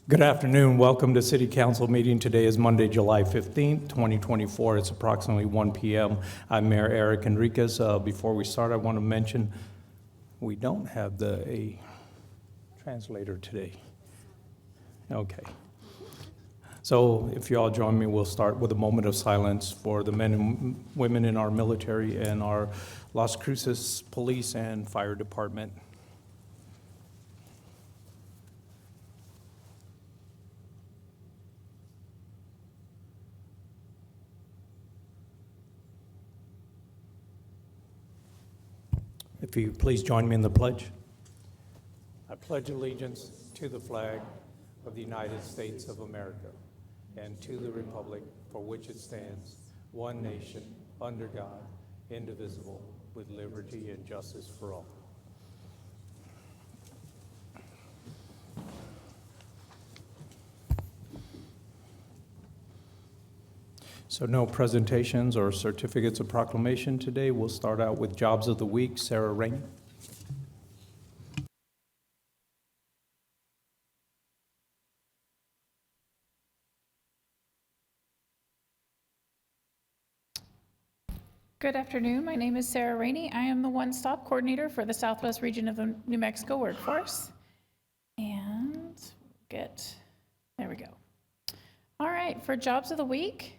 Good afternoon. Welcome to City Council meeting. Today is Monday, July 15th, 2024. It's approximately 1 p.m. I'm Mayor Eric Enriquez. Before we start, I want to mention we don't have a translator today. Okay. So if you all join me, we'll start with a moment of silence for the men and women in our military and our Las Cruces Police and Fire Department. If you please join me in the pledge. I pledge allegiance to the flag of the United States of America and to the republic for which it stands, one nation, under God, indivisible, with liberty and justice for all. So no presentations or certificates of proclamation today. We'll start out with Jobs of the Week. Sarah Rainey. Good afternoon. My name is Sarah Rainey. I am the one-stop coordinator for the Southwest region of the New Mexico workforce. And there we go. All right, for Jobs of the Week,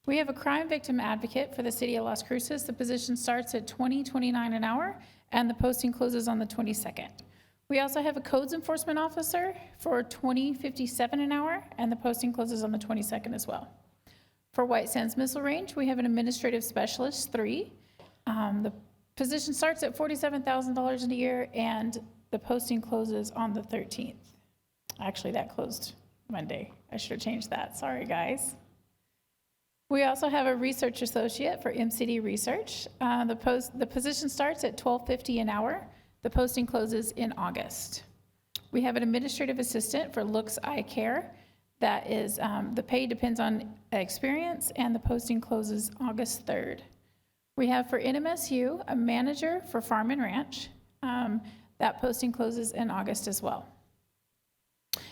we have a crime victim advocate for the city of Las Cruces. The position starts at $20.29 an hour, and the posting closes on the 22nd. We also have a codes enforcement officer for $20.57 an hour, and the posting closes on the 22nd as well. For White Sands Missile Range, we have an administrative specialist 3. The position starts at $47,000 a year, and the posting closes on the 13th. Actually, that closed Monday. I should have changed that. Sorry, guys. We also have a research associate for MCD Research. The position starts at $12.50 an hour. The posting closes in August. We have an administrative assistant for Looks Eye Care. That is, the pay depends on experience, and the posting closes August 3rd. We have for NMSU a manager for Farm and Ranch. That posting closes in August as well.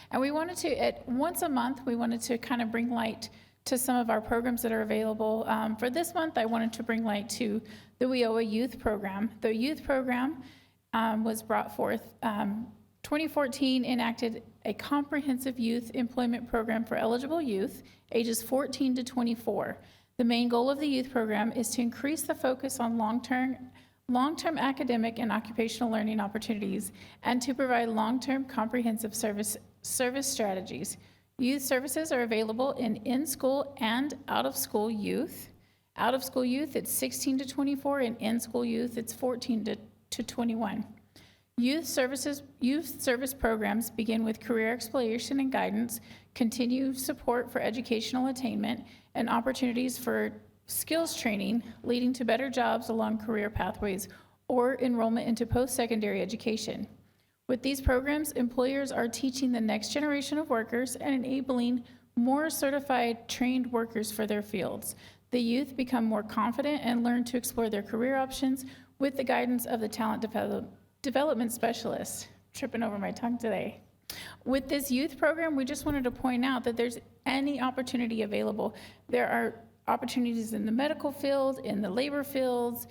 And we wanted to, once a month, we wanted to kind of bring light to some of our programs that are available. For this month, I wanted to bring light to the WIOA Youth Program. The youth program was brought forth 2014, enacted a comprehensive youth employment program for eligible youth ages 14 to 24. The main goal of the youth program is to increase the focus on long-term academic and occupational learning opportunities and to provide long-term comprehensive service strategies. Youth services are available in-school and out-of-school youth. Out-of-school youth, it's 16 to 24, and in-school youth, it's 14 to 21. Youth service programs begin with career exploration and guidance, continued support for educational attainment, and opportunities for skills training leading to better jobs along career pathways or enrollment into post-secondary education. With these programs, employers are teaching the next generation of workers and enabling more certified, trained workers for their fields. The youth become more confident and learn to explore their career options with the guidance of the talent development specialist. Tripping over my tongue today. With this youth program, we just wanted to point out that there's any opportunity available. There are opportunities in the medical field, in the labor fields,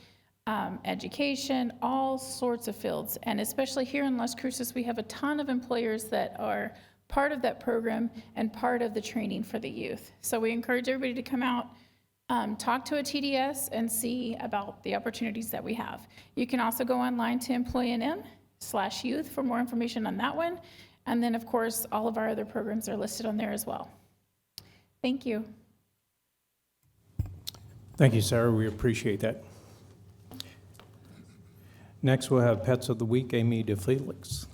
education, all sorts of fields. And especially here in Las Cruces, we have a ton of employers that are part of that program and part of the training for the youth. So we encourage everybody to come out, talk to a TDS and see about the opportunities that we have. You can also go online to EmployNM/youth for more information on that one. And then of course, all of our other programs are listed on there as well. Thank you. Thank you, Sarah. We appreciate that. Next, we'll have Pets of the Week, Amy DeFelix.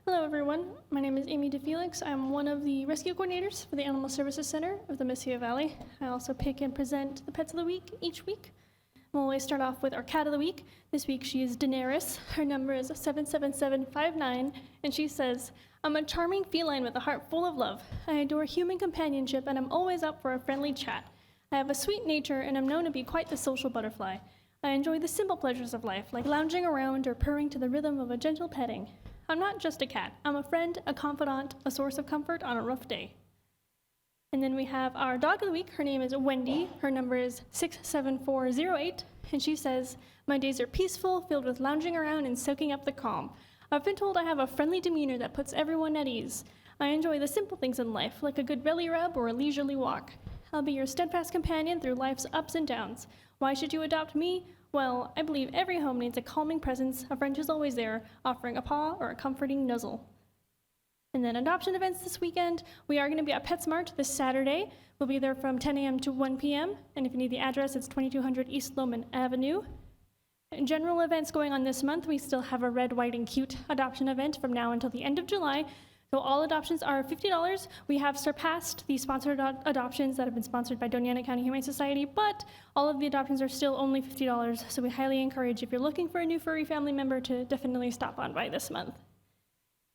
Hello everyone, my name is Amy DeFelix. I'm one of the rescue coordinators for the Animal Services Center of the Mesilla Valley. I also pick and present the Pets of the Week each week. We'll always start off with our Cat of the Week. This week she is Daenerys. Her number is 77759, and she says, I'm a charming feline with a heart full of love. I adore human companionship, and I'm always up for a friendly chat. I have a sweet nature, and I'm known to be quite the social butterfly. I enjoy the simple pleasures of life, like lounging around or purring to the rhythm of a gentle petting. I'm not just a cat. I'm a friend, a confidant, a source of comfort on a rough day. And then we have our dog of the week. Her name is Wendy. Her number is 67408. And she says, "My days are peaceful, filled with lounging around and soaking up the calm. I've been told I have a friendly demeanor that puts everyone at ease. I enjoy the simple things in life, like a good belly rub or a leisurely walk. I'll be your steadfast companion through life's ups and downs. Why should you adopt me? Well, I believe every home needs a calming presence, a friend who's always there, offering a paw or a comforting nuzzle." And then adoption events this weekend. We are going to be at PetSmart this Saturday. We'll be there from 10 a.m. to 1 p.m. And if you need the address, it's 2200 East Loman Avenue. In general events going on this month, we still have a Red, White, and Cute adoption event from now until the end of July. So all adoptions are $50. We have surpassed the sponsored adoptions that have been sponsored by Doñana County Humane Society, but all of the adoptions are still only $50. So we highly encourage, if you're looking for a new furry family member, to definitely stop on by this month.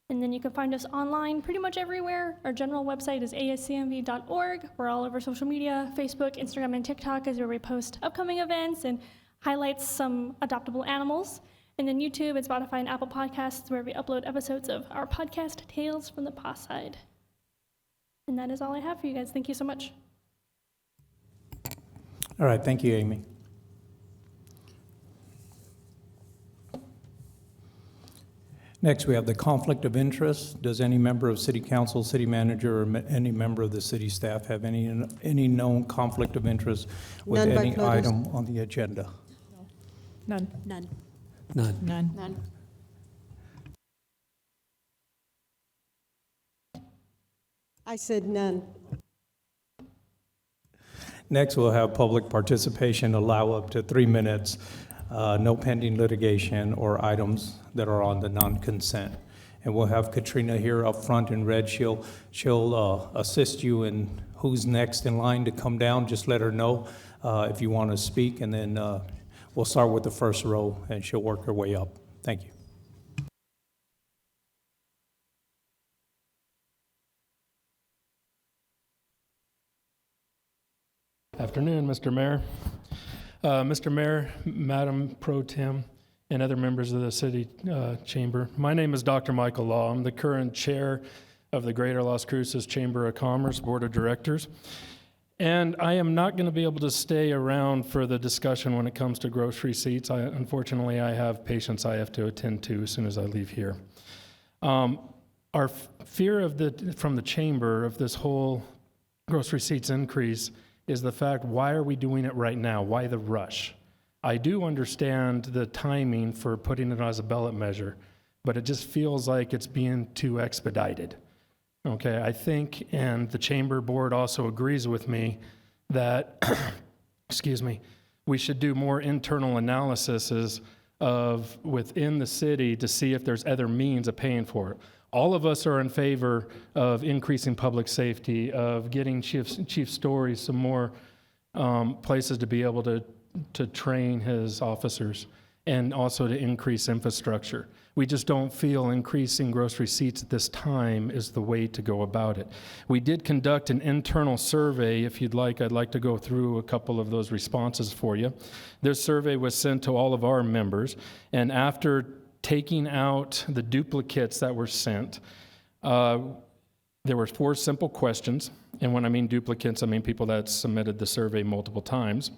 And then you can find us online pretty much everywhere. Our general website is ascmv.org. We're all over social media, Facebook, Instagram, and TikTok, is where we post upcoming events and highlights some adoptable animals. And then YouTube and Spotify and Apple Podcasts, where we upload episodes of our podcast, Tales from the Paw Side. And that is all I have for you guys. Thank you so much. All right, thank you, Amy. Next, we have the conflict of interest. Does any member of City Council, City Manager, or any member of the city staff have any known conflict of interest with None by any notice. item on the agenda? None. None. None. None. I said none. Next, we'll have public participation, allow up to 3 minutes, no pending litigation or items that are on the non-consent. And we'll have Katrina here up front in red. She'll assist you in who's next in line to come down. Just let her know if you want to speak, and then we'll start with the first row, and she'll work her way up. Thank you. Afternoon, Mr. Mayor. Mr. Mayor, Madam Pro Tem, and other members of the City Chamber. My name is Dr. Michael Law. I'm the current chair of the Greater Las Cruces Chamber of Commerce Board of Directors. And I am not going to be able to stay around for the discussion when it comes to grocery receipts. Unfortunately, I have patients I have to attend to as soon as I leave here. Our fear from the chamber of this whole grocery receipts increase is the fact, why are we doing it right now? Why the rush? I do understand the timing for putting it as a ballot measure, but it just feels like it's being too expedited. Okay, I think, and the chamber board also agrees with me, that, excuse me, we should do more internal analyses of within the city to see if there's other means of paying for it. All of us are in favor of increasing public safety, of getting Chief Story some more places to be able to train his officers, and also to increase infrastructure. We just don't feel increasing grocery receipts at this time is the way to go about it. We did conduct an internal survey. If you'd like, I'd like to go through a couple of those responses for you. This survey was sent to all of our members, and after taking out the duplicates that were sent, there were 4 simple questions. And when I mean duplicates, I mean people that submitted the survey multiple times.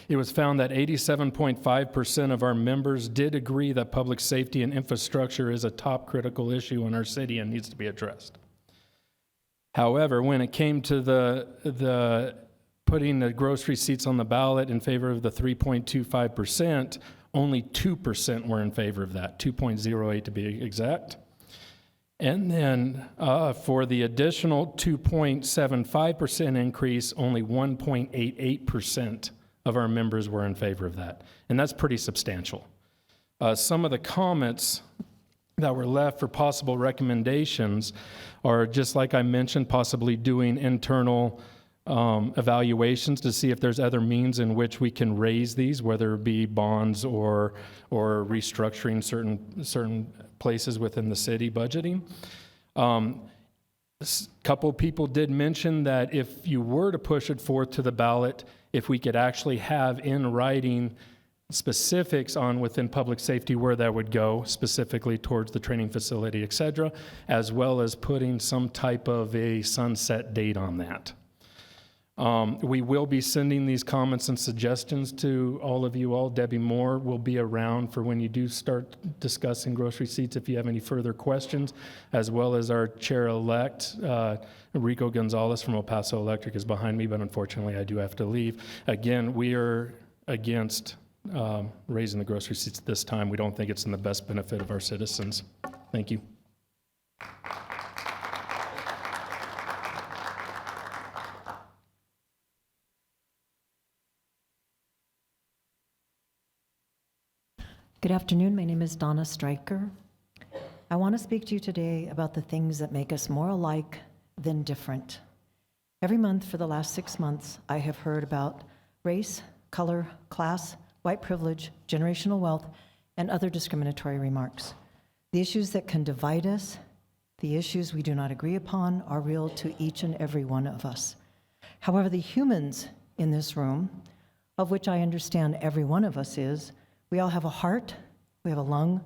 It was found that 87.5% of our members did agree that public safety and infrastructure is a top critical issue in our city and needs to be addressed. However, when it came to the putting the grocery receipts on the ballot in favor of the 3.25%, only 2% were in favor of that, 2.08 to be exact. And then for the additional 2.75% increase, only 1.88% of our members were in favor of that. And that's pretty substantial. Some of the comments that were left for possible recommendations are, just like I mentioned, possibly doing internal evaluations to see if there's other means in which we can raise these, whether it be bonds or restructuring certain places within the city budgeting. A couple people did mention that if you were to push it forth to the ballot, if we could actually have in writing specifics on within public safety where that would go, specifically towards the training facility, et cetera, as well as putting some type of a sunset date on that. We will be sending these comments and suggestions to all of you all. Debbie Moore will be around for when you do start discussing grocery receipts if you have any further questions, as well as our chair-elect, Rico Gonzalez from El Paso Electric is behind me, but unfortunately I do have to leave. Again, we are against raising the grocery receipts this time. We don't think it's in the best benefit of our citizens. Thank you. Good afternoon. My name is Donna Stryker. I want to speak to you today about the things that make us more alike than different. Every month for the last 6 months, I have heard about race, color, class, white privilege, generational wealth, and other discriminatory remarks. The issues that can divide us, the issues we do not agree upon, are real to each and every one of us. However, the humans in this room, of which I understand every one of us is, we all have a heart, we have a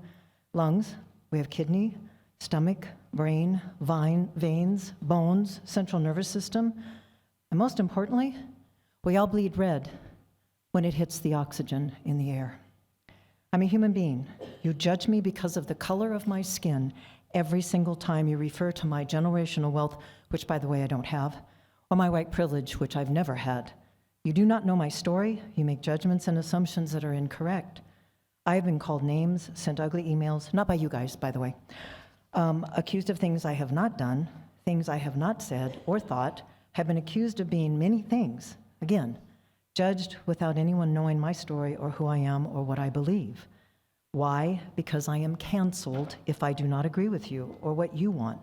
lungs, we have kidney, stomach, brain, veins, bones, central nervous system, and most importantly, we all bleed red when it hits the oxygen in the air. I'm a human being. You judge me because of the color of my skin every single time you refer to my generational wealth, which, by the way, I don't have, or my white privilege, which I've never had. You do not know my story. You make judgments and assumptions that are incorrect. I have been called names, sent ugly emails, not by you guys, by the way, accused of things I have not done, things I have not said or thought, have been accused of being many things. Again, judged without anyone knowing my story or who I am or what I believe. Why? Because I am canceled if I do not agree with you or what you want.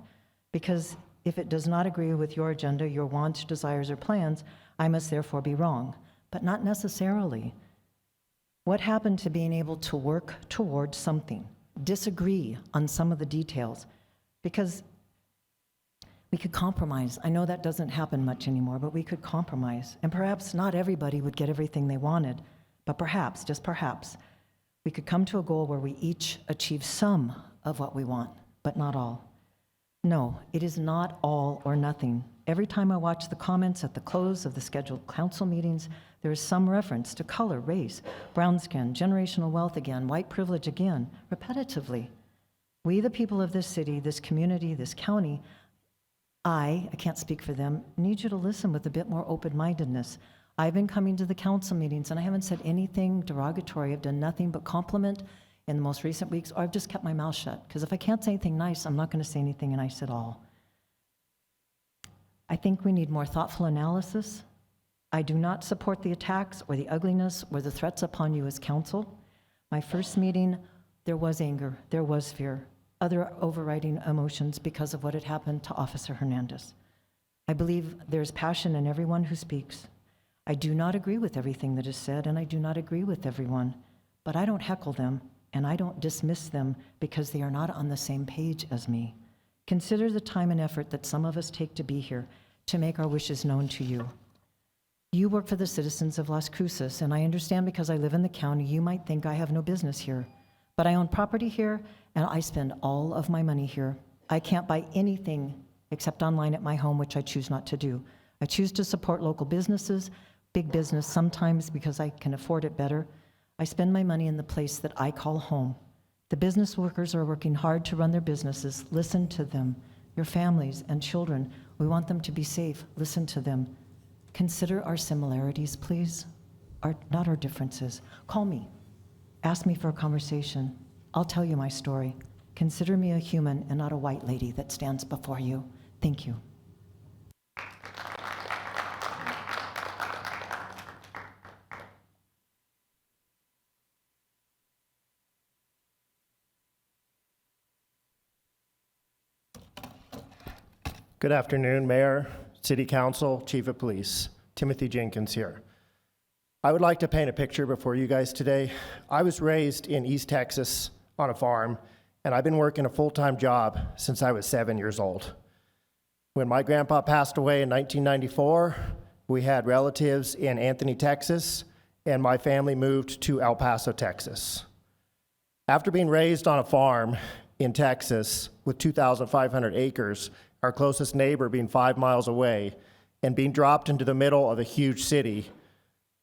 Because if it does not agree with your agenda, your wants, desires, or plans, I must therefore be wrong, but not necessarily. What happened to being able to work towards something, disagree on some of the details? Because we could compromise. I know that doesn't happen much anymore, but we could compromise. And perhaps not everybody would get everything they wanted, but perhaps, just perhaps, we could come to a goal where we each achieve some of what we want, but not all. No, it is not all or nothing. Every time I watch the comments at the close of the scheduled council meetings, there is some reference to color, race, brown skin, generational wealth again, white privilege again, repetitively. We, the people of this city, this community, this county, I can't speak for them, need you to listen with a bit more open-mindedness. I've been coming to the council meetings and I haven't said anything derogatory. I've done nothing but compliment in the most recent weeks, or I've just kept my mouth shut. Because if I can't say anything nice, I'm not going to say anything nice at all. I think we need more thoughtful analysis. I do not support the attacks or the ugliness or the threats upon you as council. My first meeting, there was anger, there was fear, other overriding emotions because of what had happened to Officer Hernandez. I believe there's passion in everyone who speaks. I do not agree with everything that is said, and I do not agree with everyone, but I don't heckle them, and I don't dismiss them because they are not on the same page as me. Consider the time and effort that some of us take to be here, to make our wishes known to you. You work for the citizens of Las Cruces, and I understand because I live in the county, you might think I have no business here. But I own property here, and I spend all of my money here. I can't buy anything except online at my home, which I choose not to do. I choose to support local businesses, big business sometimes because I can afford it better. I spend my money in the place that I call home. The business workers are working hard to run their businesses. Listen to them. Your families and children, we want them to be safe. Listen to them. Consider our similarities, please, not our differences. Call me. Ask me for a conversation. I'll tell you my story. Consider me a human and not a white lady that stands before you. Thank you. Good afternoon, Mayor, City Council, Chief of Police. Timothy Jenkins here. I would like to paint a picture before you guys today. I was raised in East Texas on a farm, and I've been working a full-time job since I was 7 years old. When my grandpa passed away in 1994, we had relatives in Anthony, Texas, and my family moved to El Paso, Texas. After being raised on a farm in Texas with 2,500 acres, our closest neighbor being 5 miles away, and being dropped into the middle of a huge city,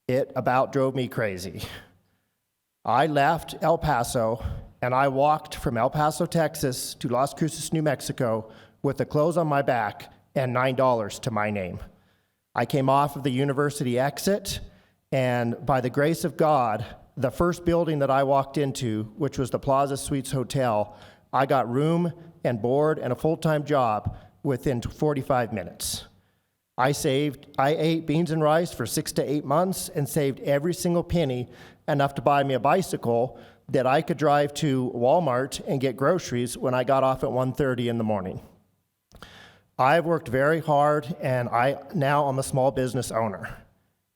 it about drove me crazy. I left El Paso, and I walked from El Paso, Texas to Las Cruces, New Mexico with the clothes on my back and $9 to my name. I came off of the university exit, and by the grace of God, the first building that I walked into, which was the Plaza Suites Hotel, I got room and board and a full-time job within 45 minutes. I ate beans and rice for 6 to 8 months and saved every single penny, enough to buy me a bicycle that I could drive to Walmart and get groceries when I got off at 1:30 in the morning. I've worked very hard, and now I'm a small business owner.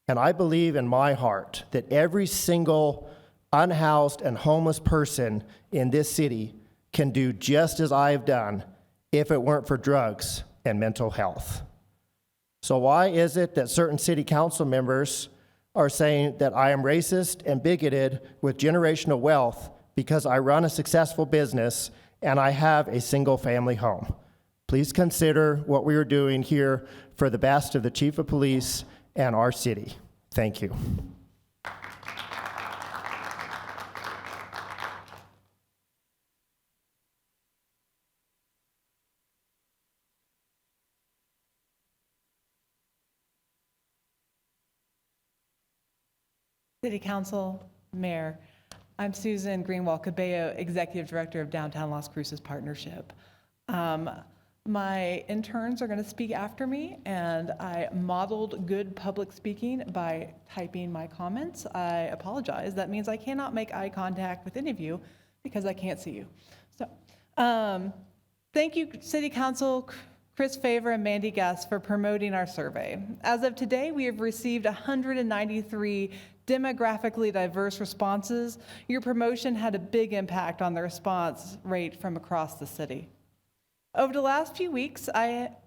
And I believe in my heart that every single unhoused and homeless person in this city can do just as I have done if it weren't for drugs and mental health. So why is it that certain city council members are saying that I am racist and bigoted with generational wealth because I run a successful business and I have a single family home? Please consider what we are doing here for the best of the Chief of Police and our city. Thank you. City Council, Mayor, I'm Susan Greenwald-Cabello, Executive Director of Downtown Las Cruces Partnership. My interns are going to speak after me, and I modeled good public speaking by typing my comments. I apologize. That means I cannot make eye contact with any of you because I can't see you. So, thank you, City Council, Chris Favor and Mandy Guest, for promoting our survey. As of today, we have received 193 demographically diverse responses. Your promotion had a big impact on the response rate from across the city. Over the last few weeks,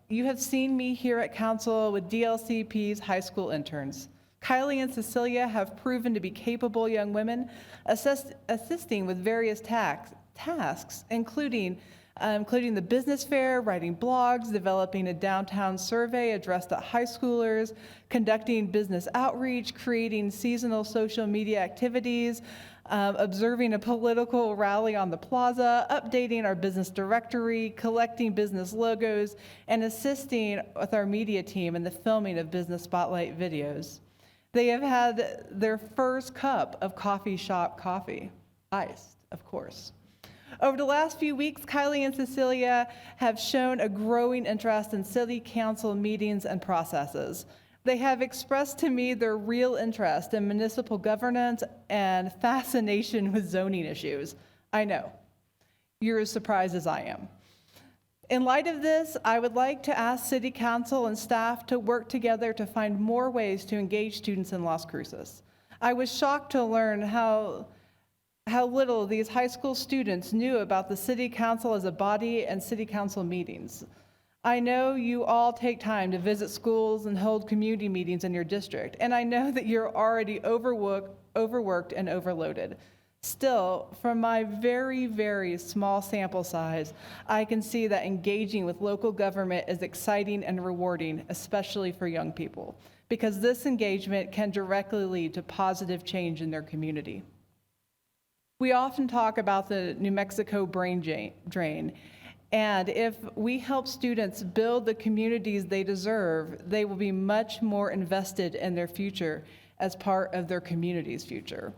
you have seen me here at Council with DLCP's high school interns. Kylie and Cecilia have proven to be capable young women, assisting with various tasks, including the business fair, writing blogs, developing a downtown survey addressed at high schoolers, conducting business outreach, creating seasonal social media activities, observing a political rally on the plaza, updating our business directory, collecting business logos, and assisting with our media team in the filming of business spotlight videos. They have had their first cup of coffee shop coffee, iced, of course. Over the last few weeks, Kylie and Cecilia have shown a growing interest in city council meetings and processes. They have expressed to me their real interest in municipal governance and fascination with zoning issues. I know, you're as surprised as I am. In light of this, I would like to ask City Council and staff to work together to find more ways to engage students in Las Cruces. I was shocked to learn how little these high school students knew about the City Council as a body and City Council meetings. I know you all take time to visit schools and hold community meetings in your district, and I know that you're already overworked and overloaded. Still, from my very, very small sample size, I can see that engaging with local government is exciting and rewarding, especially for young people, because this engagement can directly lead to positive change in their community. We often talk about the New Mexico brain drain, and if we help students build the communities they deserve, they will be much more invested in their future as part of their community's future.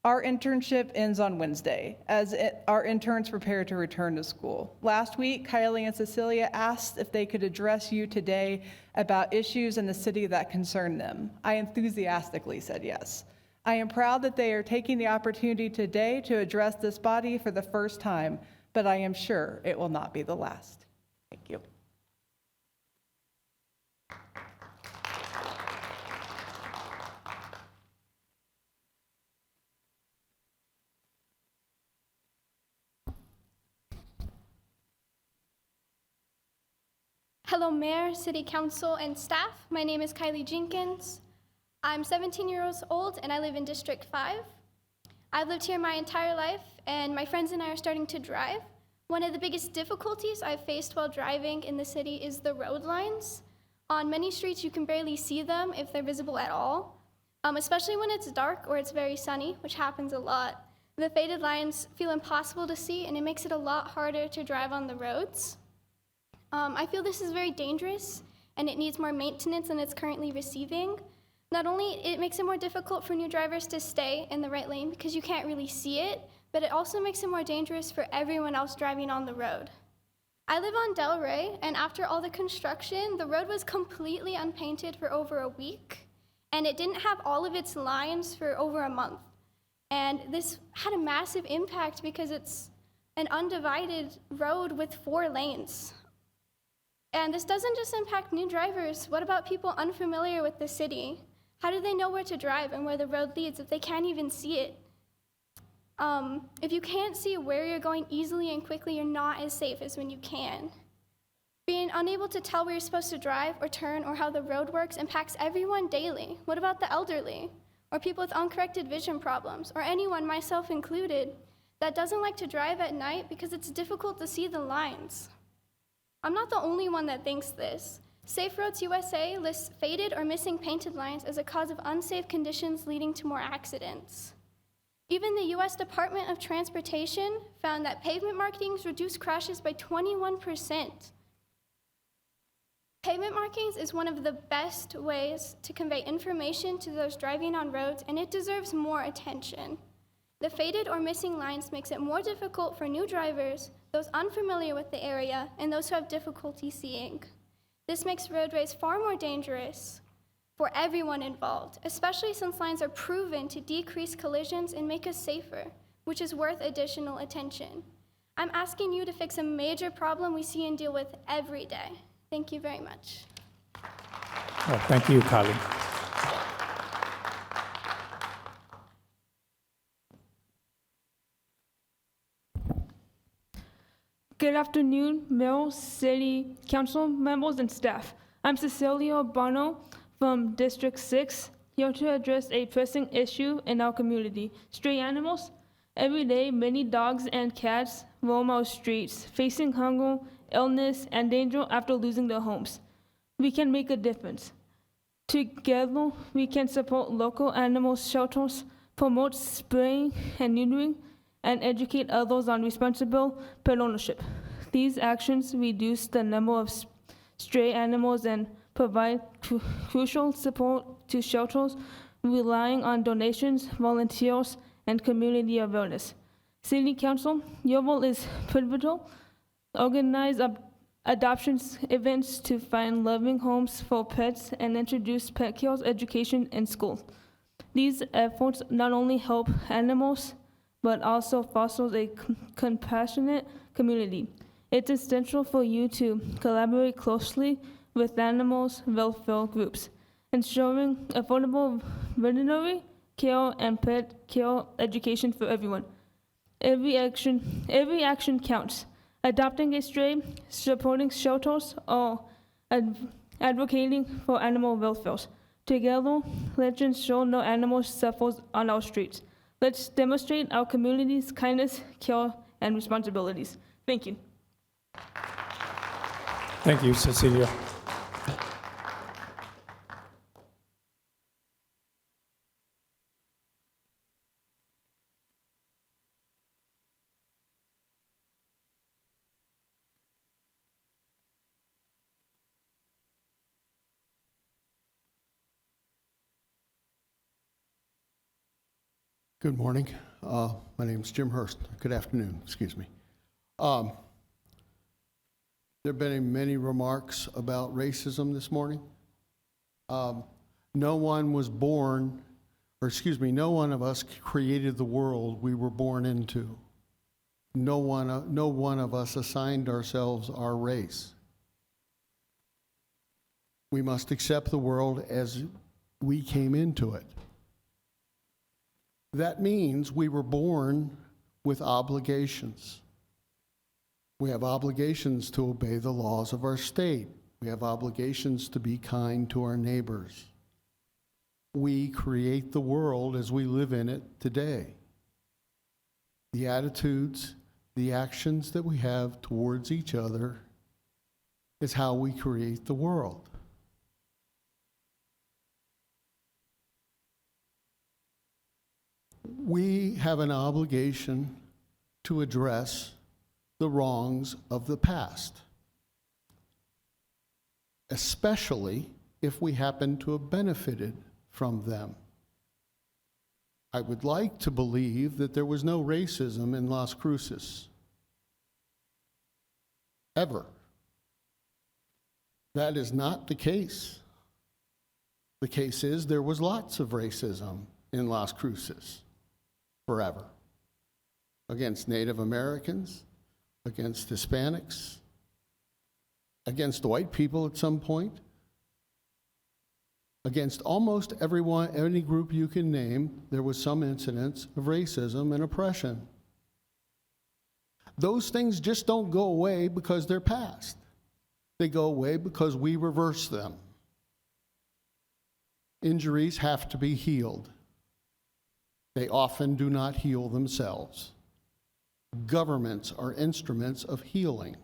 Our internship ends on Wednesday, as our interns prepare to return to school. Last week, Kylie and Cecilia asked if they could address you today about issues in the city that concern them. I enthusiastically said yes. I am proud that they are taking the opportunity today to address this body for the first time, but I am sure it will not be the last. Thank you. Hello, Mayor, City Council, and staff. My name is Kylie Jenkins. I'm 17 years old and I live in District 5. I've lived here my entire life and my friends and I are starting to drive. One of the biggest difficulties I've faced while driving in the city is the road lines. On many streets you can barely see them if they're visible at all, especially when it's dark or it's very sunny, which happens a lot. The faded lines feel impossible to see and it makes it a lot harder to drive on the roads. I feel this is very dangerous and it needs more maintenance than it's currently receiving. Not only it makes it more difficult for new drivers to stay in the right lane because you can't really see it, but it also makes it more dangerous for everyone else driving on the road. I live on Del Rey, and after all the construction, the road was completely unpainted for over a week, and it didn't have all of its lines for over a month. And this had a massive impact because it's an undivided road with 4 lanes. And this doesn't just impact new drivers. What about people unfamiliar with the city? How do they know where to drive and where the road leads if they can't even see it? If you can't see where you're going easily and quickly, you're not as safe as when you can. Being unable to tell where you're supposed to drive or turn or how the road works impacts everyone daily. What about the elderly? Or people with uncorrected vision problems? Or anyone, myself included, that doesn't like to drive at night because it's difficult to see the lines? I'm not the only one that thinks this. Safe Roads USA lists faded or missing painted lines as a cause of unsafe conditions leading to more accidents. Even the US Department of Transportation found that pavement markings reduce crashes by 21%. Pavement markings is one of the best ways to convey information to those driving on roads, and it deserves more attention. The faded or missing lines makes it more difficult for new drivers, those unfamiliar with the area, and those who have difficulty seeing. This makes roadways far more dangerous for everyone involved, especially since lines are proven to decrease collisions and make us safer, which is worth additional attention. I'm asking you to fix a major problem we see and deal with every day. Thank you very much. Well, thank you, Kylie. Good afternoon, Mayor, City Council members, and staff. I'm Cecilia Bono from District 6, here to address a pressing issue in our community, stray animals. Every day, many dogs and cats roam our streets, facing hunger, illness, and danger after losing their homes. We can make a difference. Together, we can support local animal shelters, promote spaying and neutering, and educate others on responsible pet ownership. These actions reduce the number of stray animals and provide crucial support to shelters relying on donations, volunteers, and community awareness. City Council, your role is pivotal. Organize adoptions events to find loving homes for pets and introduce pet care education in schools. These efforts not only help animals, but also fosters a compassionate community. It's essential for you to collaborate closely with animals welfare groups, ensuring affordable veterinary care and pet care education for everyone. Every action counts. Adopting a stray, supporting shelters, or advocating for animal welfare. Together, let's ensure no animal suffers on our streets. Let's demonstrate our community's kindness, care, and responsibilities. Thank you. Thank you, Cecilia. Good morning. My name is Jim Hurst. Good afternoon, excuse me. There have been many remarks about racism this morning. No one was born, or excuse me, no one of us created the world we were born into. No one of us assigned ourselves our race. We must accept the world as we came into it. That means we were born with obligations. We have obligations to obey the laws of our state. We have obligations to be kind to our neighbors. we create the world as we live in it today. The attitudes, the actions that we have towards each other is how we create the world. We have an obligation to address the wrongs of the past, especially if we happen to have benefited from them. I would like to believe that there was no racism in Las Cruces, ever. That is not the case. The case is there was lots of racism in Las Cruces, forever, against Native Americans, against Hispanics, against white people at some point, against almost everyone, any group you can name, there was some incidents of racism and oppression. Those things just don't go away because they're past. They go away because we reverse them. Injuries have to be healed. They often do not heal themselves. Governments are instruments of healing.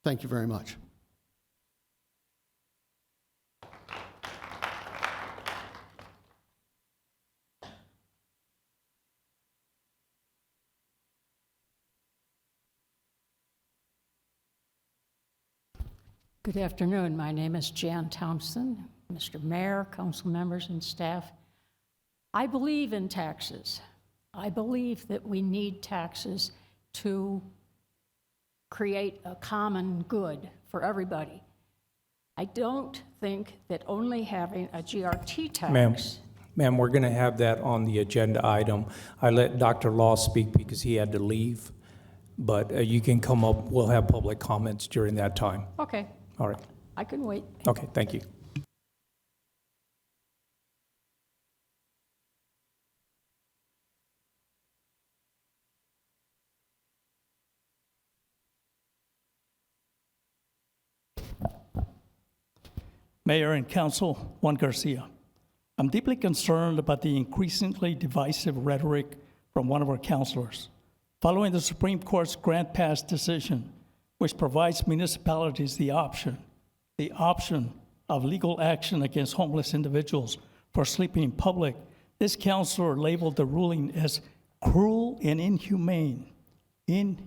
Thank you very much. Good afternoon. My name is Jan Thompson. Mr. Mayor, council members, and staff. I believe in taxes. I believe that we need taxes to create a common good for everybody. I don't think that only having a GRT tax. Ma'am, we're going to have that on the agenda item. I let Dr. Law speak because he had to leave, but you can come up. We'll have public comments during that time. Okay. All right. I can wait. Okay, thank you. Mayor and Council, Juan Garcia. I'm deeply concerned about the increasingly divisive rhetoric from one of our councilors. Following the Supreme Court's grant pass decision, which provides municipalities the option of legal action against homeless individuals for sleeping in public, this councilor labeled the ruling as cruel and inhumane, and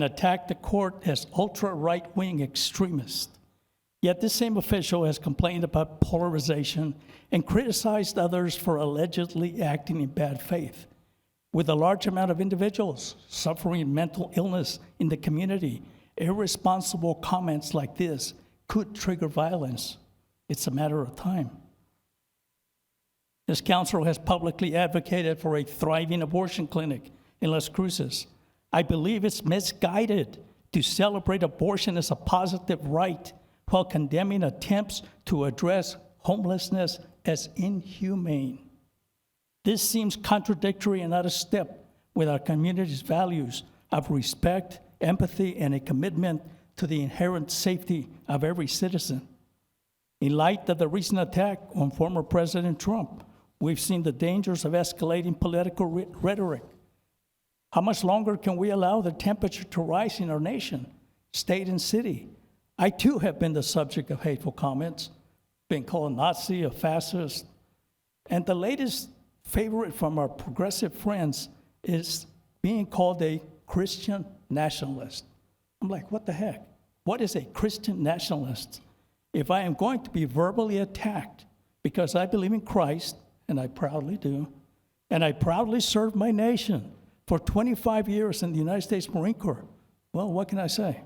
attacked the court as ultra-right-wing extremist. Yet this same official has complained about polarization and criticized others for allegedly acting in bad faith. With a large amount of individuals suffering mental illness in the community, irresponsible comments like this could trigger violence. It's a matter of time. This council has publicly advocated for a thriving abortion clinic in Las Cruces. I believe it's misguided to celebrate abortion as a positive right while condemning attempts to address homelessness as inhumane. This seems contradictory and out of step with our community's values of respect, empathy, and a commitment to the inherent safety of every citizen. In light of the recent attack on former President Trump, we've seen the dangers of escalating political rhetoric. How much longer can we allow the temperature to rise in our nation, state, and city? I too have been the subject of hateful comments, been called a Nazi, a fascist, and the latest favorite from our progressive friends is being called a Christian nationalist. I'm like, what the heck? What is a Christian nationalist? If I am going to be verbally attacked because I believe in Christ, and I proudly do, and I proudly served my nation for 25 years in the United States Marine Corps, well, what can I say?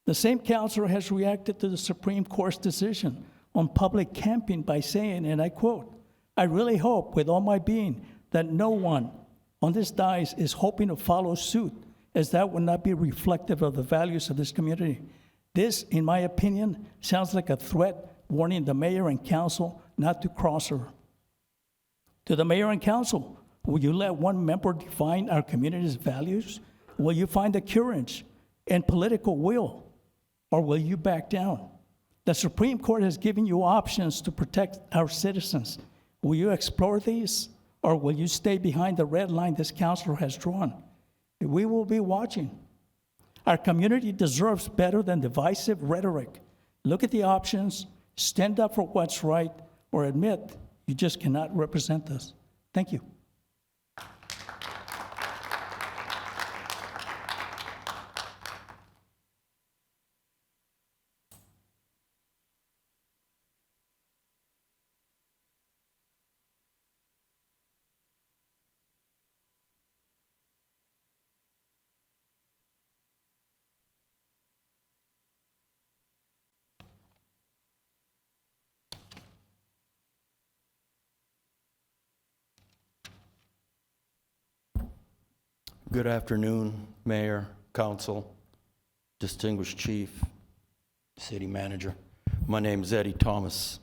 The same counselor has reacted to the Supreme Court's decision on public camping by saying, and I quote, "I really hope with all my being that no one on this dais is hoping to follow suit, as that would not be reflective of the values of this community. This, in my opinion, sounds like a threat warning the mayor and council not to cross her." To the mayor and council, will you let one member define our community's values? Will you find the courage and political will, or will you back down? The Supreme Court has given you options to protect our citizens. Will you explore these, or will you stay behind the red line this counselor has drawn? We will be watching. Our community deserves better than divisive rhetoric. Look at the options, stand up for what's right, or admit you just cannot represent us. Thank you. Good afternoon, Mayor, Council, distinguished Chief, City Manager. My name is Eddie Thomas.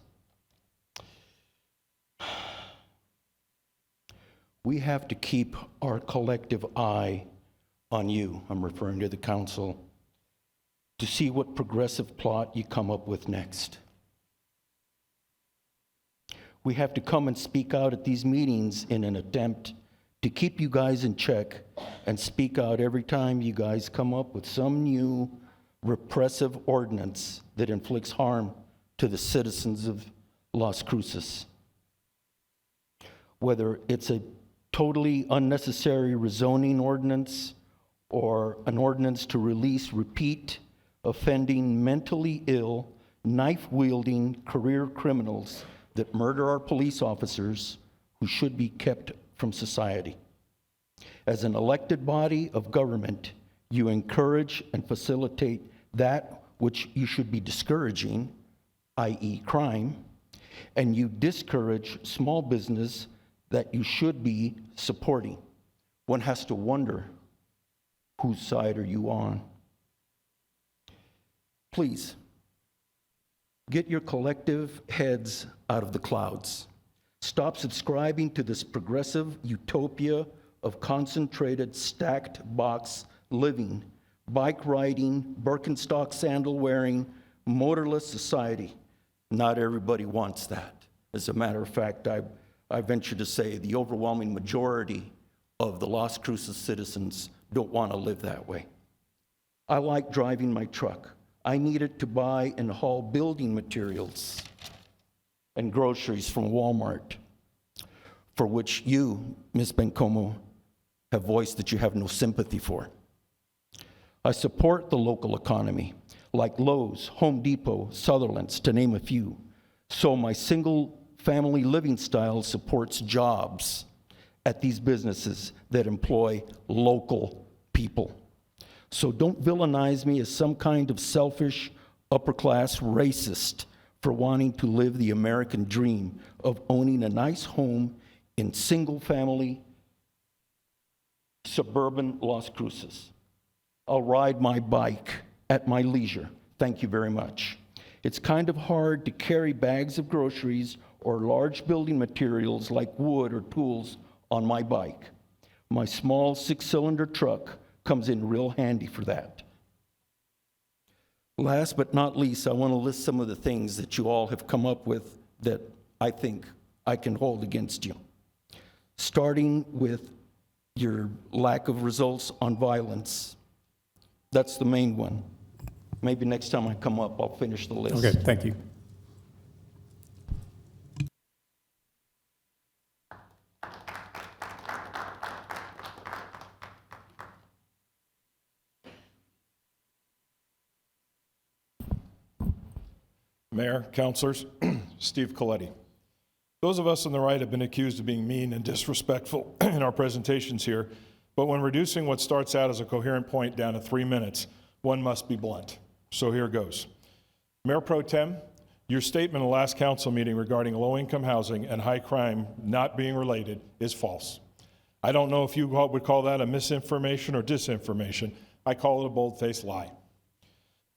We have to keep our collective eye on you, I'm referring to the council, to see what progressive plot you come up with next. We have to come and speak out at these meetings in an attempt to keep you guys in check and speak out every time you guys come up with some new repressive ordinance that inflicts harm to the citizens of Las Cruces. Whether it's a totally unnecessary rezoning ordinance or an ordinance to release repeat offending, mentally ill, knife-wielding career criminals that murder our police officers who should be kept from society. As an elected body of government, you encourage and facilitate that which you should be discouraging, i.e. crime, and you discourage small business that you should be supporting. One has to wonder, whose side are you on? Please, get your collective heads out of the clouds. Stop subscribing to this progressive utopia of concentrated, stacked box living, bike riding, Birkenstock sandal wearing, motorless society. Not everybody wants that. As a matter of fact, I venture to say the overwhelming majority of the Las Cruces citizens don't want to live that way. I like driving my truck. I need it to buy and haul building materials and groceries from Walmart, for which you, Ms. Bencomo, have voiced that you have no sympathy for. I support the local economy, like Lowe's, Home Depot, Sutherland's, to name a few. So my single-family living style supports jobs at these businesses that employ local people. So don't villainize me as some kind of selfish, upper-class racist for wanting to live the American dream of owning a nice home in single-family, suburban Las Cruces. I'll ride my bike at my leisure. Thank you very much. It's kind of hard to carry bags of groceries or large building materials like wood or tools on my bike. My small 6-cylinder truck comes in real handy for that. Last but not least, I want to list some of the things that you all have come up with that I think I can hold against you. Starting with your lack of results on violence. That's the main one. Maybe next time I come up, I'll finish the list. Okay, thank you. Mayor, councilors, Steve Coletti. Those of us on the right have been accused of being mean and disrespectful in our presentations here, but when reducing what starts out as a coherent point down to 3 minutes, one must be blunt. So here goes. Mayor Pro Tem, your statement in the last council meeting regarding low-income housing and high crime not being related is false. I don't know if you would call that a misinformation or disinformation. I call it a bold-faced lie.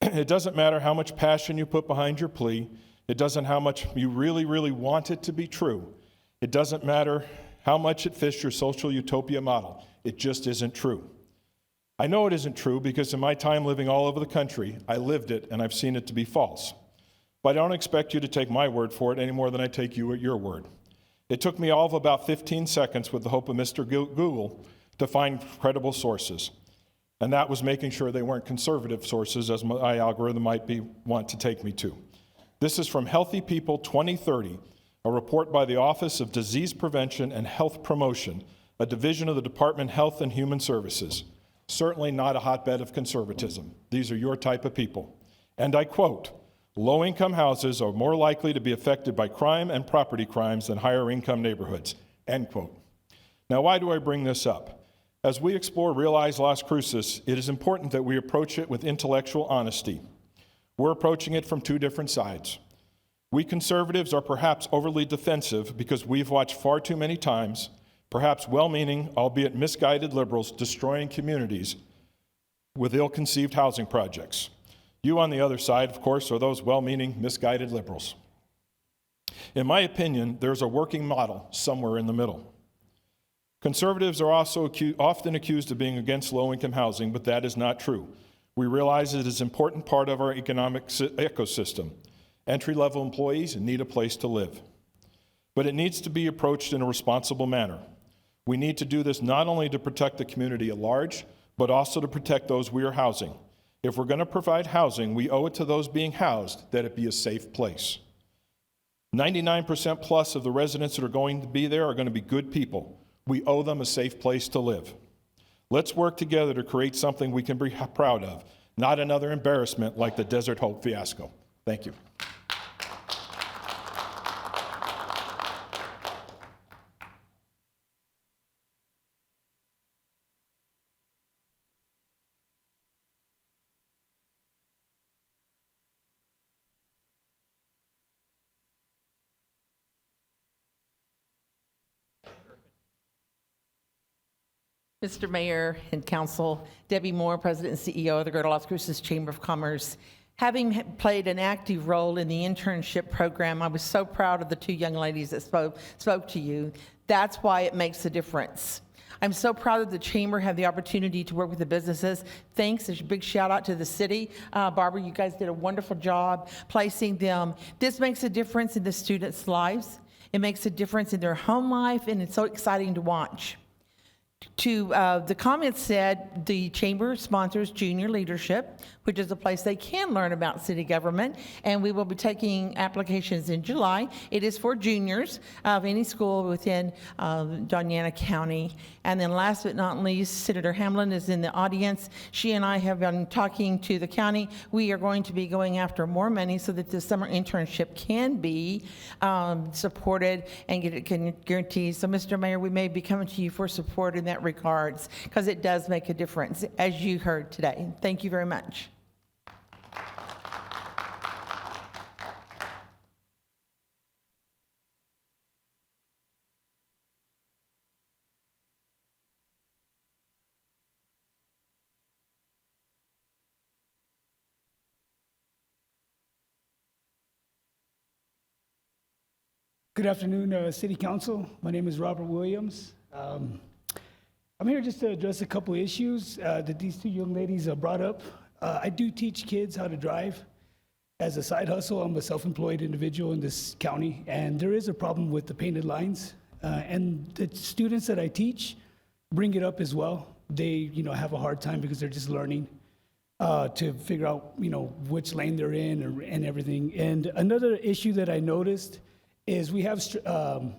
It doesn't matter how much passion you put behind your plea. It doesn't how much you really, really want it to be true. It doesn't matter how much it fits your social utopia model. It just isn't true. I know it isn't true because in my time living all over the country, I lived it and I've seen it to be false. But I don't expect you to take my word for it any more than I take you at your word. It took me all of about 15 seconds with the help of Mr. Google to find credible sources. And that was making sure they weren't conservative sources, as my algorithm might want to take me to. This is from Healthy People 2030, a report by the Office of Disease Prevention and Health Promotion, a division of the Department of Health and Human Services. Certainly not a hotbed of conservatism. These are your type of people. And I quote, "Low-income houses are more likely to be affected by crime and property crimes than higher-income neighborhoods," end quote. Now, why do I bring this up? As we explore Realize Las Cruces, it is important that we approach it with intellectual honesty. We're approaching it from two different sides. We conservatives are perhaps overly defensive because we've watched far too many times, perhaps well-meaning, albeit misguided liberals destroying communities with ill-conceived housing projects. You on the other side, of course, are those well-meaning, misguided liberals. In my opinion, there's a working model somewhere in the middle. Conservatives are also often accused of being against low-income housing, but that is not true. We realize it is an important part of our economic ecosystem. Entry-level employees need a place to live. But it needs to be approached in a responsible manner. We need to do this not only to protect the community at large, but also to protect those we are housing. If we're going to provide housing, we owe it to those being housed that it be a safe place. 99% plus of the residents that are going to be there are going to be good people. We owe them a safe place to live. Let's work together to create something we can be proud of, not another embarrassment like the Desert Hope fiasco. Thank you. Mr. Mayor and Council, Debbie Moore, President and CEO of the Greater Las Cruces Chamber of Commerce. Having played an active role in the internship program, I was so proud of the two young ladies that spoke to you. That's why it makes a difference. I'm so proud that the Chamber had the opportunity to work with the businesses. Thanks, a big shout out to the city. Barbara, you guys did a wonderful job placing them. This makes a difference in the students' lives. It makes a difference in their home life, and it's so exciting to watch. The comments said the Chamber sponsors Junior Leadership, which is a place they can learn about city government, and we will be taking applications in July. It is for juniors of any school within Doñana County. And then last but not least, Senator Hamlin is in the audience. She and I have been talking to the county. We are going to be going after more money so that the summer internship can be supported and get it guaranteed. So, Mr. Mayor, we may be coming to you for support in that regards, because it does make a difference, as you heard today. Thank you very much. Good afternoon, City Council. My name is Robert Williams. I'm here just to address a couple issues that these two young ladies brought up. I do teach kids how to drive as a side hustle. I'm a self-employed individual in this county, and there is a problem with the painted lines. And the students that I teach bring it up as well. They, have a hard time because they're just learning to figure out, which lane they're in and everything. And another issue that I noticed is we have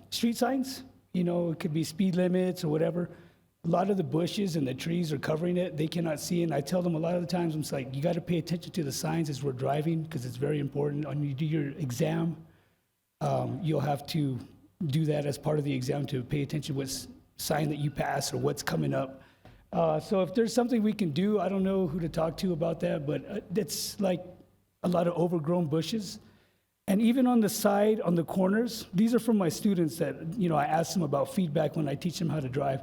street signs. It could be speed limits or whatever. A lot of the bushes and the trees are covering it. They cannot see. And I tell them a lot of the times, I'm just like, you got to pay attention to the signs as we're driving, because it's very important. When you do your exam, you'll have to do that as part of the exam, to pay attention to what sign that you pass or what's coming up. So if there's something we can do, I don't know who to talk to about that, but it's like a lot of overgrown bushes. And even on the side, on the corners, these are from my students that, I ask them about feedback when I teach them how to drive.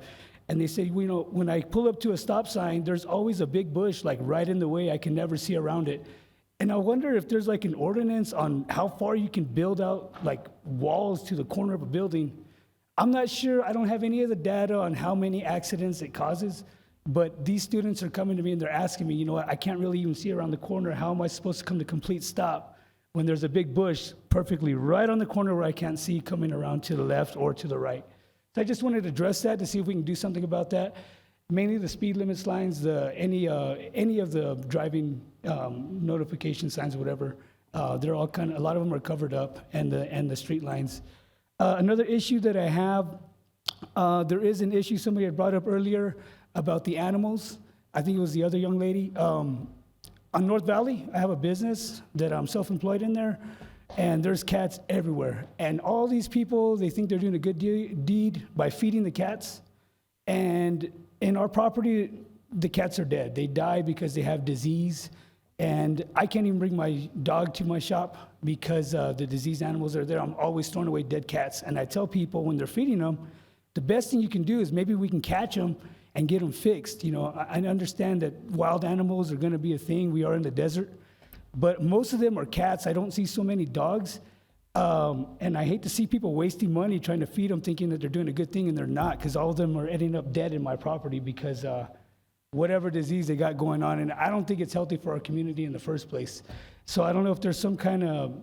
And they say, when I pull up to a stop sign, there's always a big bush, like right in the way. I can never see around it. And I wonder if there's like an ordinance on how far you can build out like walls to the corner of a building. I'm not sure. I don't have any of the data on how many accidents it causes. But these students are coming to me and they're asking me, I can't really even see around the corner. How am I supposed to come to complete stop when there's a big bush perfectly right on the corner where I can't see coming around to the left or to the right. So I just wanted to address that to see if we can do something about that. Mainly the speed limit signs, any of the driving notification signs, whatever. They're all a lot of them are covered up, and the street lines. Another issue that I have, there is an issue somebody had brought up earlier about the animals. I think it was the other young lady. On North Valley, I have a business that I'm self-employed in there, and there's cats everywhere. And all these people, they think they're doing a good deed by feeding the cats. And in our property, the cats are dead. They die because they have disease. And I can't even bring my dog to my shop because the diseased animals are there. I'm always throwing away dead cats. And I tell people when they're feeding them, the best thing you can do is maybe we can catch them and get them fixed. You know, I understand that wild animals are going to be a thing. We are in the desert. But most of them are cats. I don't see so many dogs. And I hate to see people wasting money trying to feed them thinking that they're doing a good thing, and they're not, because all of them are ending up dead in my property because whatever disease they got going on. And I don't think it's healthy for our community in the first place. So I don't know if there's some kind of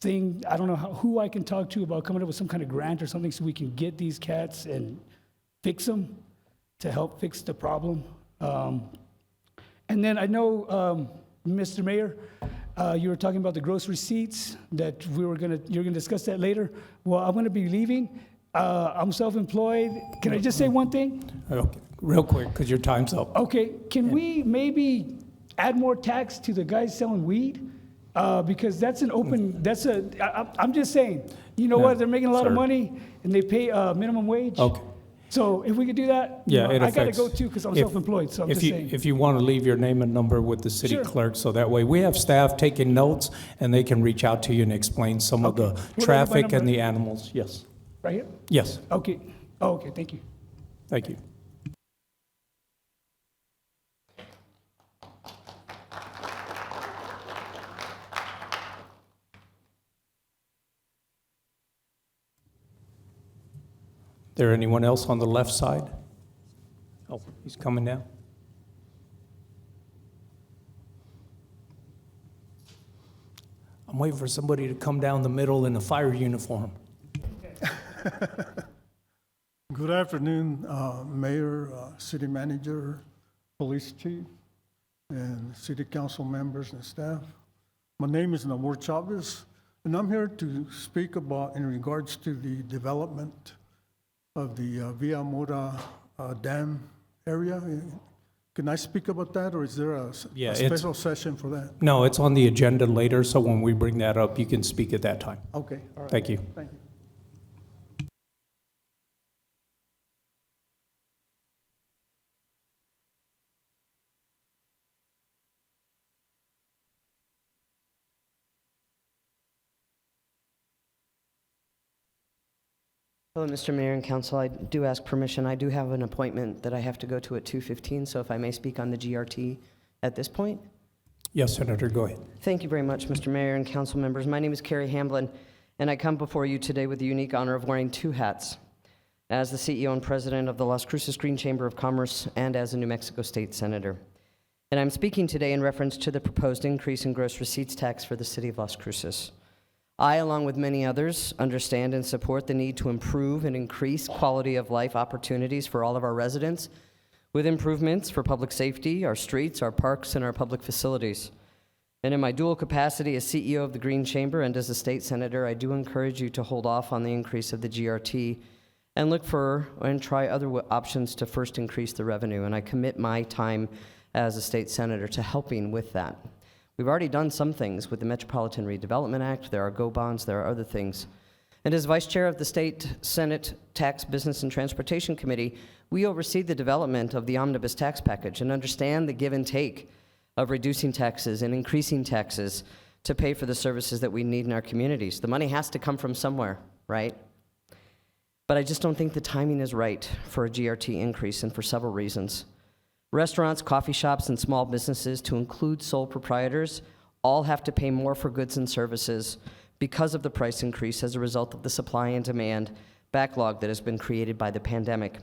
thing, I don't know who I can talk to about coming up with some kind of grant or something so we can get these cats and fix them to help fix the problem. And then I know, Mr. Mayor, you were talking about the gross receipts that you're gonna discuss that later. Well, I'm gonna be leaving. I'm self-employed. Can I just say one thing? Okay, real quick, because your time's up. Okay, can we maybe add more tax to the guys selling weed? Because that's an open, I'm just saying, you know what, they're making a lot of money and they pay minimum wage. Okay. So if we could do that, Yeah, you know, it I gotta affects- go too because I'm self-employed, so I'm just saying. If you want to leave your name and number with the city Sure. clerk, so that way we have staff taking notes and they can reach out to you and explain some of the Okay. What about my traffic and number? the animals. Yes, Right here? yes, Okay, oh, okay, thank you. thank you. There anyone else on the left side? Oh, he's coming down. I'm waiting for somebody to come down the middle in a fire uniform. Good afternoon, Mayor, City Manager, Police Chief, and City Council members and staff. My name is Namor Chavez, and I'm here to speak about in regards to the development of the Villa Mora Dam area. Can I speak about that, or is there a special session for that? No, it's on the agenda later, so when we bring that up, you can speak at that time. Okay, all right. Thank you. Thank you. Hello, Mr. Mayor and Council. I do ask permission. I do have an appointment that I have to go to at 2:15, so if I may speak on the GRT at this point? Yes, Senator, go ahead. Thank you very much, Mr. Mayor and council members. My name is Carrie Hamblin, and I come before you today with the unique honor of wearing two hats, as the CEO and president of the Las Cruces Green Chamber of Commerce and as a New Mexico State Senator. And I'm speaking today in reference to the proposed increase in gross receipts tax for the city of Las Cruces. I, along with many others, understand and support the need to improve and increase quality of life opportunities for all of our residents, with improvements for public safety, our streets, our parks, and our public facilities. And in my dual capacity as CEO of the Green Chamber and as a state senator, I do encourage you to hold off on the increase of the GRT and look for and try other options to first increase the revenue. And I commit my time as a state senator to helping with that. We've already done some things with the Metropolitan Redevelopment Act. There are GO bonds, there are other things. And as Vice Chair of the State Senate Tax, Business, and Transportation Committee, we oversee the development of the omnibus tax package and understand the give and take of reducing taxes and increasing taxes to pay for the services that we need in our communities. The money has to come from somewhere, right? But I just don't think the timing is right for a GRT increase, and for several reasons. Restaurants, coffee shops, and small businesses, to include sole proprietors, all have to pay more for goods and services because of the price increase as a result of the supply and demand backlog that has been created by the pandemic.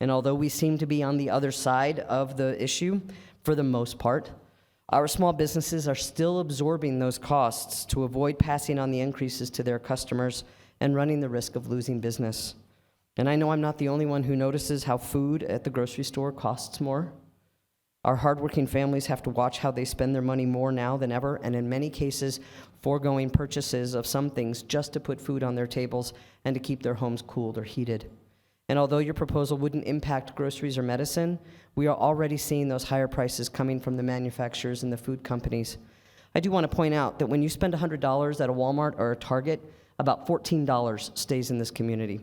And although we seem to be on the other side of the issue, for the most part, Our small businesses are still absorbing those costs to avoid passing on the increases to their customers and running the risk of losing business. And I know I'm not the only one who notices how food at the grocery store costs more. Our hardworking families have to watch how they spend their money more now than ever, and in many cases, foregoing purchases of some things just to put food on their tables and to keep their homes cooled or heated. And although your proposal wouldn't impact groceries or medicine, we are already seeing those higher prices coming from the manufacturers and the food companies. I do want to point out that when you spend $100 at a Walmart or a Target, about $14 stays in this community.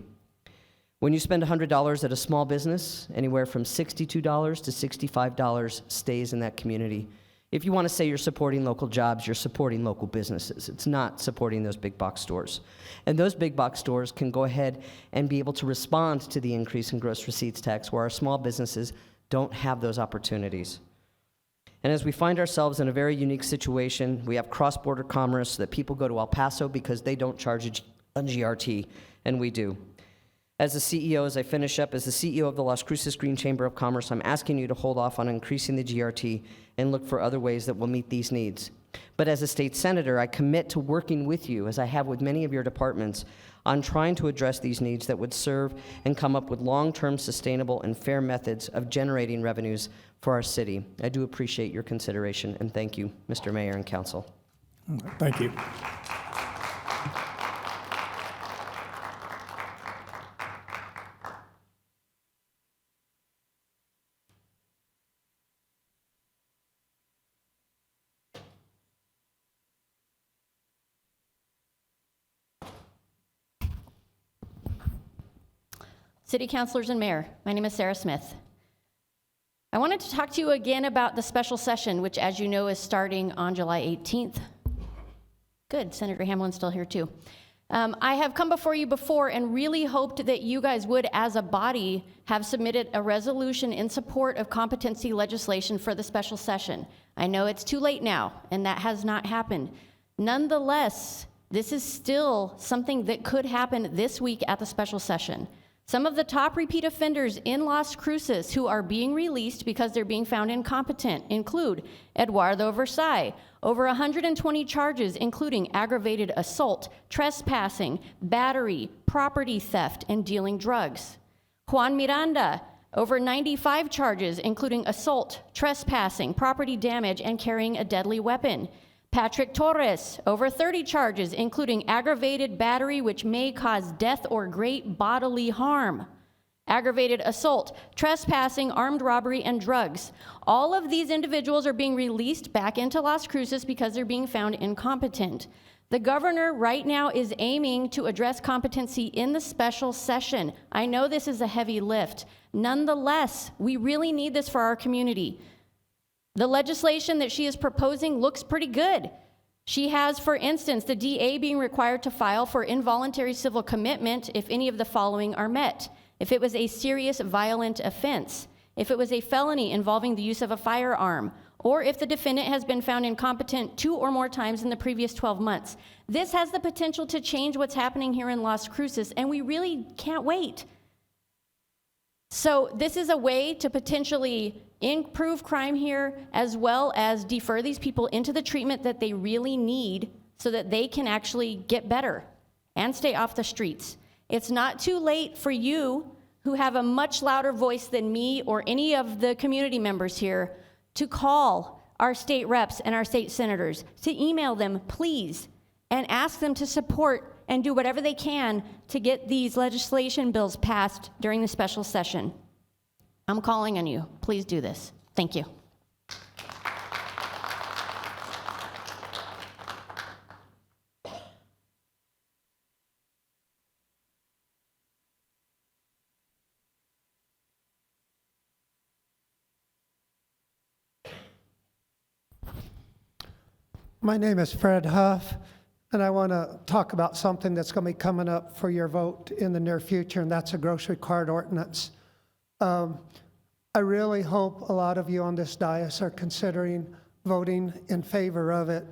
When you spend $100 at a small business, anywhere from $62 to $65 stays in that community. If you want to say you're supporting local jobs, you're supporting local businesses. It's not supporting those big box stores. And those big box stores can go ahead and be able to respond to the increase in gross receipts tax, where our small businesses don't have those opportunities. And as we find ourselves in a very unique situation, we have cross-border commerce that people go to El Paso because they don't charge a GRT, and we do. As the CEO, as I finish up, as the CEO of the Las Cruces Green Chamber of Commerce, I'm asking you to hold off on increasing the GRT and look for other ways that will meet these needs. But as a state senator, I commit to working with you, as I have with many of your departments, on trying to address these needs that would serve and come up with long-term sustainable and fair methods of generating revenues for our city. I do appreciate your consideration, and thank you, Mr. Mayor and Council. Thank you. City Councilors and Mayor, my name is Sarah Smith. I wanted to talk to you again about the special session, which, as you know, is starting on July 18th. Good, Senator Hamlin's still here too. I have come before you before and really hoped that you guys would, as a body, have submitted a resolution in support of competency legislation for the special session. I know it's too late now, and that has not happened. Nonetheless, this is still something that could happen this week at the special session. Some of the top repeat offenders in Las Cruces who are being released because they're being found incompetent include Eduardo Versailles, over 120 charges including aggravated assault, trespassing, battery, property theft, and dealing drugs. Juan Miranda, over 95 charges including assault, trespassing, property damage, and carrying a deadly weapon. Patrick Torres, over 30 charges, including aggravated battery, which may cause death or great bodily harm, aggravated assault, trespassing, armed robbery, and drugs. All of these individuals are being released back into Las Cruces because they're being found incompetent. The governor right now is aiming to address competency in the special session. I know this is a heavy lift. Nonetheless, we really need this for our community. The legislation that she is proposing looks pretty good. She has, for instance, the DA being required to file for involuntary civil commitment if any of the following are met. If it was a serious violent offense, if it was a felony involving the use of a firearm, or if the defendant has been found incompetent 2 or more times in the previous 12 months. This has the potential to change what's happening here in Las Cruces, and we really can't wait. So this is a way to potentially improve crime here, as well as defer these people into the treatment that they really need so that they can actually get better and stay off the streets. It's not too late for you, who have a much louder voice than me or any of the community members here, to call our state reps and our state senators, to email them, please, and ask them to support and do whatever they can to get these legislation bills passed during the special session. I'm calling on you. Please do this. Thank you. My name is Fred Huff, and I want to talk about something that's going to be coming up for your vote in the near future, and that's a grocery card ordinance. I really hope a lot of you on this dais are considering voting in favor of it.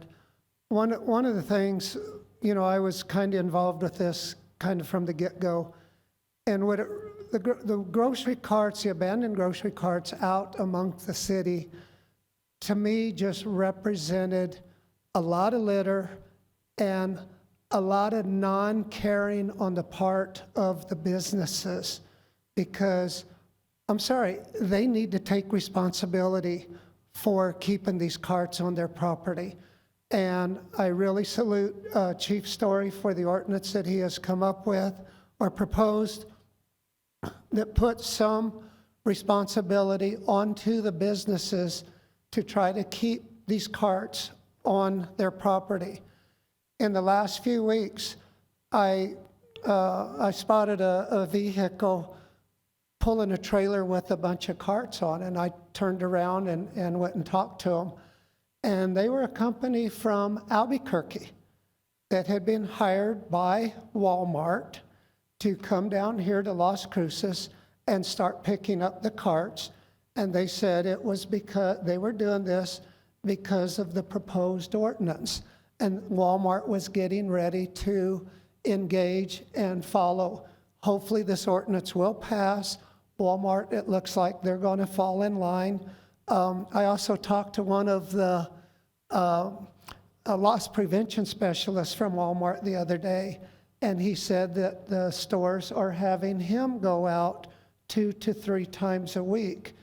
One of the things, you know, I was kind of involved with this kind of from the get-go, and the grocery carts, the abandoned grocery carts out among the city, to me just represented a lot of litter and a lot of non-caring on the part of the businesses, because, I'm sorry, they need to take responsibility for keeping these carts on their property. And I really salute Chief Story for the ordinance that he has come up with or proposed that puts some responsibility onto the businesses to try to keep these carts on their property. In the last few weeks, I spotted a vehicle pulling a trailer with a bunch of carts on, and I turned around and went and talked to them. And they were a company from Albuquerque that had been hired by Walmart to come down here to Las Cruces and start picking up the carts. And they said it was because they were doing this because of the proposed ordinance. And Walmart was getting ready to engage and follow. Hopefully this ordinance will pass. Walmart, it looks like they're going to fall in line. I also talked to one of the loss prevention specialists from Walmart the other day, and he said that the stores are having him go out 2 to 3 times a week.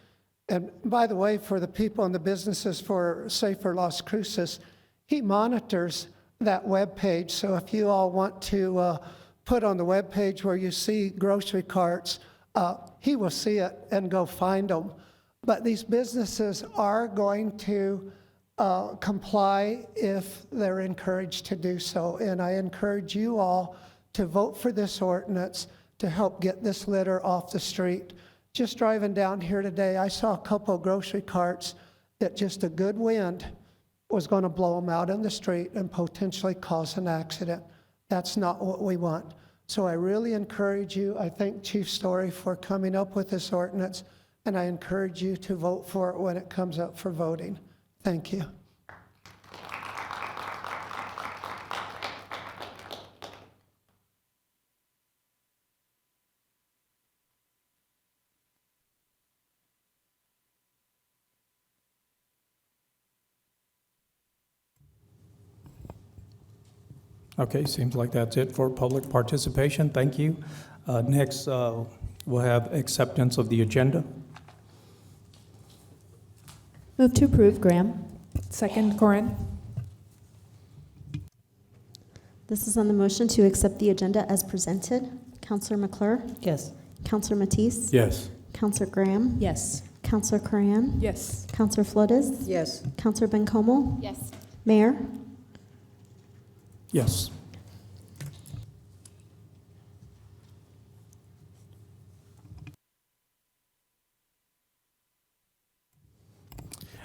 And by the way, for the people in the businesses for Safer Las Cruces, he monitors that web page. So if you all want to put on the web page where you see grocery carts, he will see it and go find them. But these businesses are going to comply if they're encouraged to do so. And I encourage you all to vote for this ordinance to help get this litter off the street. Just driving down here today, I saw a couple of grocery carts that just a good wind was going to blow them out in the street and potentially cause an accident. That's not what we want. So I really encourage you. I thank Chief Story for coming up with this ordinance, and I encourage you to vote for it when it comes up for voting. Thank you. Okay, seems like that's it for public participation. Thank you. Next, we'll have acceptance of the agenda. Move to approve, Graham. Second, Corin. This is on the motion to accept the agenda as presented. Counselor McClure? Yes. Counselor Matisse? Yes. Counselor Graham? Yes. Counselor Coran? Yes. Counselor Flores? Yes. Counselor Bencomo? Yes. Mayor? Yes.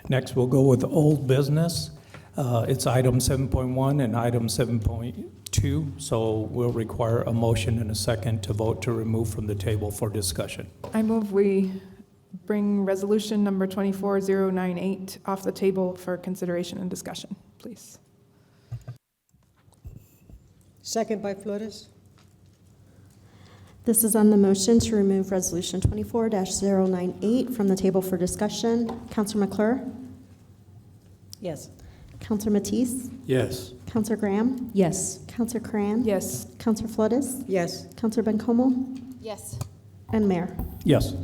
Next, we'll go with old business. It's item 7.1 and item 7.2, so we'll require a motion and a second to vote to remove from the table for discussion. I move we bring resolution number 24098 off the table for consideration and discussion, please. Second by Flores. This is on the motion to remove resolution 24-098 from the table for discussion. Counselor McClure? Yes. Counselor Matisse? Yes. Counselor Graham? Yes. Counselor Coran? Yes. Counselor Flores? Yes. Counselor Bencomo? Yes. And Mayor? Yes.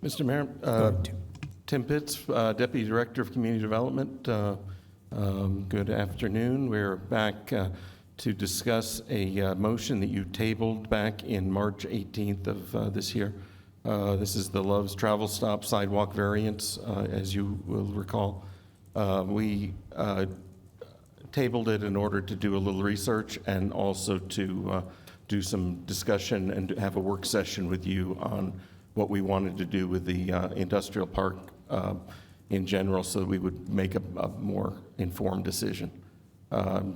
Mr. Mayor, Tim Pitts, Deputy Director of Community Development. Good afternoon. We're back to discuss a motion that you tabled back in March 18th of this year. This is the Love's Travel Stop Sidewalk variance, as you will recall. We tabled it in order to do a little research and also to do some discussion and to have a work session with you on what we wanted to do with the industrial park in general, so that we would make a more informed decision.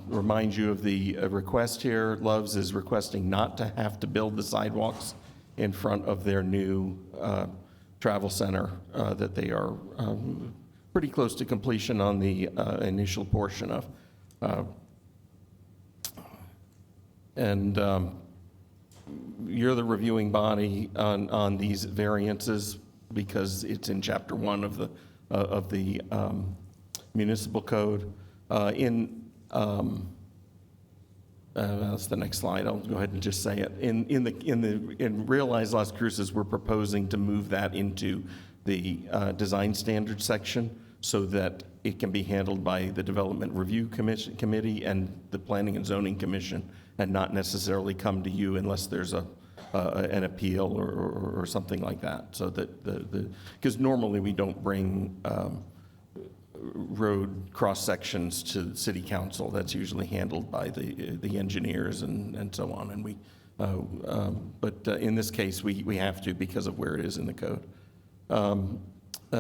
Remind you of the request here. Love's is requesting not to have to build the sidewalks in front of their new travel center that they are pretty close to completion on the initial portion of. you're the reviewing body on these variances because it's in Chapter 1 of the municipal code. That's the next slide. I'll go ahead and just say it. In Realize Las Cruces, we're proposing to move that into the design standards section so that it can be handled by the Development Review Committee and the Planning and Zoning Commission, and not necessarily come to you unless there's an appeal or something like that. So that because normally we don't bring road cross sections to the city council. That's usually handled by the engineers and so on. And but in this case we have to because of where it is in the code.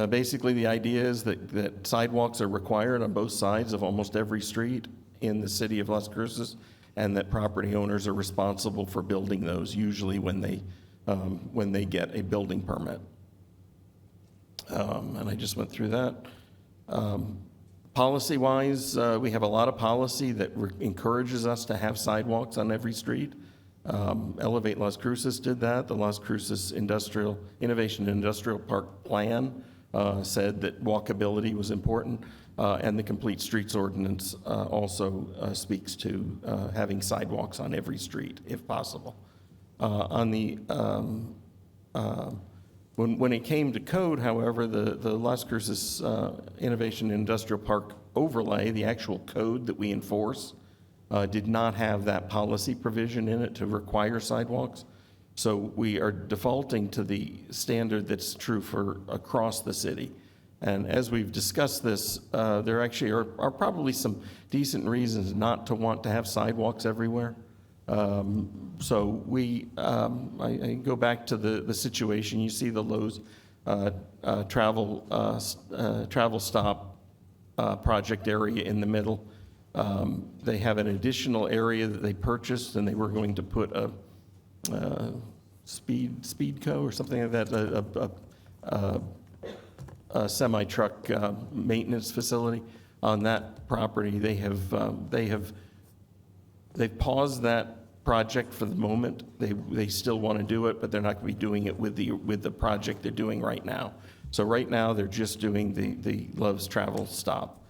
Basically, the idea is that sidewalks are required on both sides of almost every street in the city of Las Cruces, and that property owners are responsible for building those, usually when they get a building permit. And I just went through that. Policy-wise, we have a lot of policy that encourages us to have sidewalks on every street. Elevate Las Cruces did that. The Las Cruces Innovation Industrial Park Plan said that walkability was important, and the Complete Streets Ordinance also speaks to having sidewalks on every street if possible. When it came to code, however, the Las Cruces Innovation Industrial Park overlay, the actual code that we enforce, did not have that policy provision in it to require sidewalks. So we are defaulting to the standard that's true for across the city. And as we've discussed this, there actually are probably some decent reasons not to want to have sidewalks everywhere. So I go back to the situation. You see the Lowe's travel stop project area in the middle. They have an additional area that they purchased, and they were going to put a Speedco or something like that, a semi-truck maintenance facility on that property. They've paused that project for the moment. They still want to do it, but they're not going to be doing it with the project they're doing right now. So right now they're just doing the Love's Travel Stop,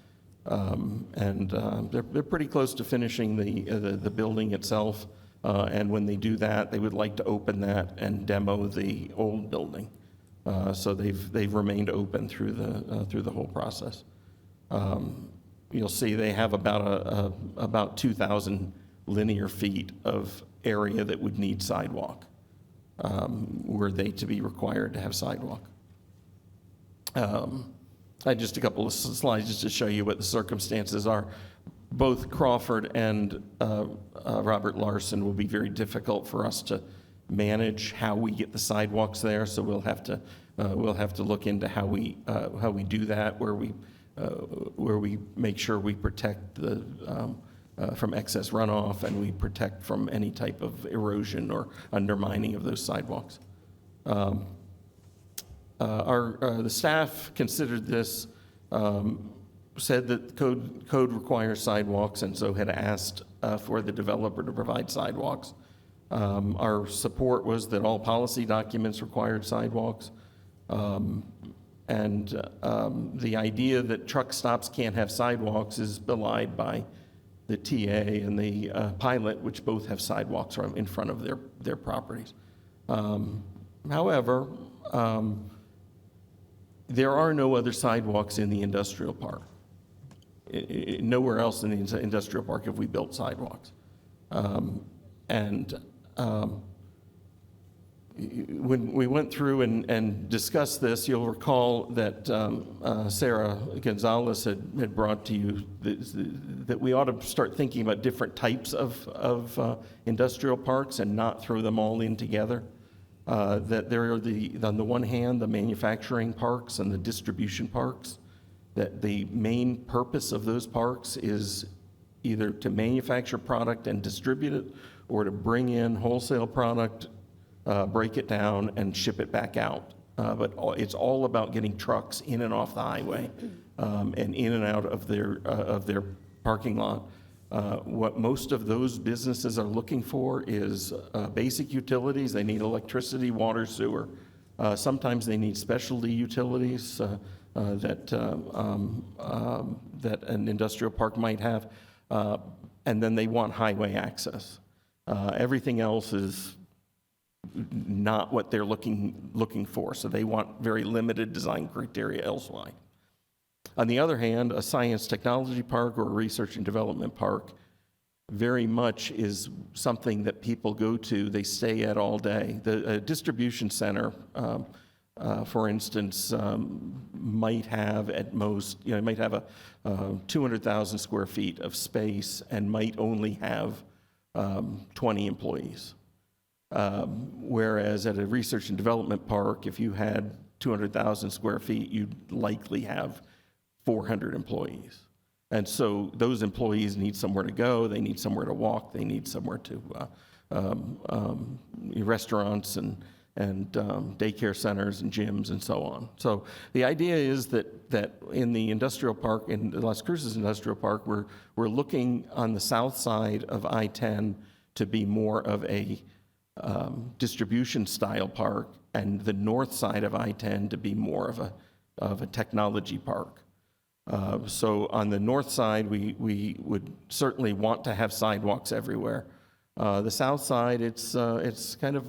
and they're pretty close to finishing the building itself. And when they do that, they would like to open that and demo the old building. So they've remained open through the whole process. You'll see they have about 2,000 linear feet of area that would need sidewalk, were they to be required to have sidewalk. I just a couple of slides just to show you what the circumstances are. Both Crawford and Robert Larson will be very difficult for us to manage how we get the sidewalks there. So we'll have to look into how we do that, where we make sure we protect the from excess runoff, and we protect from any type of erosion or undermining of those sidewalks. The staff considered this, said that code requires sidewalks, and so had asked for the developer to provide sidewalks. Our support was that all policy documents required sidewalks, and the idea that truck stops can't have sidewalks is belied by the TA and the pilot, which both have sidewalks in front of their properties. However, there are no other sidewalks in the industrial park. Nowhere else in the industrial park have we built sidewalks. When we went through and discussed this, you'll recall that Sarah Gonzalez had brought to you that we ought to start thinking about different types of industrial parks and not throw them all in together. That there are on the one hand, the manufacturing parks and the distribution parks, that the main purpose of those parks is either to manufacture product and distribute it, or to bring in wholesale product, break it down, and ship it back out. But it's all about getting trucks in and off the highway, and in and out of their parking lot. What most of those businesses are looking for is basic utilities. They need electricity, water, sewer. Sometimes they need specialty utilities that an industrial park might have, and then they want highway access. Everything else is not what they're looking for, so they want very limited design criteria elsewhere. On the other hand, a science technology park or a research and development park very much is something that people go to, they stay at all day. The distribution center, for instance, might have at most, might have a 200,000 square feet of space and might only have 20 employees. Whereas at a research and development park, if you had 200,000 square feet, you'd likely have 400 employees. And so those employees need somewhere to go, they need somewhere to walk, they need somewhere to, restaurants and daycare centers and gyms and so on. So the idea is that in the industrial park, in the Las Cruces Industrial Park, we're looking on the south side of I-10 to be more of a distribution style park, and the north side of I-10 to be more of a technology park. So on the north side, we would certainly want to have sidewalks everywhere. The south side, it's kind of,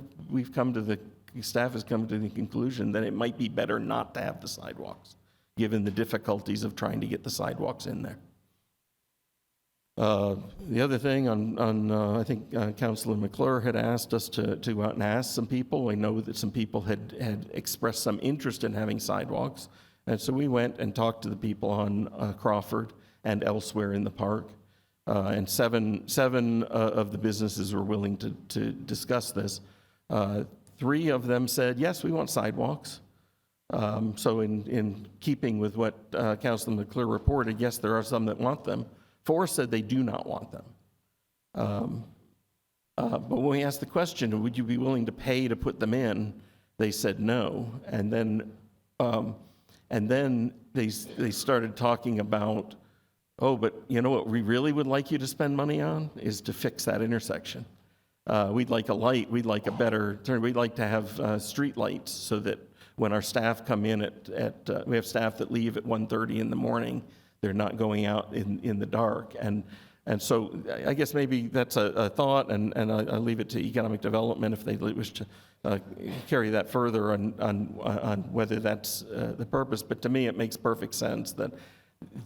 staff has come to the conclusion that it might be better not to have the sidewalks, given the difficulties of trying to get the sidewalks in there. The other thing I think Councilor McClure had asked us to go out and ask some people. I know that some people had expressed some interest in having sidewalks. And so we went and talked to the people on Crawford and elsewhere in the park. And seven of the businesses were willing to discuss this. 3 of them said, yes, we want sidewalks. So in keeping with what Councilor McClure reported, yes, there are some that want them. 4 said they do not want them. But when we asked the question, would you be willing to pay to put them in, they said no. And then they started talking about, oh, but you know what we really would like you to spend money on is to fix that intersection. We'd like a light, we'd like a better turn, we'd like to have street lights so that when our staff come in we have staff that leave at 1:30 in the morning, they're not going out in the dark. And so I guess maybe that's a thought, and I'll leave it to economic development if they wish to carry that further on whether that's the purpose. But to me, it makes perfect sense that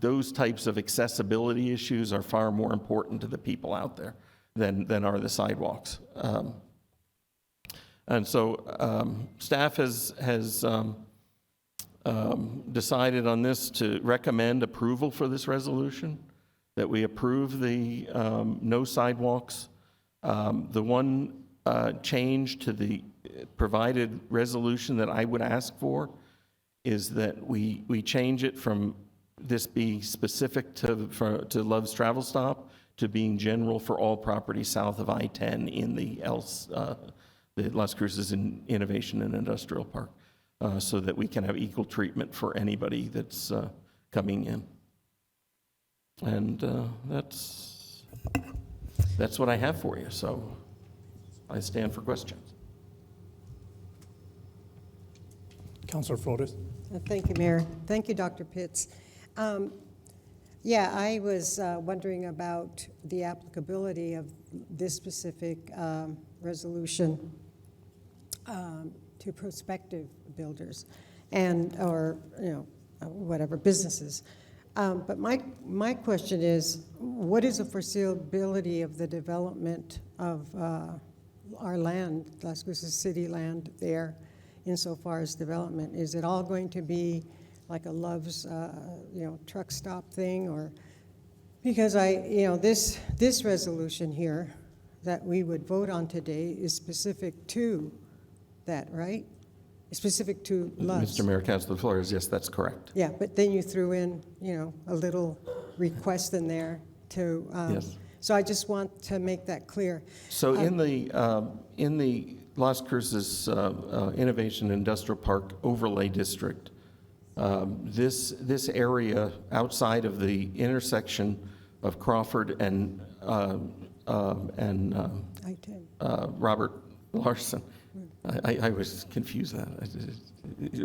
those types of accessibility issues are far more important to the people out there than are the sidewalks. And so staff has decided on this to recommend approval for this resolution, that we approve the no sidewalks. The one change to the provided resolution that I would ask for is that we change it from this being specific to Love's Travel Stop to being general for all property south of I-10 in the Las Cruces Innovation and Industrial Park, so that we can have equal treatment for anybody that's coming in. And that's what I have for you, so I stand for questions. Councilor Flores. Thank you, Mayor. Thank you, Dr. Pitts. Yeah, I was wondering about the applicability of this specific resolution to prospective builders or whatever businesses. But my question is, what is the foreseeability of the development of our land, Las Cruces city land there, insofar as development? Is it all going to be like a Love's, truck stop thing, or because this resolution here that we would vote on today is specific to that, right? It's specific to Love's. Mr. Mayor, Councilor Flores, yes, that's correct. Yeah, but then you threw in, a little request in there to. Yes. So I just want to make that clear. So in the Las Cruces Innovation Industrial Park Overlay District, this area outside of the intersection of Crawford and Robert Larson. I was confused that.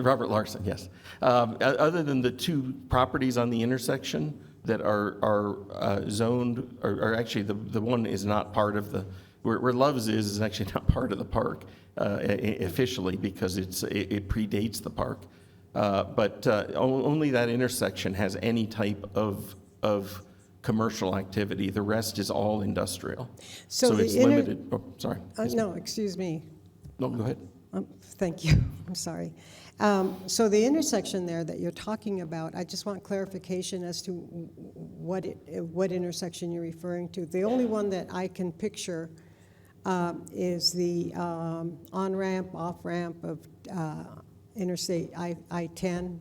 Robert Larson, yes. Other than the two properties on the intersection that are zoned, or actually the one is not part of the, where Love's is actually not part of the park officially because it predates the park. But only that intersection has any type of commercial activity. The rest is all industrial. So it's limited. Oh, sorry. No, excuse me. No, go ahead. Thank you. I'm sorry. So the intersection there that you're talking about, I just want clarification as to what intersection you're referring to. The only one that I can picture is the on-ramp, off-ramp of Interstate I-10.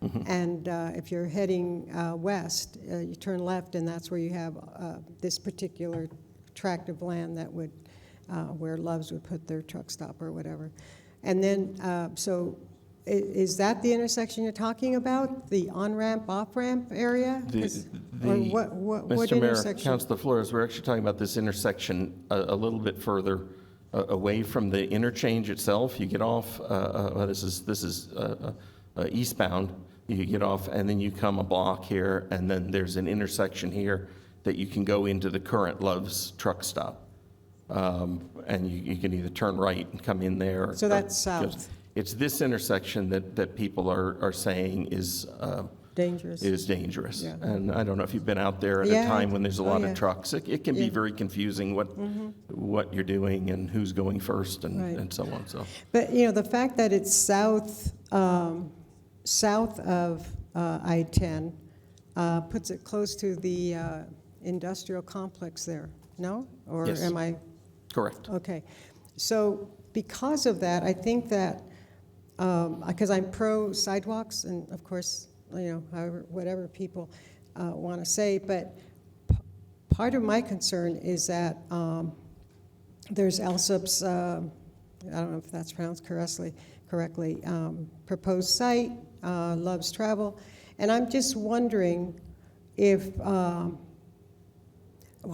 Mm-hmm. And if you're heading west, you turn left, and that's where you have this particular tract of land that would, where Love's would put their truck stop or whatever. And then, so is that the intersection you're talking about? The on-ramp, off-ramp area? Or what Mr. Mayor, intersection? Councilor Flores, we're actually talking about this intersection a little bit further away from the interchange itself. You get off, this is eastbound. You get off, and then you come a block here, and then there's an intersection here that you can go into the current Love's truck stop. And you can either turn right and come in there. So that's south. It's this intersection that people are saying is dangerous. Is dangerous. Yeah. And I don't know if you've been out there at a time when there's a lot of trucks. It can be very confusing what you're doing and who's going first and so on. So, but you know, the fact that it's south south of I-10 puts it close to the industrial complex there. No? Or yes. am I? Correct. Okay. So because of that, I think that, because I'm pro sidewalks, and of course, you know, whatever people want to say, but part of my concern is that there's LSIP's, I don't know if that's pronounced correctly, proposed site, Love's Travel, and I'm just wondering if,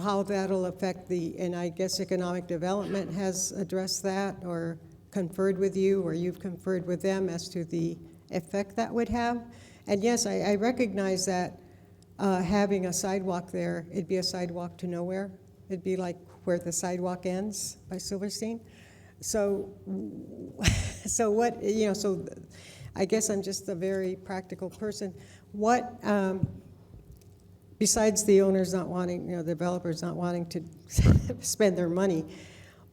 how that'll affect and I guess economic development has addressed that or conferred with you, or you've conferred with them as to the effect that would have. And yes, I recognize that having a sidewalk there, it'd be a sidewalk to nowhere. It'd be like where the sidewalk ends by Silverstein. So, so what, you know, so I guess I'm just a very practical person. What, besides the owners not wanting, you know, the developers not wanting to spend their money,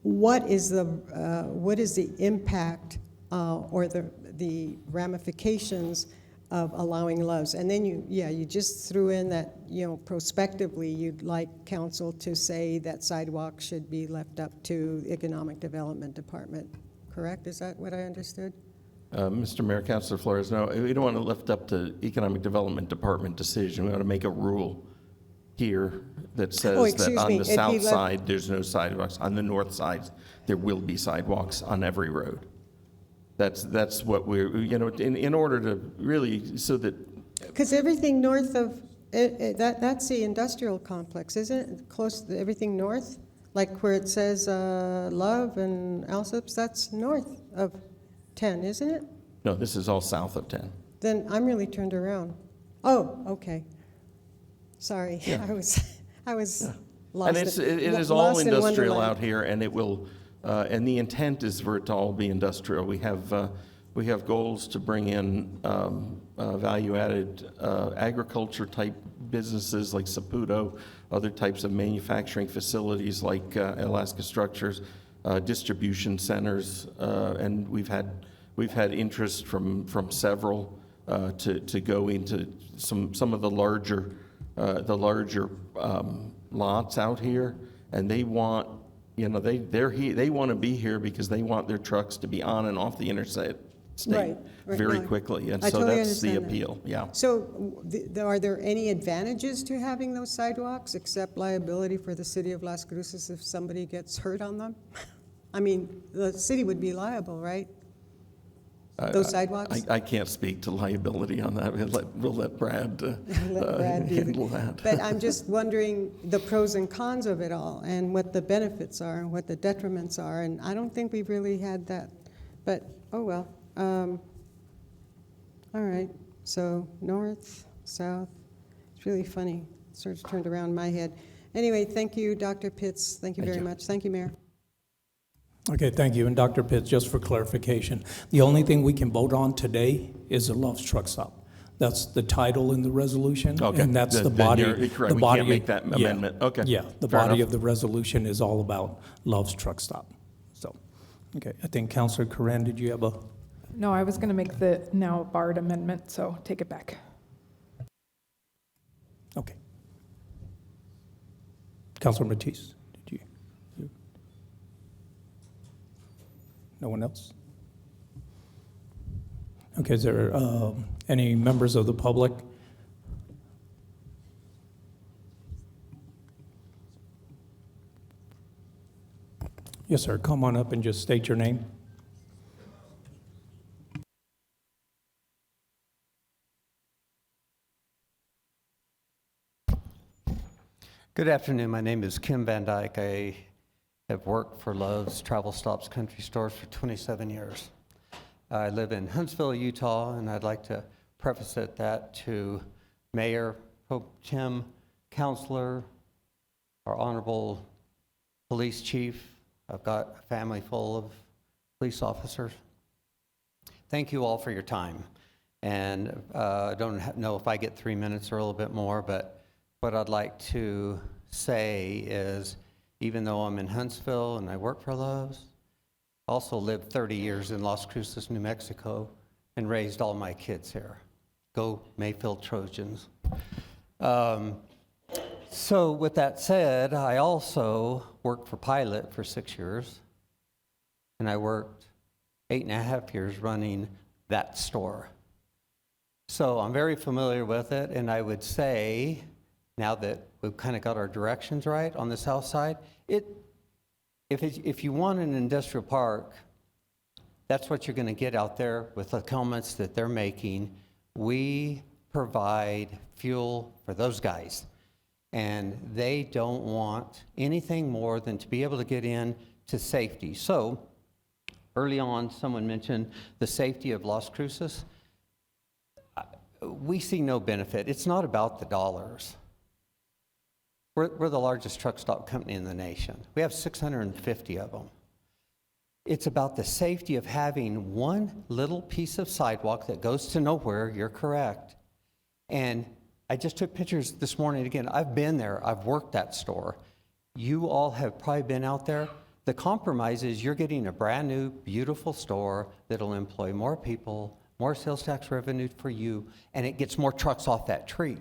what is the impact or the ramifications of allowing Love's? And then you just threw in that, you know, prospectively you'd like council to say that sidewalks should be left up to the Economic Development Department, correct? Is that what I understood? Mr. Mayor, Councilor Flores, no, we don't want to lift up the Economic Development Department decision. We want to make a rule here that says that on the south side, there's no sidewalks. On the north side, there will be sidewalks on every road. That's what we're, you know, in order to really, so that. Because everything north of, that's the industrial complex, isn't it? Close to everything north? Like where it says Love and Alsip's, that's north of 10, isn't it? No, this is all south of 10. Then I'm really turned around. Oh, okay. Sorry, yeah. I was lost. And it is all industrial out here, and it will, and the intent is for it to all be industrial. We have goals to bring in value-added agriculture type businesses like Saputo, other types of manufacturing facilities like Alaska Structures, distribution centers, and we've had interest from several to go into some of the larger lots out here, and they want, you know, they want to be here because they want their trucks to be on and off the interstate very quickly, and so totally that's the understand appeal. that. Yeah. So, are there any advantages to having those sidewalks except liability for the city of Las Cruces if somebody gets hurt on them? I mean, the city would be liable, right? Those sidewalks? I can't speak to liability on that. We'll let Brad, Let Brad do handle that. But I'm just wondering the pros and cons of it all, and what the benefits are, and what the detriments are, and I don't think we've really had that. But, oh well. All right, so north, south, it's really funny. It sort of turned around in my head. Anyway, thank you, Dr. Pitts. Thank you very much. Thank you, Mayor. Okay, thank you. And Dr. Pitts, just for clarification, the only thing we can vote on today is the Love's Truck Stop. That's the title in the resolution. Okay. And that's the Then body. you're correct. The We body can't make that amendment. Okay. Yeah, the Fair body enough. of the resolution is all about Love's Truck Stop. So, okay, I think Councilor Coran, did you have a? No, I was going to make the now barred amendment, so take it back. Okay. Councilor Matisse, did you? No one else? Okay, is there any members of the public? Yes, sir. Come on up and just state your name. Good afternoon. My name is Kim Van Dyke. I have worked for Love's Travel Stops Country Stores for 27 years. I live in Huntsville, Utah, and I'd like to preface that to Mayor, Pope Tim, Counselor, our Honorable Police Chief. I've got a family full of police officers. Thank you all for your time. And I don't know if I get 3 minutes or a little bit more, but what I'd like to say is, even though I'm in Huntsville and I work for Love's, I also lived 30 years in Las Cruces, New Mexico, and raised all my kids here. Go Mayfield Trojans. So with that said, I also worked for Pilot for 6 years, and I worked 8.5 years running that store. So I'm very familiar with it, and I would say, now that we've kind of got our directions right on the south side, if you want an industrial park, that's what you're going to get out there with the comments that they're making. We provide fuel for those guys, and they don't want anything more than to be able to get in to safety. So early on, someone mentioned the safety of Las Cruces. We see no benefit. It's not about the dollars. We're the largest truck stop company in the nation. We have 650 of them. It's about the safety of having one little piece of sidewalk that goes to nowhere. You're correct. And I just took pictures this morning again. I've been there. I've worked that store. You all have probably been out there. The compromise is you're getting a brand new, beautiful store that'll employ more people, more sales tax revenue for you, and it gets more trucks off that street.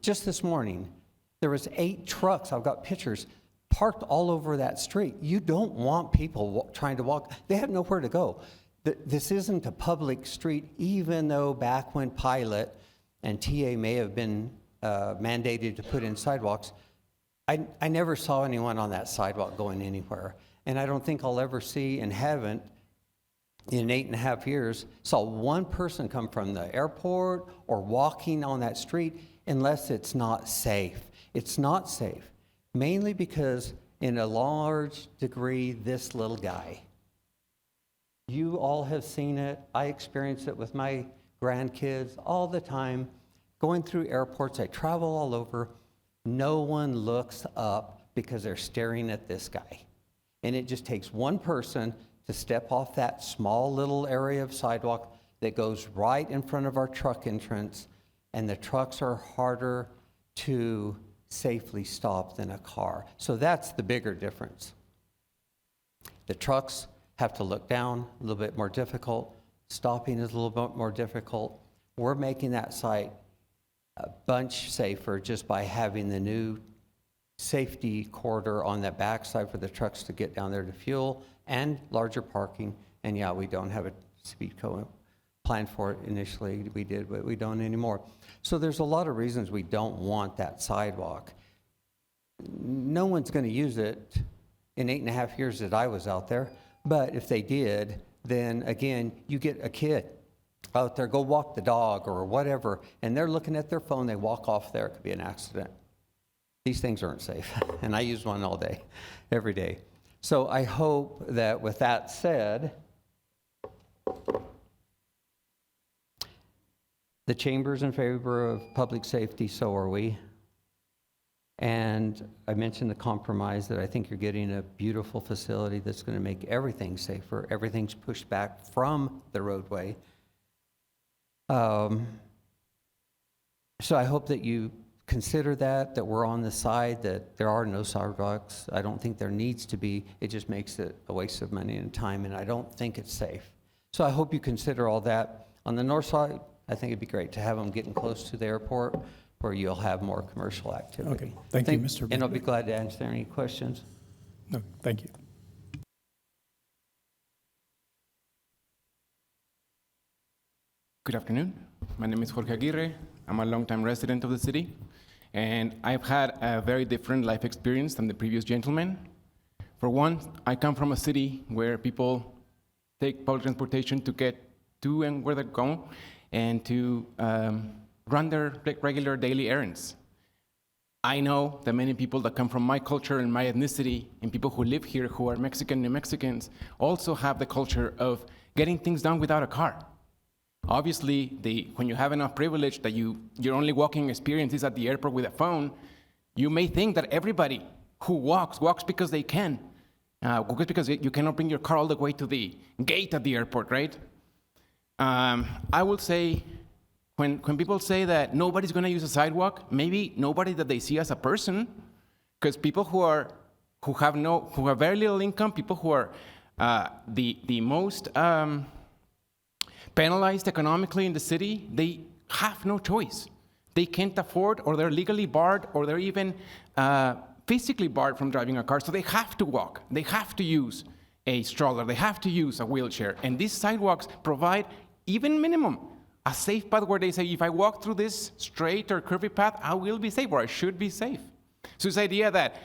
Just this morning, there was 8 trucks, I've got pictures, parked all over that street. You don't want people trying to walk. They have nowhere to go. This isn't a public street, even though back when Pilot and TA may have been mandated to put in sidewalks, I never saw anyone on that sidewalk going anywhere. And I don't think I'll ever see, and haven't, in 8.5 years, saw one person come from the airport or walking on that street unless it's not safe. It's not safe, mainly because in a large degree, this little guy. You all have seen it. I experience it with my grandkids all the time. Going through airports, I travel all over. No one looks up because they're staring at this guy. And it just takes one person to step off that small little area of sidewalk that goes right in front of our truck entrance, and the trucks are harder to safely stop than a car. So that's the bigger difference. The trucks have to look down, a little bit more difficult. Stopping is a little bit more difficult. We're making that site a bunch safer just by having the new safety corridor on that backside for the trucks to get down there to fuel, and larger parking. And yeah, we don't have a speed co planned for it initially. We did, but we don't anymore. So there's a lot of reasons we don't want that sidewalk. No one's going to use it in 8.5 years that I was out there, but if they did, then again, you get a kid out there, go walk the dog or whatever, and they're looking at their phone, they walk off there, it could be an accident. These things aren't safe, and I use one all day, every day. So I hope that with that said, the chamber's in favor of public safety, so are we. And I mentioned the compromise that I think you're getting a beautiful facility that's going to make everything safer. Everything's pushed back from the roadway. So I hope that you consider that we're on the side that there are no sidewalks. I don't think there needs to be. It just makes it a waste of money and time, and I don't think it's safe. So I hope you consider all that. On the north side, I think it'd be great to have them getting close to the airport where you'll have more commercial activity. Okay, thank you, Mr. And I'll be glad to answer any questions. No, thank you. Good afternoon. My name is Jorge Aguirre. I'm a longtime resident of the city, and I've had a very different life experience than the previous gentleman. For one, I come from a city where people take public transportation to get to and where they're going, and to run their regular daily errands. I know that many people that come from my culture and my ethnicity, and people who live here who are Mexican New Mexicans, also have the culture of getting things done without a car. Obviously, when you have enough privilege that your only walking experience is at the airport with a phone, you may think that everybody who walks because they can. Because you cannot bring your car all the way to the gate at the airport, right? I will say, when people say that nobody's going to use a sidewalk, maybe nobody that they see as a person, because people who have very little income, people who are the most penalized economically in the city, they have no choice. They can't afford, or they're legally barred, or they're even physically barred from driving a car, so they have to walk. They have to use a stroller. They have to use a wheelchair. And these sidewalks provide, even minimum, a safe path where they say, if I walk through this straight or curvy path, I will be safe, or I should be safe. So this idea that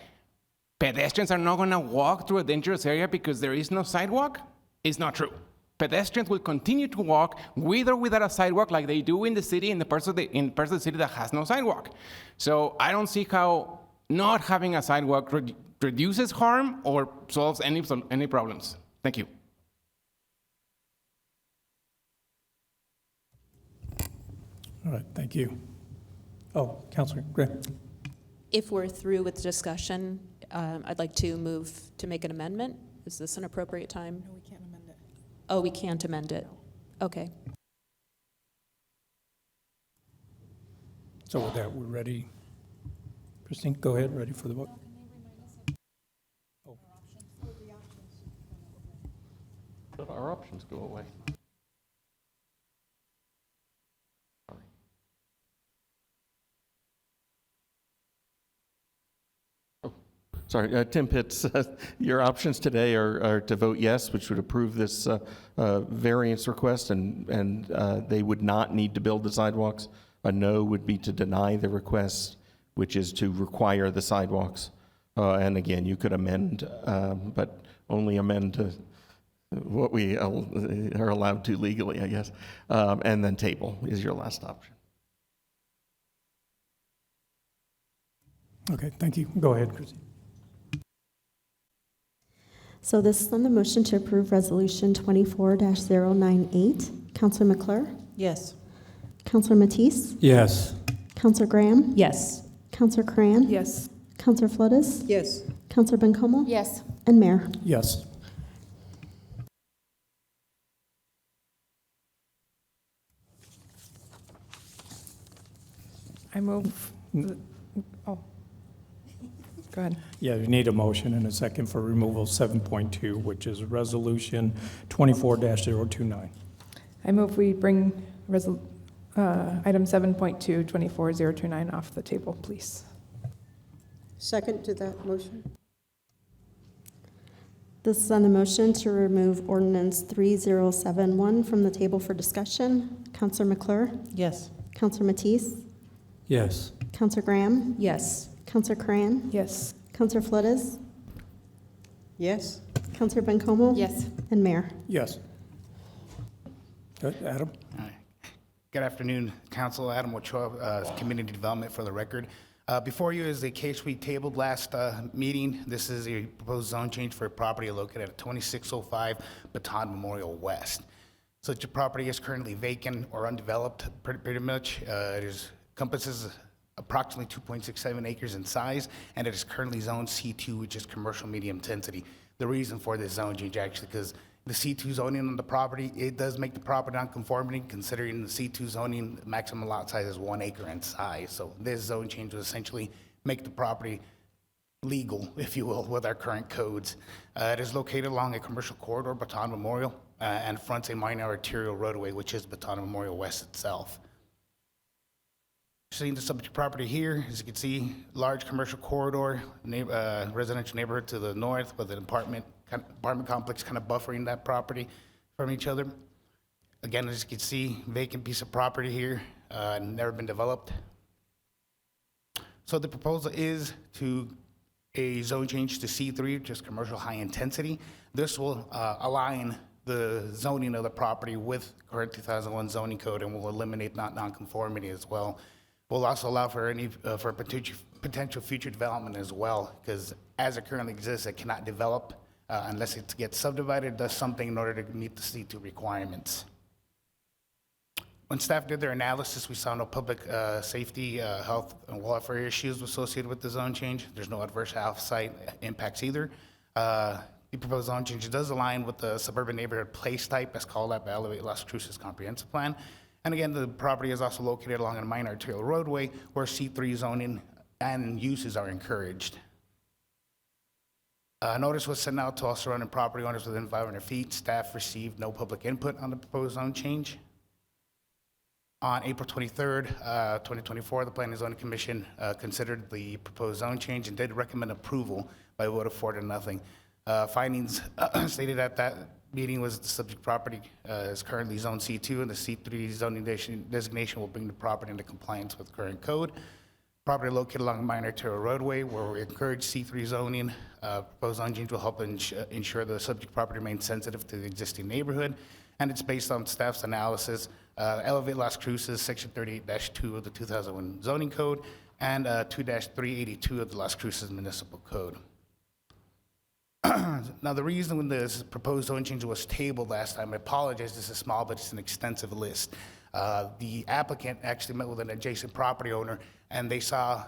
pedestrians are not going to walk through a dangerous area because there is no sidewalk is not true. Pedestrians will continue to walk with or without a sidewalk like they do in the city, in parts of the city that has no sidewalk. So I don't see how not having a sidewalk reduces harm or solves any problems. Thank you. All right, thank you. Oh, Councilor Graham. If we're through with the discussion, I'd like to move to make an amendment. Is this an appropriate time? No, we can't amend it. Oh, we can't amend it. Okay. So with that, we're ready. Christine, go ahead, ready for the vote. But our options go away. Sorry, Tim Pitts, your options today are to vote yes, which would approve this variance request, and they would not need to build the sidewalks. A no would be to deny the request, which is to require the sidewalks. And again, you could amend, but only amend to what we are allowed to legally, I guess. And then table is your last option. Okay, thank you. Go ahead, Christine. So this is on the motion to approve Resolution 24-098. Counselor McClure? Yes. Counselor Matisse? Yes. Counselor Graham? Yes. Counselor Cran? Yes. Counselor Flores? Yes. Counselor Bencomo? Yes. And Mayor? Yes. I move, oh, go ahead. Yeah, you need a motion and a second for removal of 7.2, which is Resolution 24-029. I move we bring item 7.2, 24-029 off the table, please. Second to that motion? This is on the motion to remove Ordinance 3071 from the table for discussion. Counselor McClure? Yes. Counselor Matisse? Yes. Counselor Graham? Yes. Counselor Cran? Yes. Counselor Flores? Yes. Counselor Bencomo? Yes. And Mayor? Yes. Good. Adam? Good afternoon, Council. Adam Ochoa, Community Development for the record. Before you is the case we tabled last meeting. This is a proposed zone change for a property located at 2605 Baton Memorial West. Such a property is currently vacant or undeveloped, pretty much. It encompasses approximately 2.67 acres in size, and it is currently zoned C2, which is commercial medium intensity. The reason for this zone change, actually, because the C2 zoning on the property, it does make the property non-conforming, considering the C2 zoning maximum lot size is 1 acre in size. So this zone change will essentially make the property legal, if you will, with our current codes. It is located along a commercial corridor, Baton Memorial, and fronts a minor arterial roadway, which is Baton Memorial West itself. Seeing the subject property here, as you can see, large commercial corridor, residential neighborhood to the north with an apartment complex kind of buffering that property from each other. Again, as you can see, vacant piece of property here, never been developed. So the proposal is to a zone change to C3, which is commercial high intensity. This will align the zoning of the property with current 2001 zoning code and will eliminate non-conformity as well. Will also allow for for potential future development as well, because as it currently exists, it cannot develop unless it gets subdivided, does something in order to meet the C2 requirements. When staff did their analysis, we saw no public safety, health, and welfare issues associated with the zone change. There's no adverse off-site impacts either. The proposed zone change does align with the suburban neighborhood place type as called out by Elevate Las Cruces Comprehensive Plan. And again, the property is also located along a minor arterial roadway where C3 zoning and uses are encouraged. Notice was sent out to all surrounding property owners within 500 feet. Staff received no public input on the proposed zone change. On April 23rd, 2024, the Planning and Zoning Commission considered the proposed zone change and did recommend approval by a vote of 4-0. Findings stated at that meeting was the subject property is currently zone C2, and the C3 zoning designation will bring the property into compliance with current code. Property located along a minor arterial roadway where we encourage C3 zoning. Proposed zone change will help ensure the subject property remains sensitive to the existing neighborhood, and it's based on staff's analysis. Elevate Las Cruces, Section 38-2 of the 2001 zoning code, and 2-382 of the Las Cruces Municipal Code. Now, the reason when this proposed zone change was tabled last time, I apologize, this is small, but it's an extensive list. The applicant actually met with an adjacent property owner, and they saw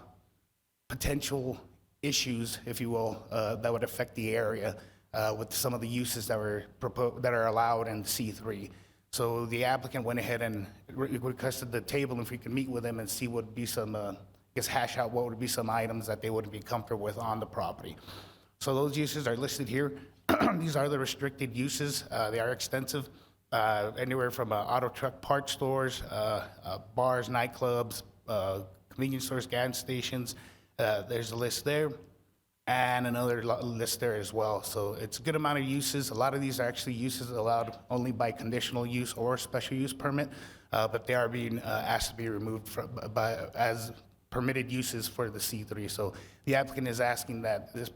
potential issues, if you will, that would affect the area with some of the uses that are allowed in C3. So the applicant went ahead and requested the table if we could meet with them and see what would be some, hash out what would be some items that they wouldn't be comfortable with on the property. So those uses are listed here. These are the restricted uses. They are extensive, anywhere from auto truck parts stores, bars, nightclubs, convenience stores, gas stations. There's a list there, and another list there as well. So it's a good amount of uses. A lot of these are actually uses allowed only by conditional use or special use permit, but they are being asked to be removed as permitted uses for the C3. So the applicant is asking that this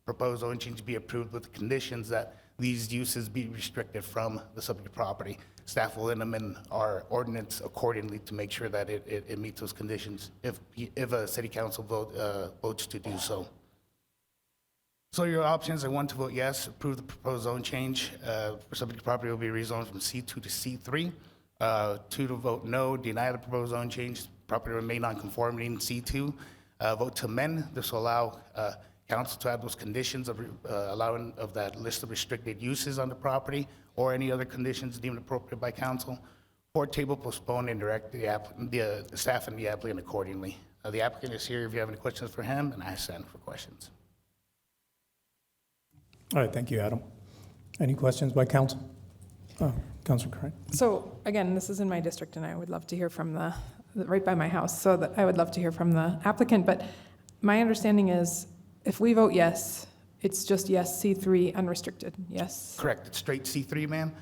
proposed zone change be approved with the conditions that these uses be restricted from the subject property. Staff will amend our ordinance accordingly to make sure that it meets those conditions if a city council votes to do so. So your options are 1 to vote yes, approve the proposed zone change. Subject property will be rezoned from C2 to C3. 2 to vote no, deny the proposed zone change. Property remain non-conforming in C2. Vote to amend. This will allow council to add those conditions of allowing of that list of restricted uses on the property or any other conditions deemed appropriate by council. Or table, postpone, and direct the staff and the applicant accordingly. The applicant is here if you have any questions for him, and I stand for questions. All right, thank you, Adam. Any questions by council? Councilor Crane. So again, this is in my district, and I would love to hear from right by my house, so that I would love to hear from the applicant. But my understanding is if we vote yes, it's just yes, C3 unrestricted, yes? Correct, it's straight C3, ma'am.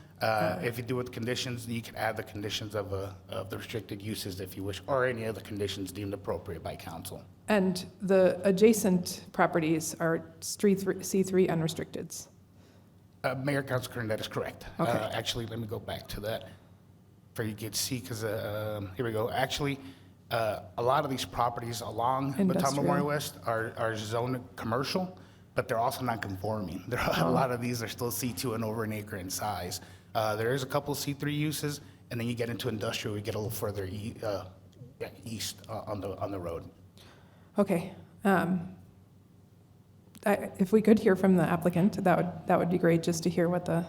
If you do with conditions, you can add the conditions of the restricted uses if you wish, or any other conditions deemed appropriate by council. And the adjacent properties are C3 unrestricteds? Mayor, Council Kern, that is correct. Okay. Actually, let me go back to that. for you could see, because, here we go. Actually, a lot of these properties along Baton Industrial. Memorial West are zoned commercial, but they're also not conforming. A lot of these are still C2 and over an acre in size. There is a couple C3 uses, and then you get into industrial, we get a little further east on the road. Okay. If we could hear from the applicant, that would be great, just to hear what the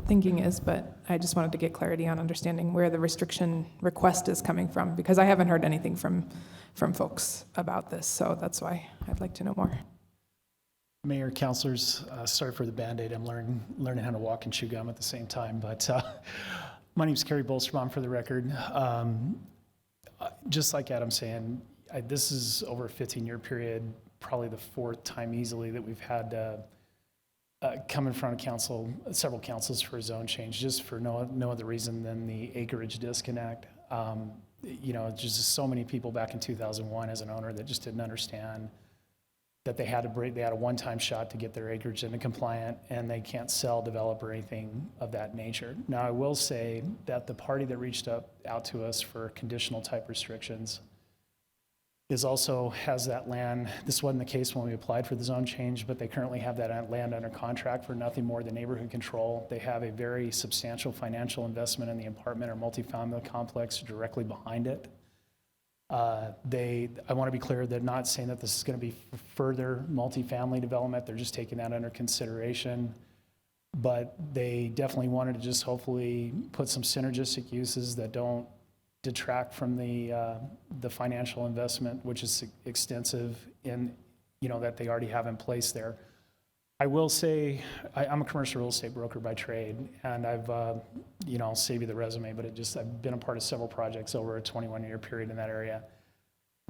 thinking is, but I just wanted to get clarity on understanding where the restriction request is coming from, because I haven't heard anything from folks about this, so that's why I'd like to know more. Mayor, councilors, sorry for the Band-Aid. I'm learning how to walk and chew gum at the same time, but my name's Kerry Bolsterbaum, for the record. Just like Adam's saying, this is over a 15-year period, probably the fourth time easily that we've had come in front of council, several councils for a zone change, just for no other reason than the acreage disconnect. Just so many people back in 2001 as an owner that just didn't understand that they had a one-time shot to get their acreage into compliant, and they can't sell, develop, or anything of that nature. Now, I will say that the party that reached out to us for conditional type restrictions has that land. This wasn't the case when we applied for the zone change, but they currently have that land under contract for nothing more than neighborhood control. They have a very substantial financial investment in the apartment or multifamily complex directly behind it. I want to be clear, they're not saying that this is going to be further multifamily development. They're just taking that under consideration. But they definitely wanted to just hopefully put some synergistic uses that don't detract from the financial investment, which is extensive in, that they already have in place there. I will say, I'm a commercial real estate broker by trade, and I'll save you the resume, but I've been a part of several projects over a 21-year period in that area.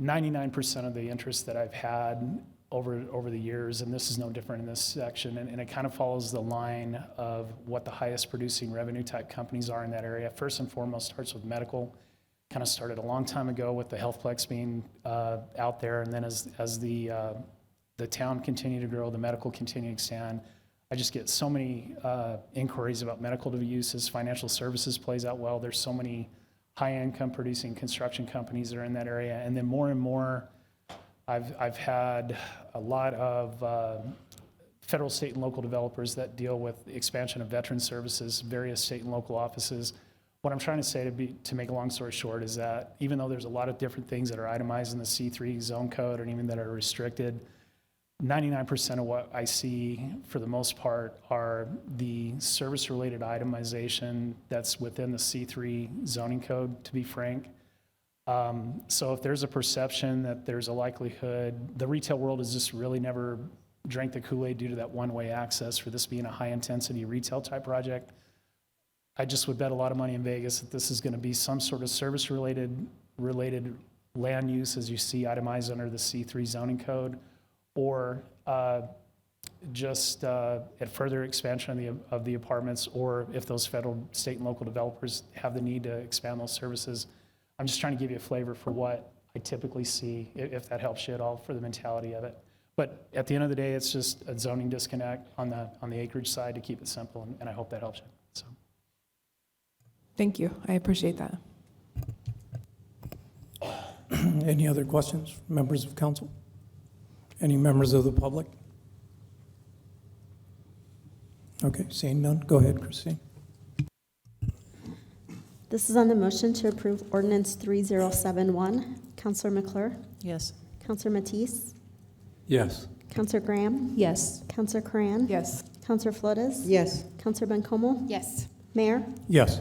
99% of the interest that I've had over the years, and this is no different in this section, and it kind of follows the line of what the highest producing revenue type companies are in that area. First and foremost, starts with medical. Kind of started a long time ago with the healthplex being out there, and then as the town continued to grow, the medical continued to expand. I just get so many inquiries about medical uses. Financial services plays out well. There's so many high-income producing construction companies that are in that area. And then more and more, I've had a lot of federal, state, and local developers that deal with the expansion of veteran services, various state and local offices. What I'm trying to say, to make a long story short, is that even though there's a lot of different things that are itemized in the C3 zone code, and even that are restricted, 99% of what I see, for the most part, are the service-related itemization that's within the C3 zoning code, to be frank. So if there's a perception that there's a likelihood, the retail world has just really never drank the Kool-Aid due to that one-way access for this being a high-intensity retail type project. I just would bet a lot of money in Vegas that this is going to be some sort of service-related land use, as you see itemized under the C3 zoning code, or just a further expansion of the apartments, or if those federal, state, and local developers have the need to expand those services. I'm just trying to give you a flavor for what I typically see, if that helps you at all, for the mentality of it. But at the end of the day, it's just a zoning disconnect on the acreage side, to keep it simple, and I hope that helps you. So. Thank you. I appreciate that. Any other questions, members of council? Any members of the public? Okay, seeing none, go ahead, Christine. This is on the motion to approve Ordinance 3071. Counselor McClure? Yes. Counselor Matisse? Yes. Counselor Graham? Yes. Counselor Cran? Yes. Counselor Flores? Yes. Counselor Bencomo? Yes. Mayor? Yes.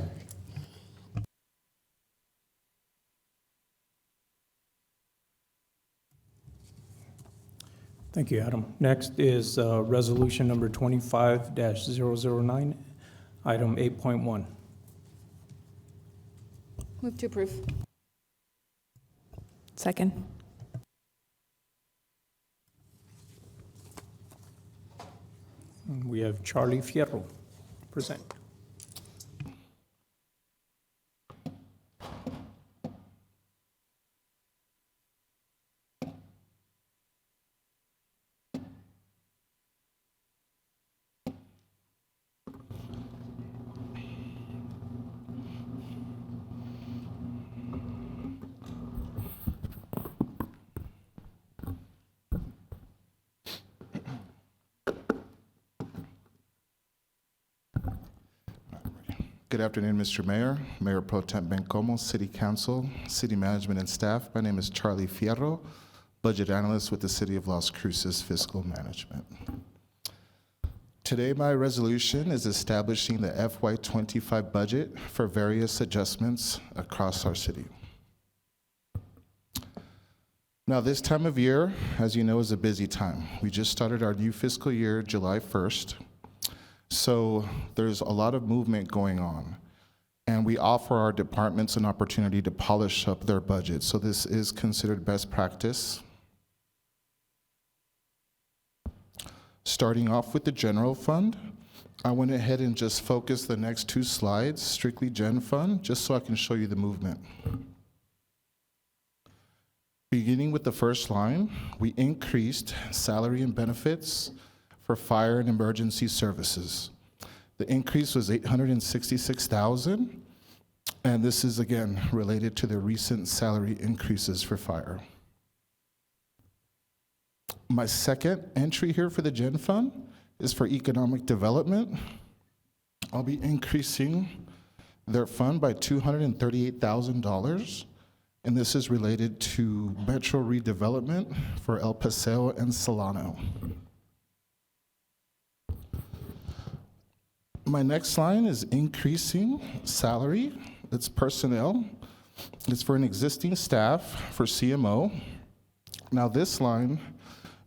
Thank you, Adam. Next is resolution number 25-009, item 8.1. Move to approve. Second. And we have Charlie Fierro, present. Good afternoon, Mr. Mayor, Mayor Pro Tem Bencomo, City Council, City Management and staff. My name is Charlie Fierro, Budget Analyst with the City of Las Cruces Fiscal Management. Today, my resolution is establishing the FY25 budget for various adjustments across our city. Now, this time of year, as you know, is a busy time. We just started our new fiscal year, July 1st. So there's a lot of movement going on, and we offer our departments an opportunity to polish up their budget. So this is considered best practice. Starting off with the general fund, I went ahead and just focused the next 2 slides, strictly gen fund, just so I can show you the movement. Beginning with the first line, we increased salary and benefits for fire and emergency services. The increase was $866,000, and this is again related to the recent salary increases for fire. My second entry here for the Gen Fund is for economic development. I'll be increasing their fund by $238,000, and this is related to metro redevelopment for El Paseo and Solano. My next line is increasing salary. It's personnel. It's for an existing staff for CMO. Now this line,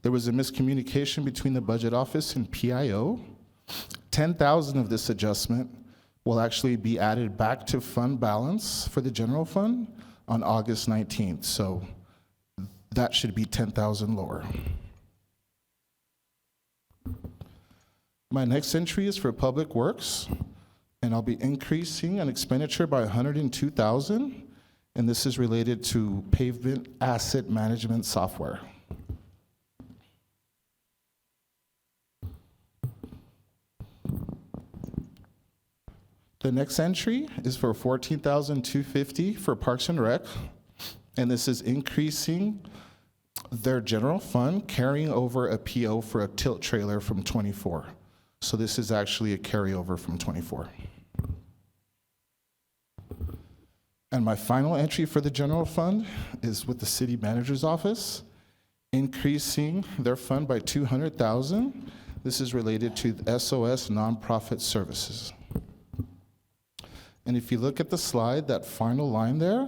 there was a miscommunication between the budget office and PIO. 10,000 of this adjustment will actually be added back to fund balance for the general fund on August 19th. So that should be 10,000 lower. My next entry is for Public Works, and I'll be increasing an expenditure by $102,000, and this is related to pavement asset management software. The next entry is for $14,250 for Parks and Rec, and this is increasing their general fund, carrying over a PO for a tilt trailer from 24. So this is actually a carryover from 24. And my final entry for the general fund is with the city manager's office, increasing their fund by $200,000. This is related to the SOS nonprofit services. And if you look at the slide, that final line there,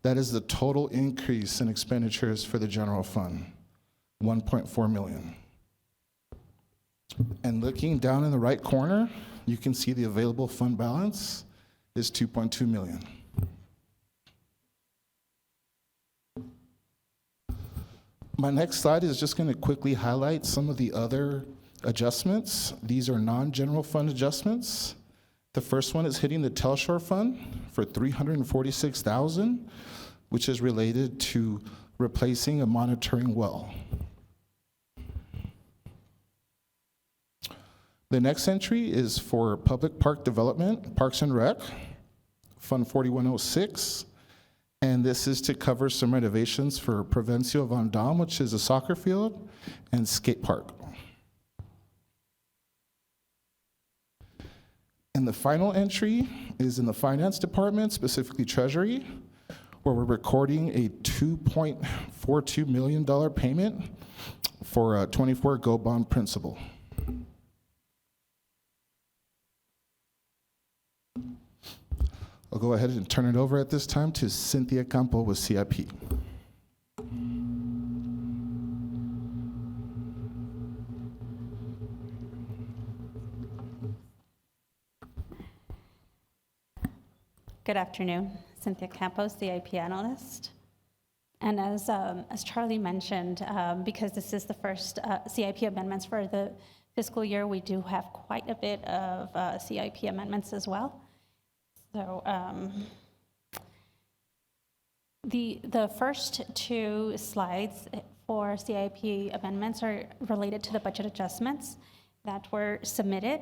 that is the total increase in expenditures for the general fund, $1.4 million. And looking down in the right corner, you can see the available fund balance is $2.2 million. My next slide is just going to quickly highlight some of the other adjustments. These are non-general fund adjustments. The first one is hitting the Telshore Fund for $346,000, which is related to replacing a monitoring well. The next entry is for Public Park Development, Parks and Rec, Fund 4106, and this is to cover some renovations for Provencio Van Dam, which is a soccer field, and skate park. And the final entry is in the Finance Department, specifically Treasury, where we're recording a $2.42 million payment for a 24 Go Bond principal. I'll go ahead and turn it over at this time to Cynthia Campo with CIP. Good afternoon, Cynthia Campos, CIP analyst. And as Charlie mentioned, because this is the first CIP amendments for the fiscal year, we do have quite a bit of CIP amendments as well. So the first 2 slides for CIP amendments are related to the budget adjustments that were submitted.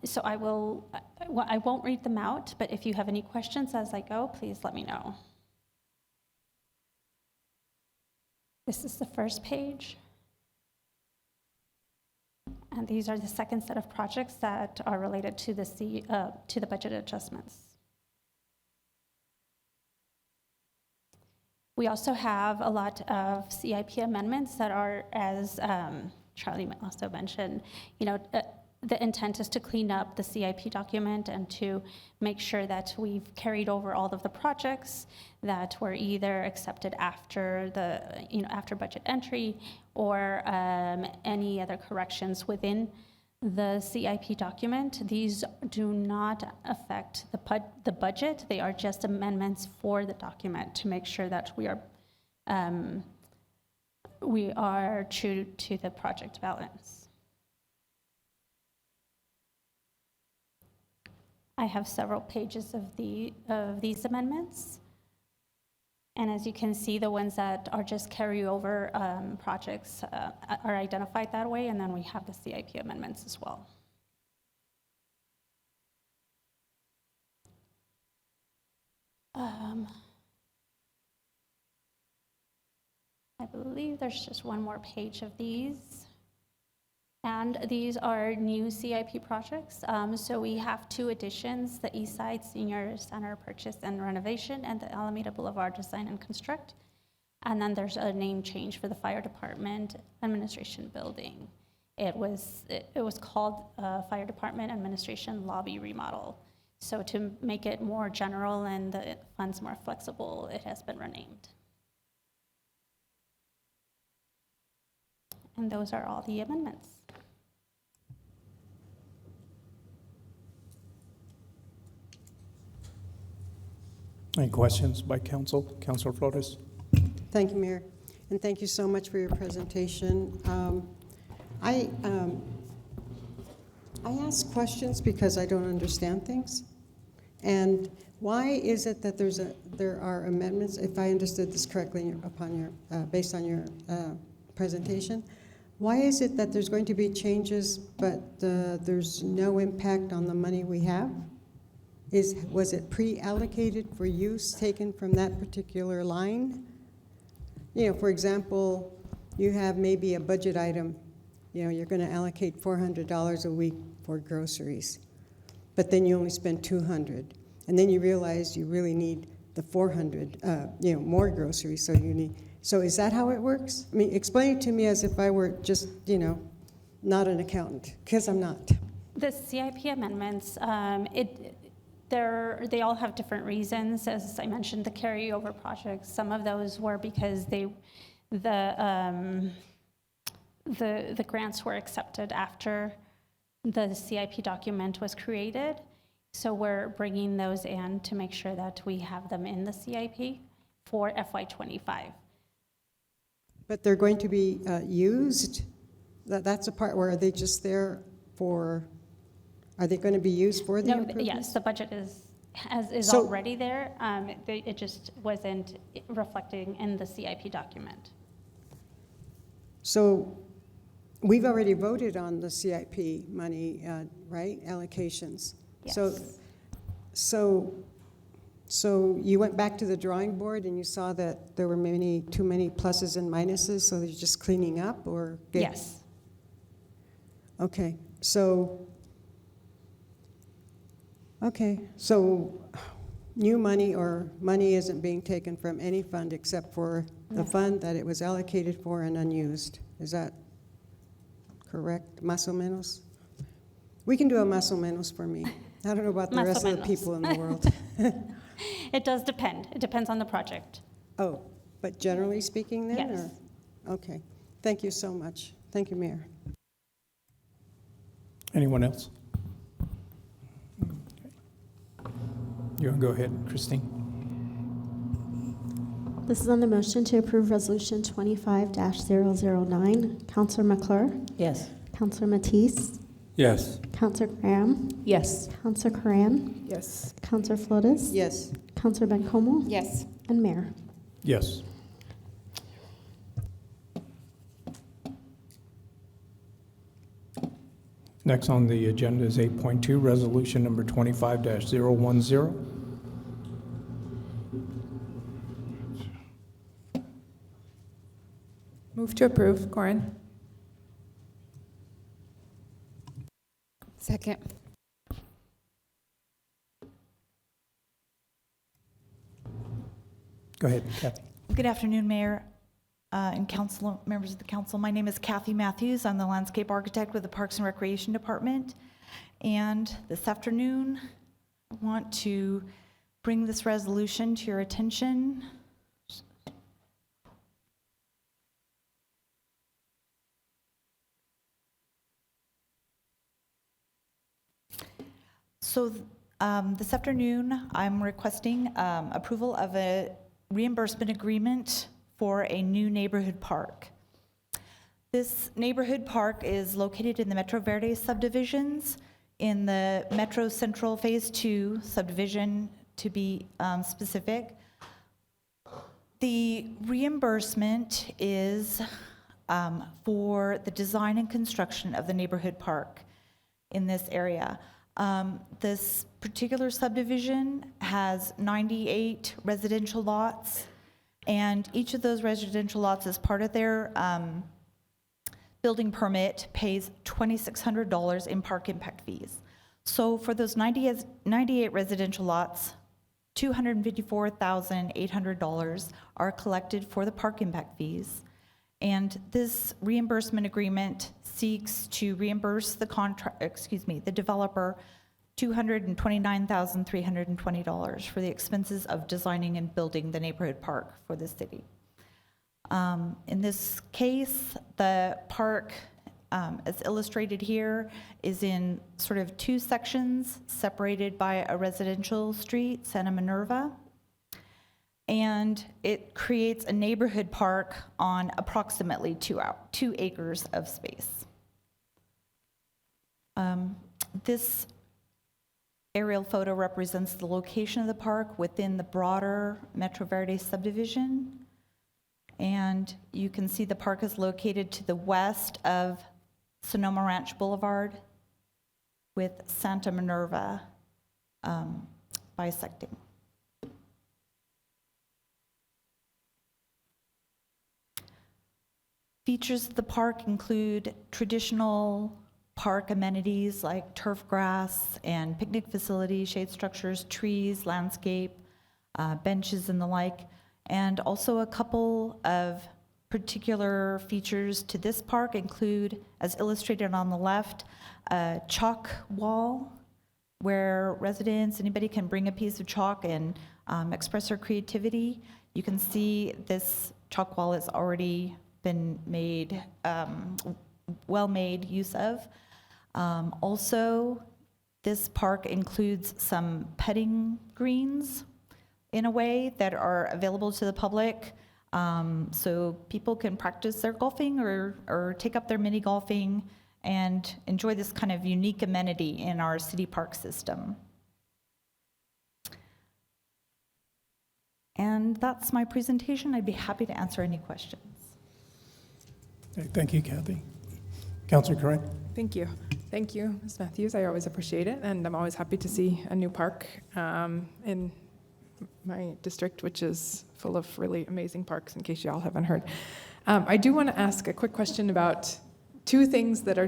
So I won't read them out, but if you have any questions as I go, please let me know. This is the first page. And these are the second set of projects that are related to the budget adjustments. We also have a lot of CIP amendments that are, as Charlie also mentioned, the intent is to clean up the CIP document and to make sure that we've carried over all of the projects that were either accepted after after budget entry or any other corrections within the CIP document. These do not affect the budget. They are just amendments for the document to make sure that we are true to the project balance. I have several pages of these amendments. And as you can see, the ones that are just carryover projects are identified that way, and then we have the CIP amendments as well. I believe there's just one more page of these. And these are new CIP projects. So we have 2 additions, the East Side Senior Center purchase and renovation and the Alameda Boulevard design and construct. And then there's a name change for the fire department administration building. It was called Fire Department Administration Lobby Remodel. So to make it more general and the funds more flexible, it has been renamed. And those are all the amendments. Any questions by council? Councilor Flores? Thank you, Mayor, and thank you so much for your presentation. I ask questions because I don't understand things. And why is it that there are amendments, if I understood this correctly based on your presentation, why is it that there's going to be changes but there's no impact on the money we have? Was it pre-allocated for use taken from that particular line? For example, you have maybe a budget item, you're going to allocate $400 a week for groceries, but then you only spend $200, and then you realize you really need the 400, more groceries, so is that how it works? I mean, explain it to me as if I were just, not an accountant, because I'm not. The CIP amendments, they all have different reasons. As I mentioned, the carryover projects, some of those were because the grants were accepted after the CIP document was created. So we're bringing those in to make sure that we have them in the CIP for FY25. But they're going to be used? That's a part where are they just there for... Are they going to be used for the improvements? Yes, the budget is already there. It just wasn't reflecting in the CIP document. So we've already voted on the CIP money, right? Allocations. Yes. So you went back to the drawing board and you saw that there were too many pluses and minuses, so they're just cleaning up, or? Yes. Okay. So new money or money isn't being taken from any fund except for the fund that it was allocated for and unused. Is that correct? Más o menos? We can do a más o menos for me. I don't know about the rest of the people in the world. It does depend. It depends on the project. Oh, but generally speaking then? Yes. Or? Okay. Thank you so much. Thank you, Mayor. Anyone else? You want to go ahead, Christine? This is on the motion to approve Resolution 25-009. Councilor McClure? Yes. Councilor Matisse? Yes. Councilor Graham? Yes. Councilor Coran? Yes. Councilor Flores? Yes. Councilor Bencomo? Yes. And Mayor? Yes. Next on the agenda is 8.2, resolution number 25-010. Move to approve. Corin? Second. Go ahead, Kathy. Good afternoon, Mayor and council members of the council. My name is Kathy Matthews. I'm the landscape architect with the Parks and Recreation Department. And this afternoon, I want to bring this resolution to your attention. So this afternoon, I'm requesting approval of a reimbursement agreement for a new neighborhood park. This neighborhood park is located in the Metro Verde subdivisions in the Metro Central Phase 2 subdivision, to be specific. The reimbursement is for the design and construction of the neighborhood park in this area. This particular subdivision has 98 residential lots, and each of those residential lots, as part of their building permit, pays $2,600 in park impact fees. So for those 98 residential lots, $254,800 are collected for the park impact fees. And this reimbursement agreement seeks to reimburse the the developer $229,320 for the expenses of designing and building the neighborhood park for the city. In this case, the park, as illustrated here, is in sort of two sections separated by a residential street, Santa Minerva. And it creates a neighborhood park on approximately 2 acres of space. This aerial photo represents the location of the park within the broader Metro Verde subdivision. And you can see the park is located to the west of Sonoma Ranch Boulevard with Santa Minerva bisecting. Features of the park include traditional park amenities like turf grass and picnic facilities, shade structures, trees, landscape, benches and the like, and also a couple of particular features to this park include, as illustrated on the left, a chalk wall where residents, anybody can bring a piece of chalk and express their creativity. You can see this chalk wall has already been made, well made use of. Also, this park includes some putting greens in a way that are available to the public, so people can practice their golfing or take up their mini golfing and enjoy this kind of unique amenity in our city park system. And that's my presentation. I'd be happy to answer any questions. Okay, thank you, Kathy. Councilor Corain. Thank you. Thank you, Ms. Matthews. I always appreciate it, and I'm always happy to see a new park in my district, which is full of really amazing parks, in case y'all haven't heard. I do want to ask a quick question about two things that are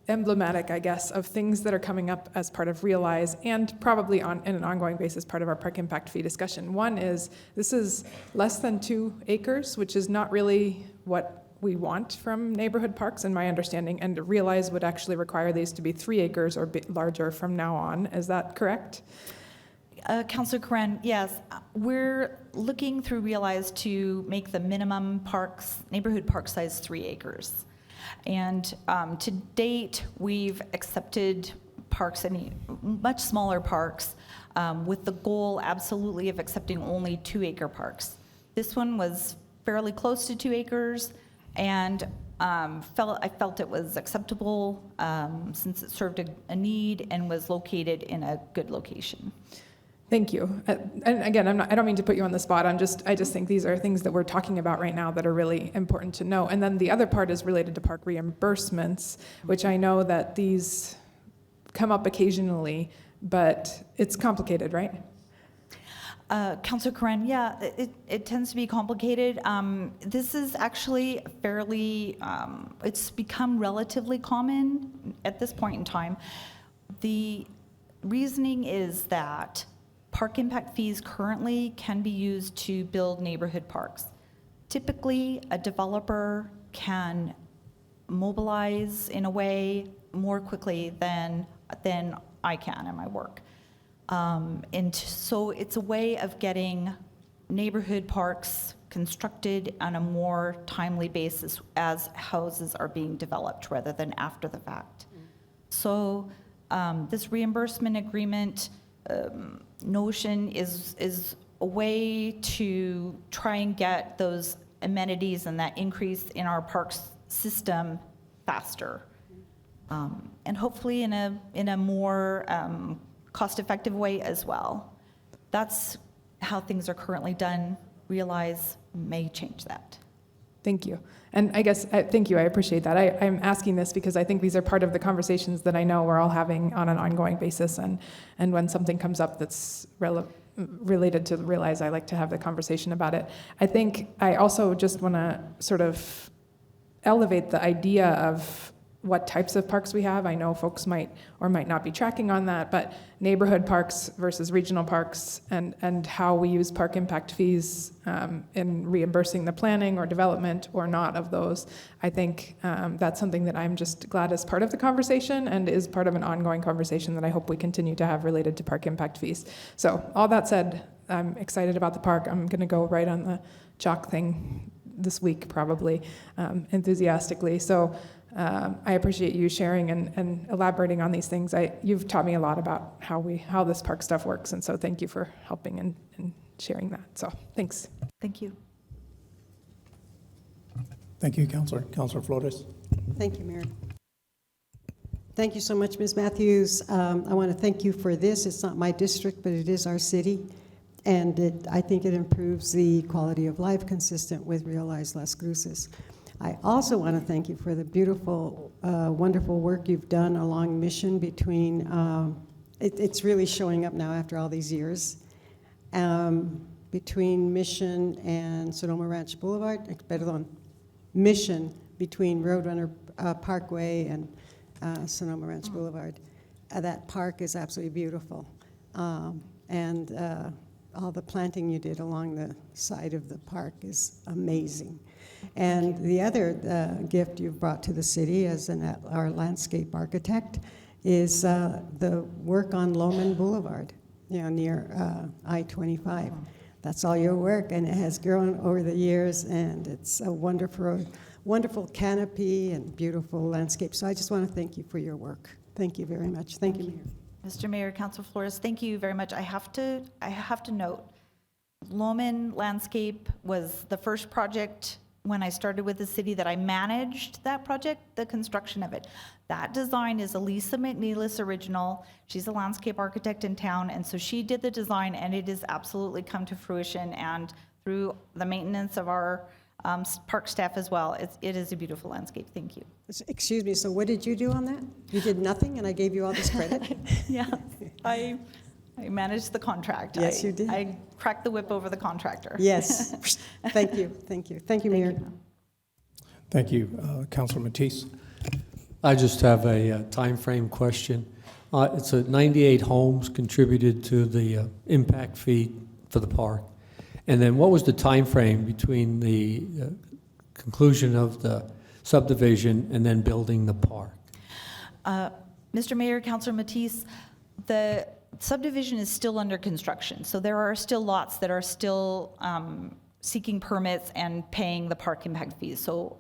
emblematic, I guess, of things that are coming up as part of Realize and probably in an ongoing basis part of our park impact fee discussion. One is, this is less than 2 acres, which is not really what we want from neighborhood parks, in my understanding, and Realize would actually require these to be 3 acres or larger from now on. Is that correct? Councilor Corain, yes. We're looking through Realize to make the minimum neighborhood park size 3 acres. And to date, we've accepted parks, much smaller parks, with the goal absolutely of accepting only 2-acre parks. This one was fairly close to 2 acres, and I felt it was acceptable since it served a need and was located in a good location. Thank you. And again, I don't mean to put you on the spot. I just think these are things that we're talking about right now that are really important to know. And then the other part is related to park reimbursements, which I know that these come up occasionally, but it's complicated, right? Councilor Karen, yeah, it tends to be complicated. This is actually fairly, it's become relatively common at this point in time. The reasoning is that park impact fees currently can be used to build neighborhood parks. Typically, a developer can mobilize in a way more quickly than I can in my work. And so it's a way of getting neighborhood parks constructed on a more timely basis as houses are being developed rather than after the fact. So this reimbursement agreement notion is a way to try and get those amenities and that increase in our parks system faster. And hopefully in a more cost-effective way as well. That's how things are currently done. Realize may change that. Thank you. And I guess, thank you, I appreciate that. I'm asking this because I think these are part of the conversations that I know we're all having on an ongoing basis, and when something comes up that's related to Realize, I like to have the conversation about it. I think I also just want to sort of elevate the idea of what types of parks we have. I know folks might or might not be tracking on that, but neighborhood parks versus regional parks, and how we use park impact fees in reimbursing the planning or development or not of those. I think that's something that I'm just glad is part of the conversation and is part of an ongoing conversation that I hope we continue to have related to park impact fees. So all that said, I'm excited about the park. I'm going to go right on the chalk thing this week, probably, enthusiastically. So I appreciate you sharing and elaborating on these things. You've taught me a lot about how this park stuff works, and so thank you for helping and sharing that. So thanks. Thank you. Thank you, Councilor. Councilor Flores. Thank you, Mayor. Thank you so much, Ms. Matthews. I want to thank you for this. It's not my district, but it is our city, and I think it improves the quality of life consistent with Realize Las Cruces. I also want to thank you for the beautiful, wonderful work you've done along Mission between, it's really showing up now after all these years, between Mission and Sonoma Ranch Boulevard, Mission between Roadrunner Parkway and Sonoma Ranch Boulevard. That park is absolutely beautiful. And all the planting you did along the side of the park is amazing. And the other gift you've brought to the city as our landscape architect is the work on Loman Boulevard, near I-25. That's all your work, and it has grown over the years, and it's a wonderful canopy and beautiful landscape. So I just want to thank you for your work. Thank you very much. Thank you, Mayor. Mr. Mayor, Councilor Flores, thank you very much. I have to note, Loman Landscape was the first project when I started with the city that I managed that project, the construction of it. That design is Elisa McNeilis original. She's a landscape architect in town, and so she did the design, and it has absolutely come to fruition, and through the maintenance of our park staff as well. It is a beautiful landscape. Thank you. Excuse me, so what did you do on that? You did nothing, and I gave you all this credit? Yeah, I managed the contract. Yes, you did. I cracked the whip over the contractor. Yes. Thank you. Thank you. Thank you, Mayor. Thank you, Councilor Matisse. I just have a time frame question. It's 98 homes contributed to the impact fee for the park. And then what was the time frame between the conclusion of the subdivision and then building the park? Mr. Mayor, Councilor Matisse, the subdivision is still under construction, so there are still lots that are still seeking permits and paying the park impact fees. So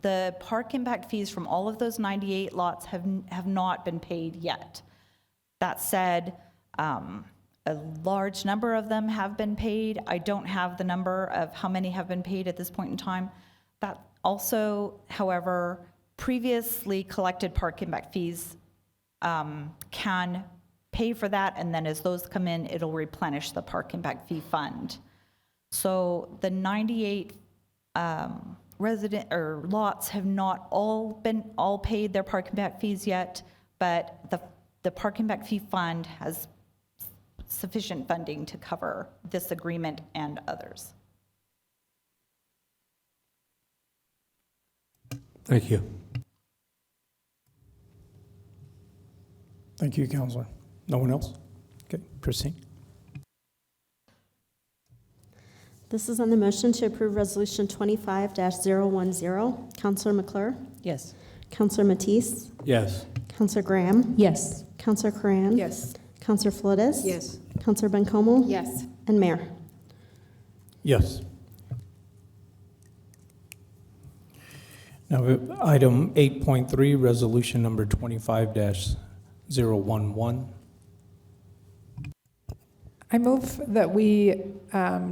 the park impact fees from all of those 98 lots have not been paid yet. That said, a large number of them have been paid. I don't have the number of how many have been paid at this point in time. That also, however, previously collected park impact fees can pay for that, and then as those come in, it'll replenish the park impact fee fund. So the 98 resident or lots have not all paid their park impact fees yet, but the park impact fee fund has sufficient funding to cover this agreement and others. Thank you. Thank you, Counselor. No one else? Okay, Christine? This is on the motion to approve Resolution 25-010. Counselor McClure? Yes. Counselor Matisse? Yes. Counselor Graham? Yes. Counselor Cran? Yes. Counselor Flores? Yes. Counselor Bencomo? Yes. And Mayor? Yes. Now, item 8.3, resolution number 25-011. I move that we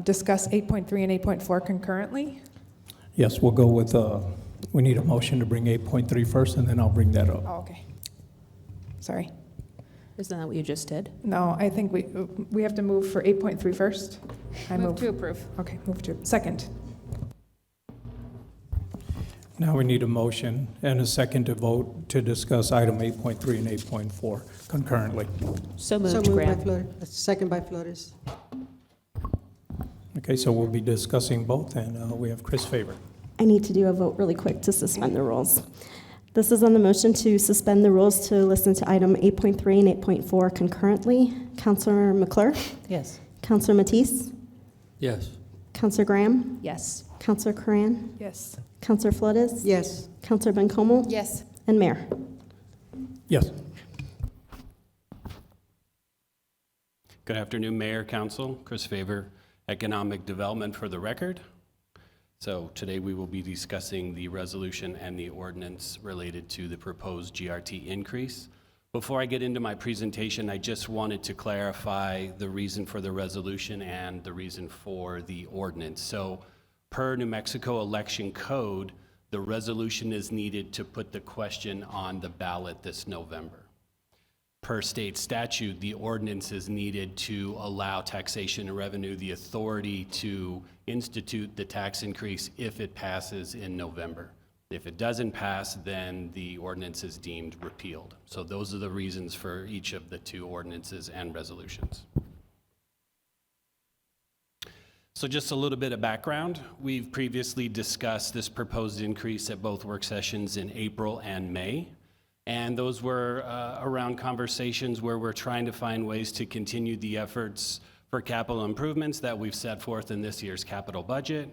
discuss 8.3 and 8.4 concurrently. Yes, we'll go with, we need a motion to bring 8.3 first, and then I'll bring that up. Oh, okay. Sorry. Isn't that what you just did? No, I think we have to move for 8.3 first. I Move to approve. Okay, move to, second. Now we need a motion and a second to vote to discuss item 8.3 and 8.4 concurrently. So So moved, moved by Graham. Flores, second by Flores. Okay, so we'll be discussing both, and we have Chris Faber. I need to do a vote really quick to suspend the rules. This is on the motion to suspend the rules to listen to item 8.3 and 8.4 concurrently. Counselor McClure? Yes. Counselor Matisse? Yes. Counselor Graham? Yes. Counselor Coran? Yes. Counselor Flores? Yes. Counselor Bencomo? Yes. And Mayor? Yes. Good afternoon, Mayor, Council. Chris Faber, Economic Development for the record. So today we will be discussing the resolution and the ordinance related to the proposed GRT increase. Before I get into my presentation, I just wanted to clarify the reason for the resolution and the reason for the ordinance. So per New Mexico election code, the resolution is needed to put the question on the ballot this November. Per state statute, the ordinance is needed to allow taxation and revenue the authority to institute the tax increase if it passes in November. If it doesn't pass, then the ordinance is deemed repealed. So those are the reasons for each of the two ordinances and resolutions. So just a little bit of background. We've previously discussed this proposed increase at both work sessions in April and May. And those were around conversations where we're trying to find ways to continue the efforts for capital improvements that we've set forth in this year's capital budget,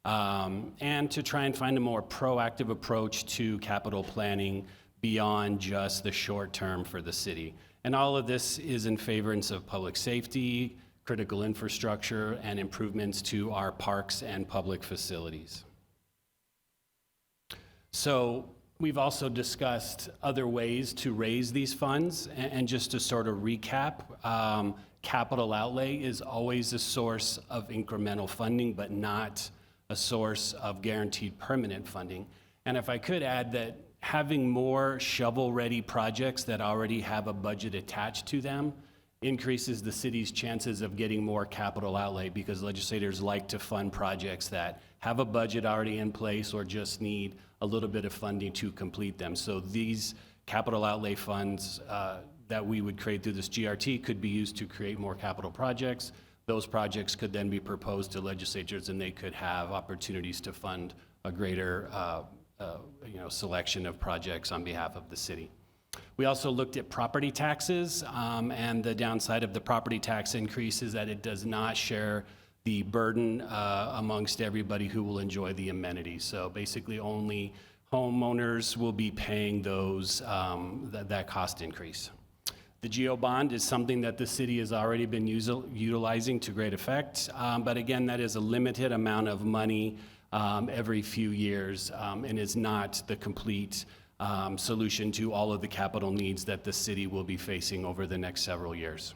and to try and find a more proactive approach to capital planning beyond just the short term for the city. And all of this is in favourance of public safety, critical infrastructure, and improvements to our parks and public facilities. So we've also discussed other ways to raise these funds, and just to sort of recap, capital outlay is always a source of incremental funding, but not a source of guaranteed permanent funding. And if I could add that having more shovel-ready projects that already have a budget attached to them increases the city's chances of getting more capital outlay, because legislators like to fund projects that have a budget already in place or just need a little bit of funding to complete them. So these capital outlay funds that we would create through this GRT could be used to create more capital projects. Those projects could then be proposed to legislatures, and they could have opportunities to fund a greater selection of projects on behalf of the city. We also looked at property taxes, and the downside of the property tax increase is that it does not share the burden amongst everybody who will enjoy the amenities. So basically only homeowners will be paying those that cost increase. The GO bond is something that the city has already been utilizing to great effect, but again, that is a limited amount of money every few years, and is not the complete solution to all of the capital needs that the city will be facing over the next several years.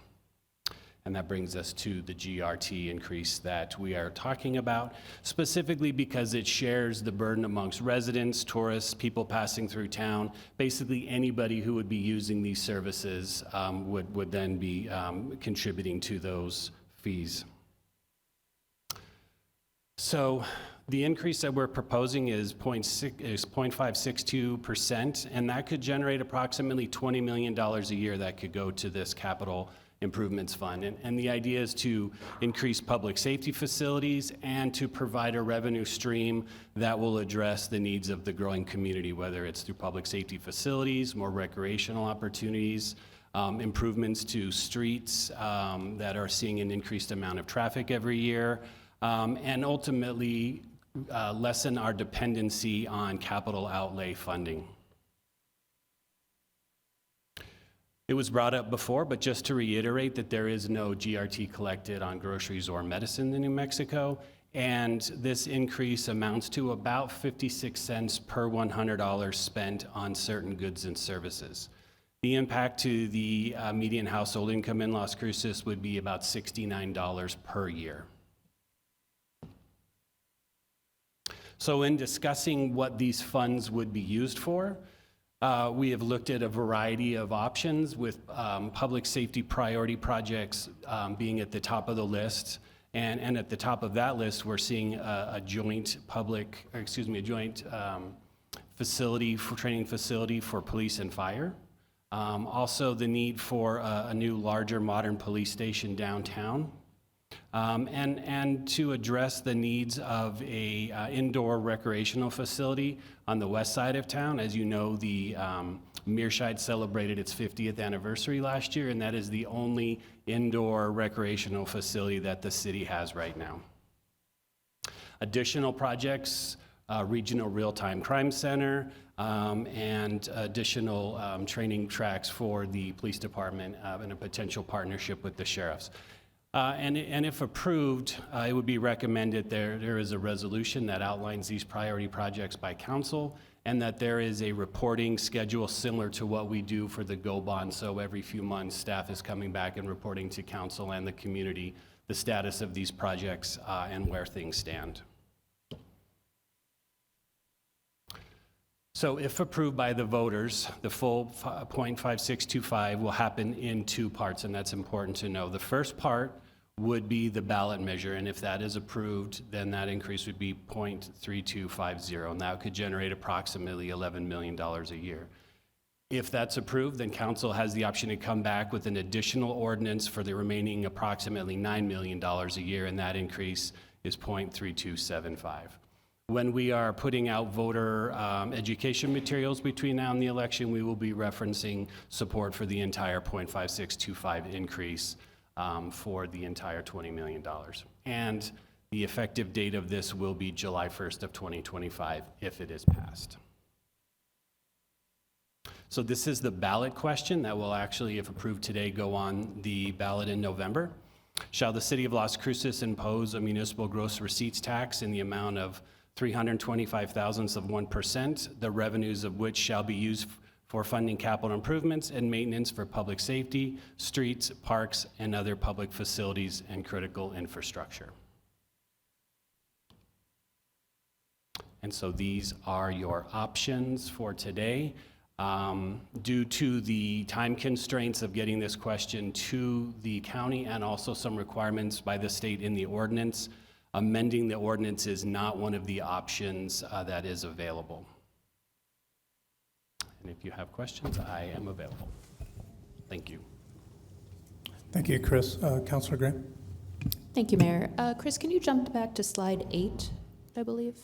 And that brings us to the GRT increase that we are talking about, specifically because it shares the burden amongst residents, tourists, people passing through town. Basically, anybody who would be using these services would then be contributing to those fees. So the increase that we're proposing is 0.562%, and that could generate approximately $20 million a year that could go to this capital Improvements Fund. And the idea is to increase public safety facilities and to provide a revenue stream that will address the needs of the growing community, whether it's through public safety facilities, more recreational opportunities, improvements to streets that are seeing an increased amount of traffic every year, and ultimately lessen our dependency on capital outlay funding. It was brought up before, but just to reiterate that there is no GRT collected on groceries or medicine in New Mexico, and this increase amounts to about 56 cents per $100 spent on certain goods and services. The impact to the median household income in Las Cruces would be about $69 per year. So in discussing what these funds would be used for, we have looked at a variety of options, with public safety priority projects being at the top of the list. And at the top of that list, we're seeing a joint facility for training facility for police and fire. Also the need for a new, larger, modern police station downtown. And to address the needs of a indoor recreational facility on the west side of town. As you know, the Mearshide celebrated its 50th anniversary last year, and that is the only indoor recreational facility that the city has right now. Additional projects, Regional Real-Time Crime Center, and additional training tracks for the police department and a potential partnership with the sheriffs. And if approved, it would be recommended there is a resolution that outlines these priority projects by council, and that there is a reporting schedule similar to what we do for the GO bond. So every few months, staff is coming back and reporting to council and the community the status of these projects and where things stand. So if approved by the voters, the full .5625 will happen in two parts, and that's important to know. The first part would be the ballot measure, and if that is approved, then that increase would be .3250, and that could generate approximately $11 million a year. If that's approved, then council has the option to come back with an additional ordinance for the remaining approximately $9 million a year, and that increase is .3275. When we are putting out voter education materials between now and the election, we will be referencing support for the entire .5625 increase for the entire $20 million. And the effective date of this will be July 1st of 2025 if it is passed. So this is the ballot question that will actually, if approved today, go on the ballot in November. Shall the city of Las Cruces impose a municipal gross receipts tax in the amount of 325 thousandths of 1%, the revenues of which shall be used for funding capital improvements and maintenance for public safety, streets, parks, and other public facilities and critical infrastructure? And so these are your options for today. Due to the time constraints of getting this question to the county and also some requirements by the state in the ordinance, amending the ordinance is not one of the options that is available. And if you have questions, I am available. Thank you. Thank you, Chris. Councilor Graham? Thank you, Mayor. Chris, can you jump back to slide 8, I believe?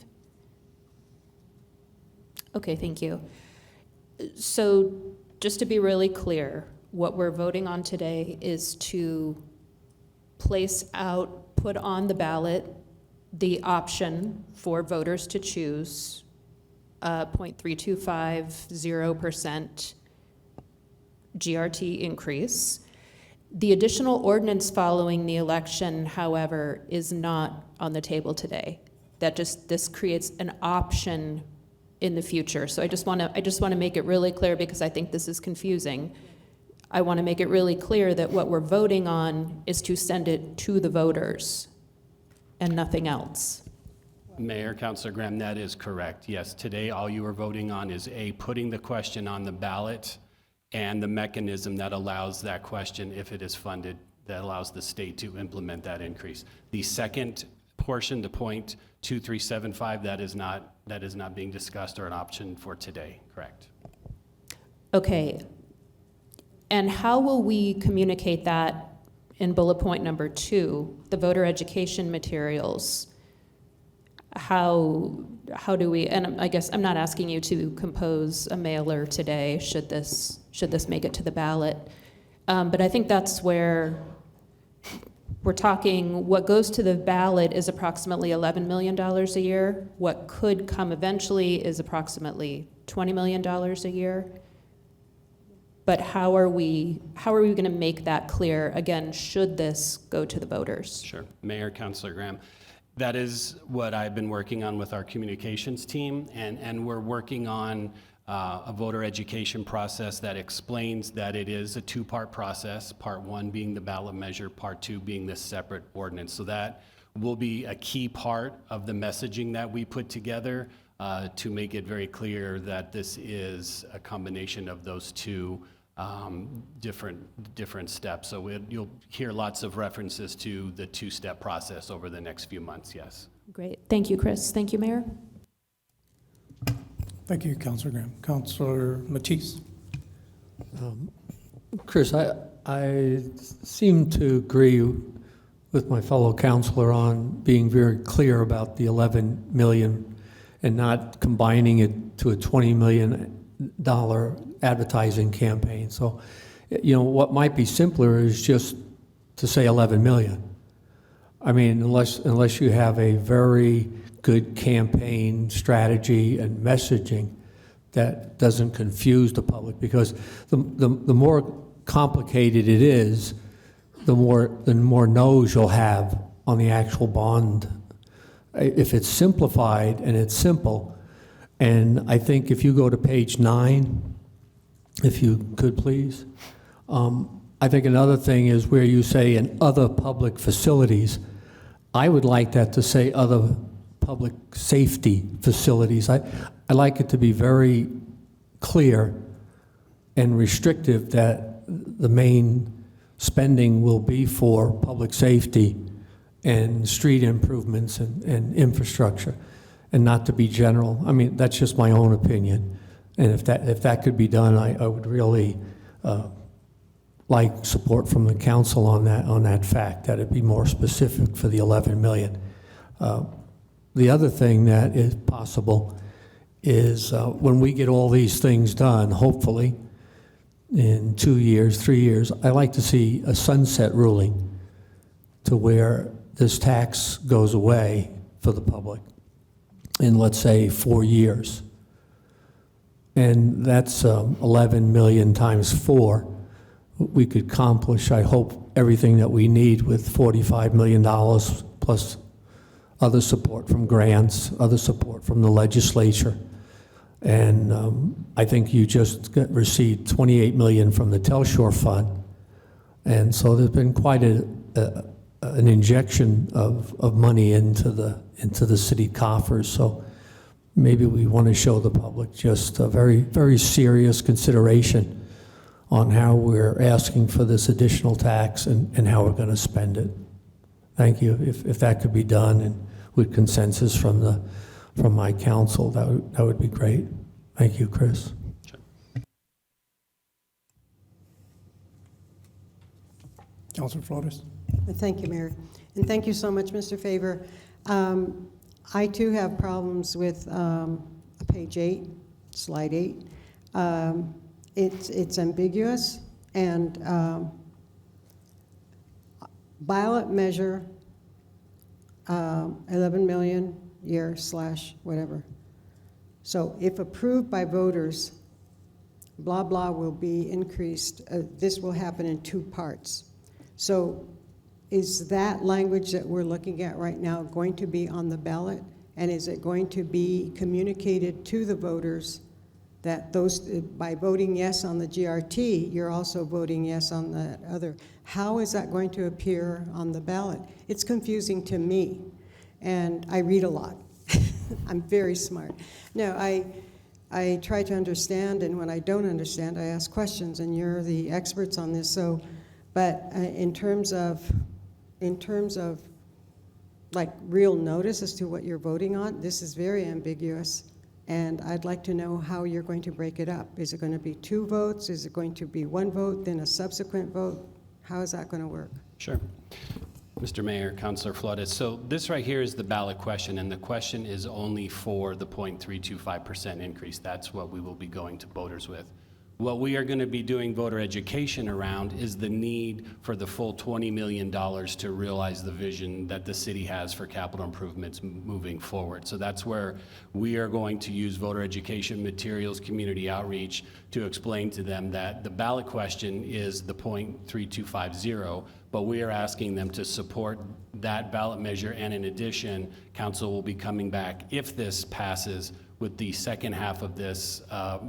Okay, thank you. So just to be really clear, what we're voting on today is to put on the ballot the option for voters to choose 0.3250% GRT increase. The additional ordinance following the election, however, is not on the table today. This creates an option in the future. So I just want to make it really clear, because I think this is confusing. I want to make it really clear that what we're voting on is to send it to the voters and nothing else. Mayor, Councilor Graham, that is correct. Yes, today all you are voting on is putting the question on the ballot and the mechanism that allows that question, if it is funded, that allows the state to implement that increase. The second portion, the .2375, that is not being discussed or an option for today, correct? Okay. And how will we communicate that in bullet point number 2, the voter education materials? How do we, and I guess I'm not asking you to compose a mailer today, should this make it to the ballot, but I think that's where we're talking, what goes to the ballot is approximately $11 million a year. What could come eventually is approximately $20 million a year. But how are we going to make that clear, again, should this go to the voters? Sure. Mayor, Councilor Graham. That is what I've been working on with our communications team, and we're working on a voter education process that explains that it is a 2-part process, part 1 being the ballot measure, part 2 being this separate ordinance. So that will be a key part of the messaging that we put together to make it very clear that this is a combination of those two different steps. So you'll hear lots of references to the 2-step process over the next few months, yes. Great. Thank you, Chris. Thank you, Mayor. Thank you, Councilor Graham. Councilor Matisse. Chris, I seem to agree with my fellow councilor on being very clear about the 11 million and not combining it to a $20 million advertising campaign. So, what might be simpler is just to say 11 million. I mean, unless you have a very good campaign strategy and messaging that doesn't confuse the public, because the more complicated it is, the more no's you'll have on the actual bond. If it's simplified and it's simple, and I think if you go to page 9, if you could please, I think another thing is where you say in other public facilities, I would like that to say other public safety facilities. I like it to be very clear and restrictive that the main spending will be for public safety and street improvements and infrastructure, and not to be general. I mean, that's just my own opinion. And if that could be done, I would really like support from the council on that fact, that it be more specific for the 11 million. The other thing that is possible is when we get all these things done, hopefully in 2 years, 3 years, I like to see a sunset ruling to where this tax goes away for the public in, let's say, 4 years. And that's 11 million times 4. We could accomplish, I hope, everything that we need with $45 million plus other support from grants, other support from the legislature. And I think you just received $28 million from the Telshore Fund. And so there's been quite an injection of money into the city coffers. So maybe we want to show the public just a very, very serious consideration on how we're asking for this additional tax and how we're going to spend it. Thank you. If that could be done and with consensus from my council, that would be great. Thank you, Chris. Sure. Councilor Flores. Thank you, Mayor. And thank you so much, Mr. Favor. I too have problems with page 8, slide 8. It's ambiguous, and ballot measure 11 million year / whatever. So if approved by voters, blah, blah will be increased. This will happen in 2 parts. So is that language that we're looking at right now going to be on the ballot? And is it going to be communicated to the voters that those, by voting yes on the GRT, you're also voting yes on that other? How is that going to appear on the ballot? It's confusing to me, and I read a lot. I'm very smart. No, I try to understand, and when I don't understand, I ask questions, and you're the experts on this. So, but in terms of like real notice as to what you're voting on, this is very ambiguous. And I'd like to know how you're going to break it up. Is it going to be 2 votes? Is it going to be 1 vote, then a subsequent vote? How is that going to work? Sure. Mr. Mayor, Councilor Flores, so this right here is the ballot question, and the question is only for the 0.325% increase. That's what we will be going to voters with. What we are going to be doing voter education around is the need for the full $20 million to realize the vision that the city has for capital improvements moving forward. So that's where we are going to use voter education materials, community outreach to explain to them that the ballot question is the 0.3250, but we are asking them to support that ballot measure, and in addition, council will be coming back, if this passes, with the second half of this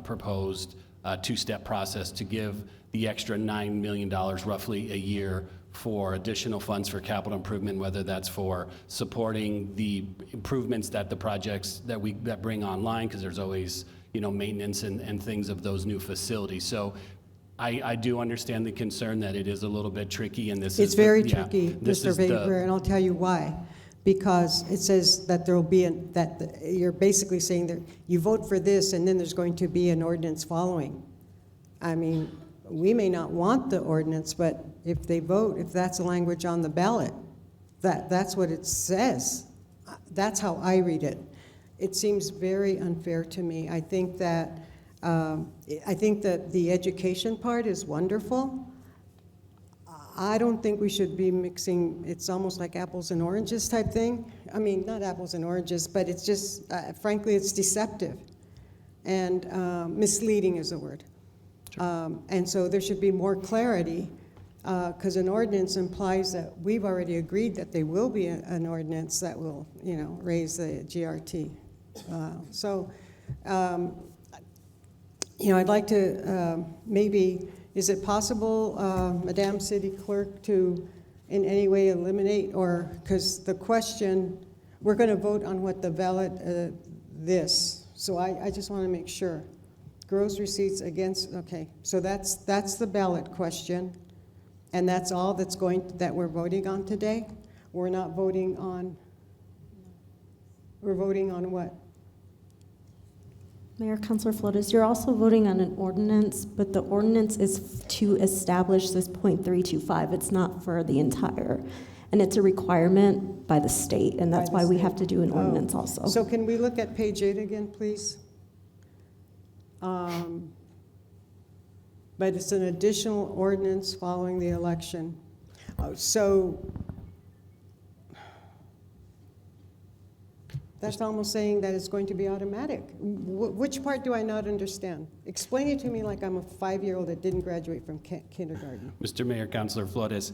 proposed two-step process to give the extra $9 million roughly a year for additional funds for capital improvement, whether that's for supporting the improvements that the projects that bring online, because there's always, you know, maintenance and things of those new facilities. So I do understand the concern that it is a little bit tricky, and this It's is very tricky, Mr. Vapor, and I'll tell you why. Because it says that there will be, you're basically saying that you vote for this and then there's going to be an ordinance following. I mean, we may not want the ordinance, but if they vote, if that's the language on the ballot, that's what it says. That's how I read it. It seems very unfair to me. I think that the education part is wonderful. I don't think we should be mixing, it's almost like apples and oranges type thing. I mean, not apples and oranges, but it's just, frankly, it's deceptive. And misleading is the word. And so there should be more clarity, because an ordinance implies that we've already agreed that there will be an ordinance that will, you know, raise the GRT. You know, I'd like to maybe, is it possible, Madam City Clerk, to in any way eliminate, or, because the question, we're going to vote on what the ballot, so I just want to make sure. Gross receipts against, okay, so that's the ballot question, and that's all that we're voting on today? We're not voting on, we're voting on what? Mayor, Councilor Flores, you're also voting on an ordinance, but the ordinance is to establish this 0.325. It's not for the entire, and it's a requirement by the state, and that's why we have to do an ordinance also. So can we look at page 8 again, please? But it's an additional ordinance following the election. So that's almost saying that it's going to be automatic. Which part do I not understand? Explain it to me like I'm a 5-year-old that didn't graduate from kindergarten. Mr. Mayor, Councilor Flores,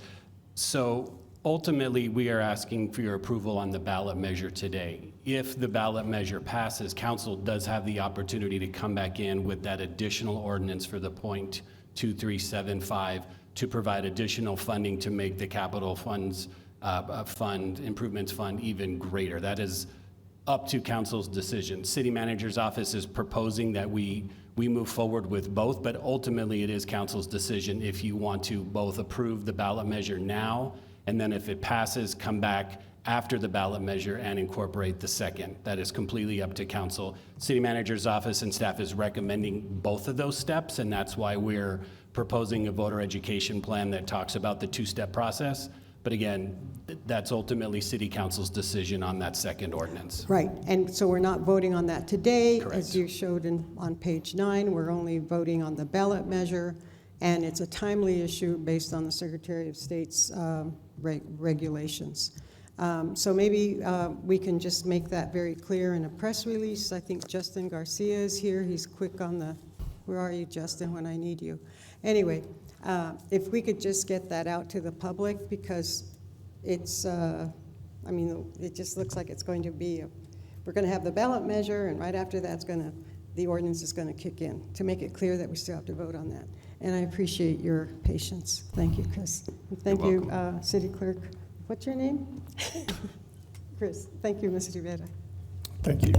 so ultimately we are asking for your approval on the ballot measure today. If the ballot measure passes, council does have the opportunity to come back in with that additional ordinance for the 0.2375 to provide additional funding to make the capital funds improvements fund even greater. That is up to council's decision. City manager's office is proposing that we move forward with both, but ultimately it is council's decision if you want to both approve the ballot measure now, and then if it passes, come back after the ballot measure and incorporate the second. That is completely up to council. City manager's office and staff is recommending both of those steps, and that's why we're proposing a voter education plan that talks about the two-step process. But again, that's ultimately city council's decision on that second ordinance. Right, and so we're not voting on that today. Correct. As you showed on page 9, we're only voting on the ballot measure, and it's a timely issue based on the Secretary of State's regulations. So maybe we can just make that very clear in a press release. I think Justin Garcia is here. He's quick on the, where are you, Justin, when I need you? Anyway, if we could just get that out to the public, because it's, I mean, it just looks like it's going to be, we're going to have the ballot measure, and right after that's the ordinance is going to kick in, to make it clear that we still have to vote on that. And I appreciate your patience. Thank you, Chris. And thank you, City Clerk. What's your name? Chris. Thank you, Mr. Rivera. Thank you.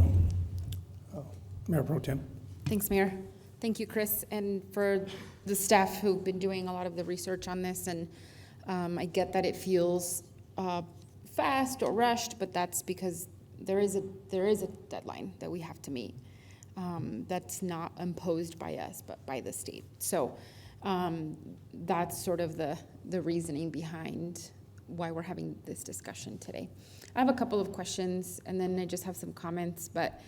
Mayor Pro Tem. Thanks, Mayor. Thank you, Chris, and for the staff who've been doing a lot of the research on this. And I get that it feels fast or rushed, but that's because there is a deadline that we have to meet. that's not imposed by us, but by the state. So that's sort of the reasoning behind why we're having this discussion today. I have a couple of questions, and then I just have some comments, but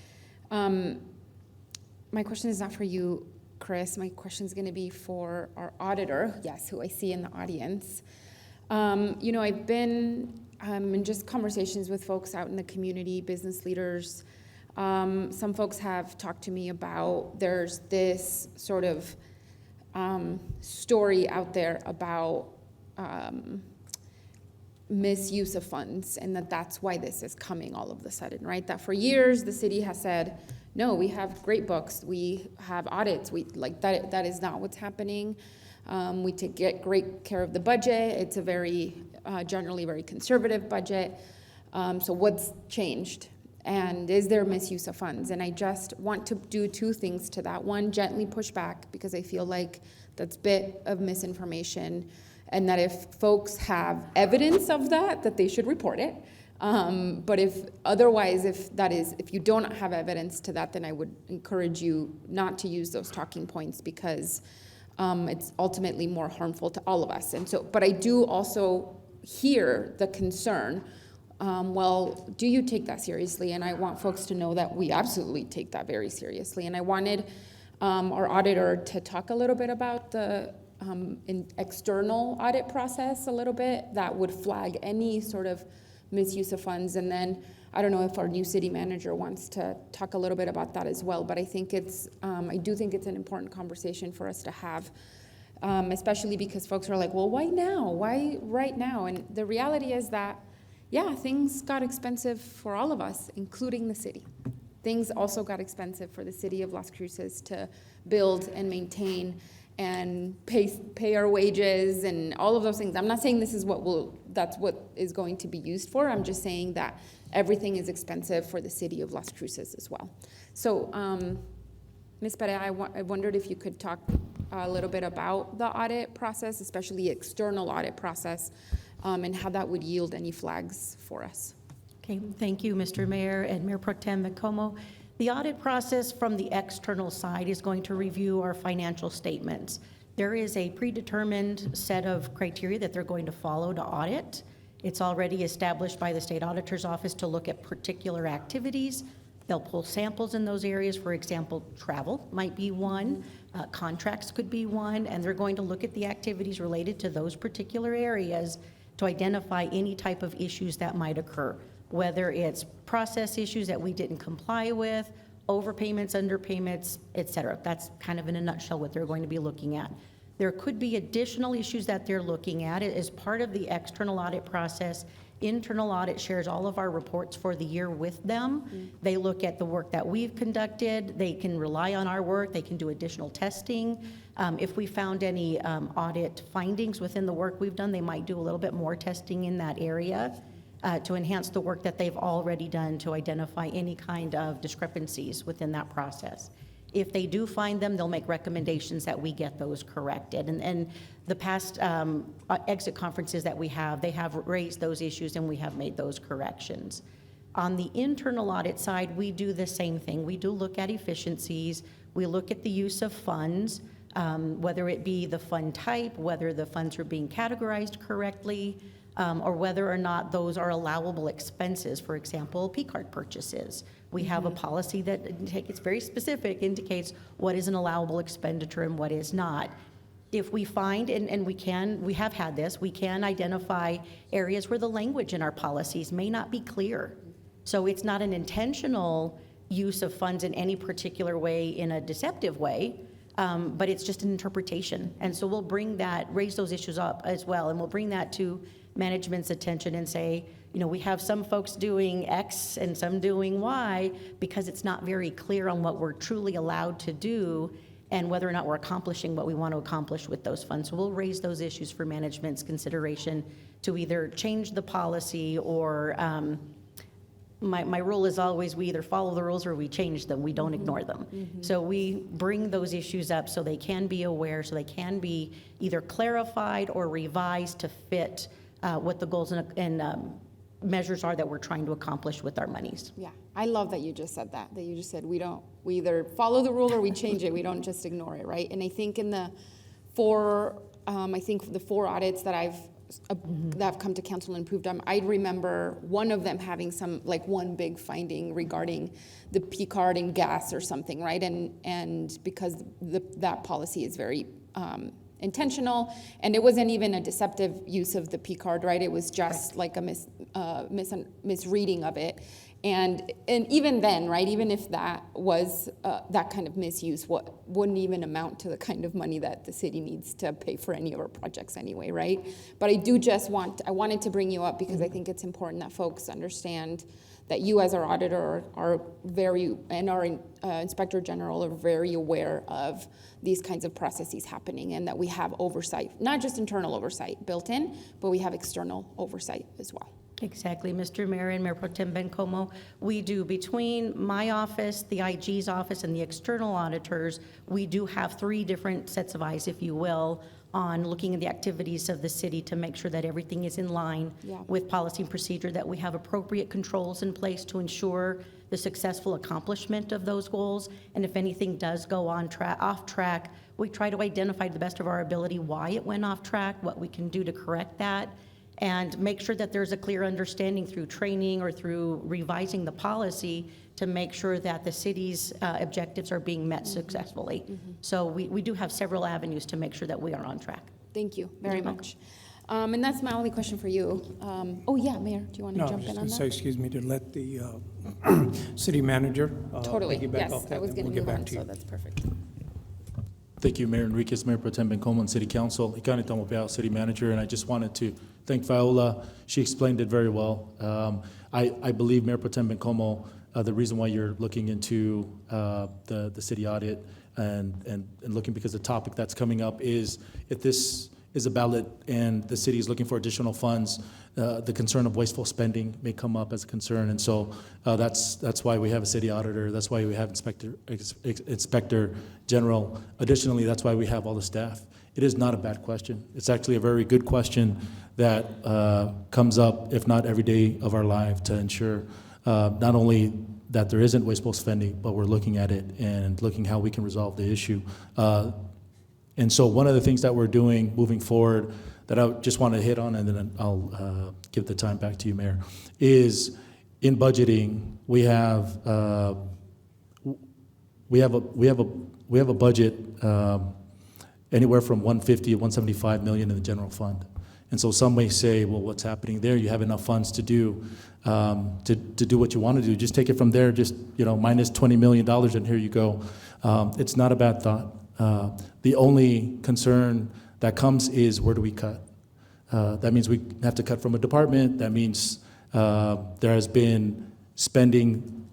my question is not for you, Chris. My question is going to be for our auditor, yes, who I see in the audience. I've been in just conversations with folks out in the community, business leaders. Some folks have talked to me about there's this sort of story out there about misuse of funds, and that's why this is coming all of a sudden, right? That for years the city has said, no, we have great books, we have audits, we like that. That is not what's happening. We get great care of the budget. It's a very generally very conservative budget. So what's changed? And is there misuse of funds? And I just want to do two things to that. One, gently push back, because I feel like that's a bit of misinformation, and that if folks have evidence of that they should report it. But if otherwise, if you don't have evidence to that, then I would encourage you not to use those talking points, because it's ultimately more harmful to all of us. And so, but I do also hear the concern. Well, do you take that seriously? And I want folks to know that we absolutely take that very seriously. And I wanted our auditor to talk a little bit about the external audit process a little bit that would flag any sort of misuse of funds. And then I don't know if our new city manager wants to talk a little bit about that as well. But I think I do think it's an important conversation for us to have, especially because folks are like, well, why now? Why right now? And the reality is that, yeah, things got expensive for all of us, including the city. Things also got expensive for the city of Las Cruces to build and maintain and pay our wages and all of those things. I'm not saying this is that's what is going to be used for. I'm just saying that everything is expensive for the city of Las Cruces as well. So, Ms. Perea, I wondered if you could talk a little bit about the audit process, especially external audit process, and how that would yield any flags for us. Okay, thank you, Mr. Mayor and Mayor Pro Tem Macomo. The audit process from the external side is going to review our financial statements. There is a predetermined set of criteria that they're going to follow to audit. It's already established by the State Auditor's Office to look at particular activities. They'll pull samples in those areas. For example, travel might be one, contracts could be one, and they're going to look at the activities related to those particular areas to identify any type of issues that might occur, whether it's process issues that we didn't comply with, overpayments, underpayments, et cetera. That's kind of in a nutshell what they're going to be looking at. There could be additional issues that they're looking at as part of the external audit process. Internal audit shares all of our reports for the year with them. They look at the work that we've conducted. They can rely on our work. They can do additional testing. If we found any audit findings within the work we've done, they might do a little bit more testing in that area to enhance the work that they've already done to identify any kind of discrepancies within that process. If they do find them, they'll make recommendations that we get those corrected. And the past exit conferences that we have, they have raised those issues and we have made those corrections. On the internal audit side, we do the same thing. We do look at efficiencies. We look at the use of funds, whether it be the fund type, whether the funds are being categorized correctly, or whether or not those are allowable expenses. For example, P-card purchases. We have a policy that it's very specific, indicates what is an allowable expenditure and what is not. If we find, and we have had this, we can identify areas where the language in our policies may not be clear. So it's not an intentional use of funds in any particular way in a deceptive way, but it's just an interpretation. And so we'll raise those issues up as well, and we'll bring that to management's attention and say, we have some folks doing X and some doing Y because it's not very clear on what we're truly allowed to do and whether or not we're accomplishing what we want to accomplish with those funds. So we'll raise those issues for management's consideration to either change the policy or my rule is always we either follow the rules or we change them. We don't ignore them. So we bring those issues up so they can be aware, so they can be either clarified or revised to fit what the goals and measures are that we're trying to accomplish with our monies. Yeah, I love that you just said that you just said we either follow the rule or we change it. We don't just ignore it, right? And I think in the four audits that that have come to council and approved, I remember one of them having one big finding regarding the P card and gas or something, right? And because that policy is very intentional, and it wasn't even a deceptive use of the P card, right? It was just like a misreading of it. And even then, right, even if that was that kind of misuse, wouldn't even amount to the kind of money that the city needs to pay for any of our projects anyway, right? But I wanted to bring you up because I think it's important that folks understand that you as our auditor and our inspector general are very aware of these kinds of processes happening, and that we have oversight, not just internal oversight built in, but we have external oversight as well. Exactly, Mr. Mayor and Mayor Pro Tem Bencomo. We do, between my office, the IG's office, and the external auditors, we do have 3 different sets of eyes, if you will, on looking at the activities of the city to make sure that everything is in line with policy and procedure, that we have appropriate controls in place to ensure the successful accomplishment of those goals. And if anything does go off track, we try to identify to the best of our ability why it went off track, what we can do to correct that, and make sure that there's a clear understanding through training or through revising the policy to make sure that the city's objectives are being met successfully. So we do have several avenues to make sure that we are on track. Thank you very much. And that's my only question for you. Mayor, do you want to jump in on that? No, I was going to say, excuse me, to let the city manager Totally, piggyback yes, off that, I was and going to we'll get move back on, to you. so that's perfect. Thank you, Mayor Enriquez, Mayor Pro Tem Bencomo, and City Council. Ikani Tamopea, City Manager, and I just wanted to thank Viola. She explained it very well. I believe, Mayor Pro Tem Bencomo, the reason why you're looking into the city audit and looking, because the topic that's coming up is, if this is a ballot and the city is looking for additional funds, the concern of wasteful spending may come up as a concern. And so that's why we have a city auditor. That's why we have inspector general. Additionally, that's why we have all the staff. It is not a bad question. It's actually a very good question that comes up, if not every day of our life, to ensure not only that there isn't wasteful spending, but we're looking at it and looking how we can resolve the issue. And so one of the things that we're doing moving forward that I just want to hit on, and then I'll give the time back to you, Mayor, is in budgeting, we have a budget anywhere from 150 to 175 million in the general fund. And so some may say, well, what's happening there? You have enough funds to do what you want to do. Just take it from there, just minus $20 million, and here you go. It's not a bad thought. The only concern that comes is, where do we cut? That means we have to cut from a department. That means there has been spending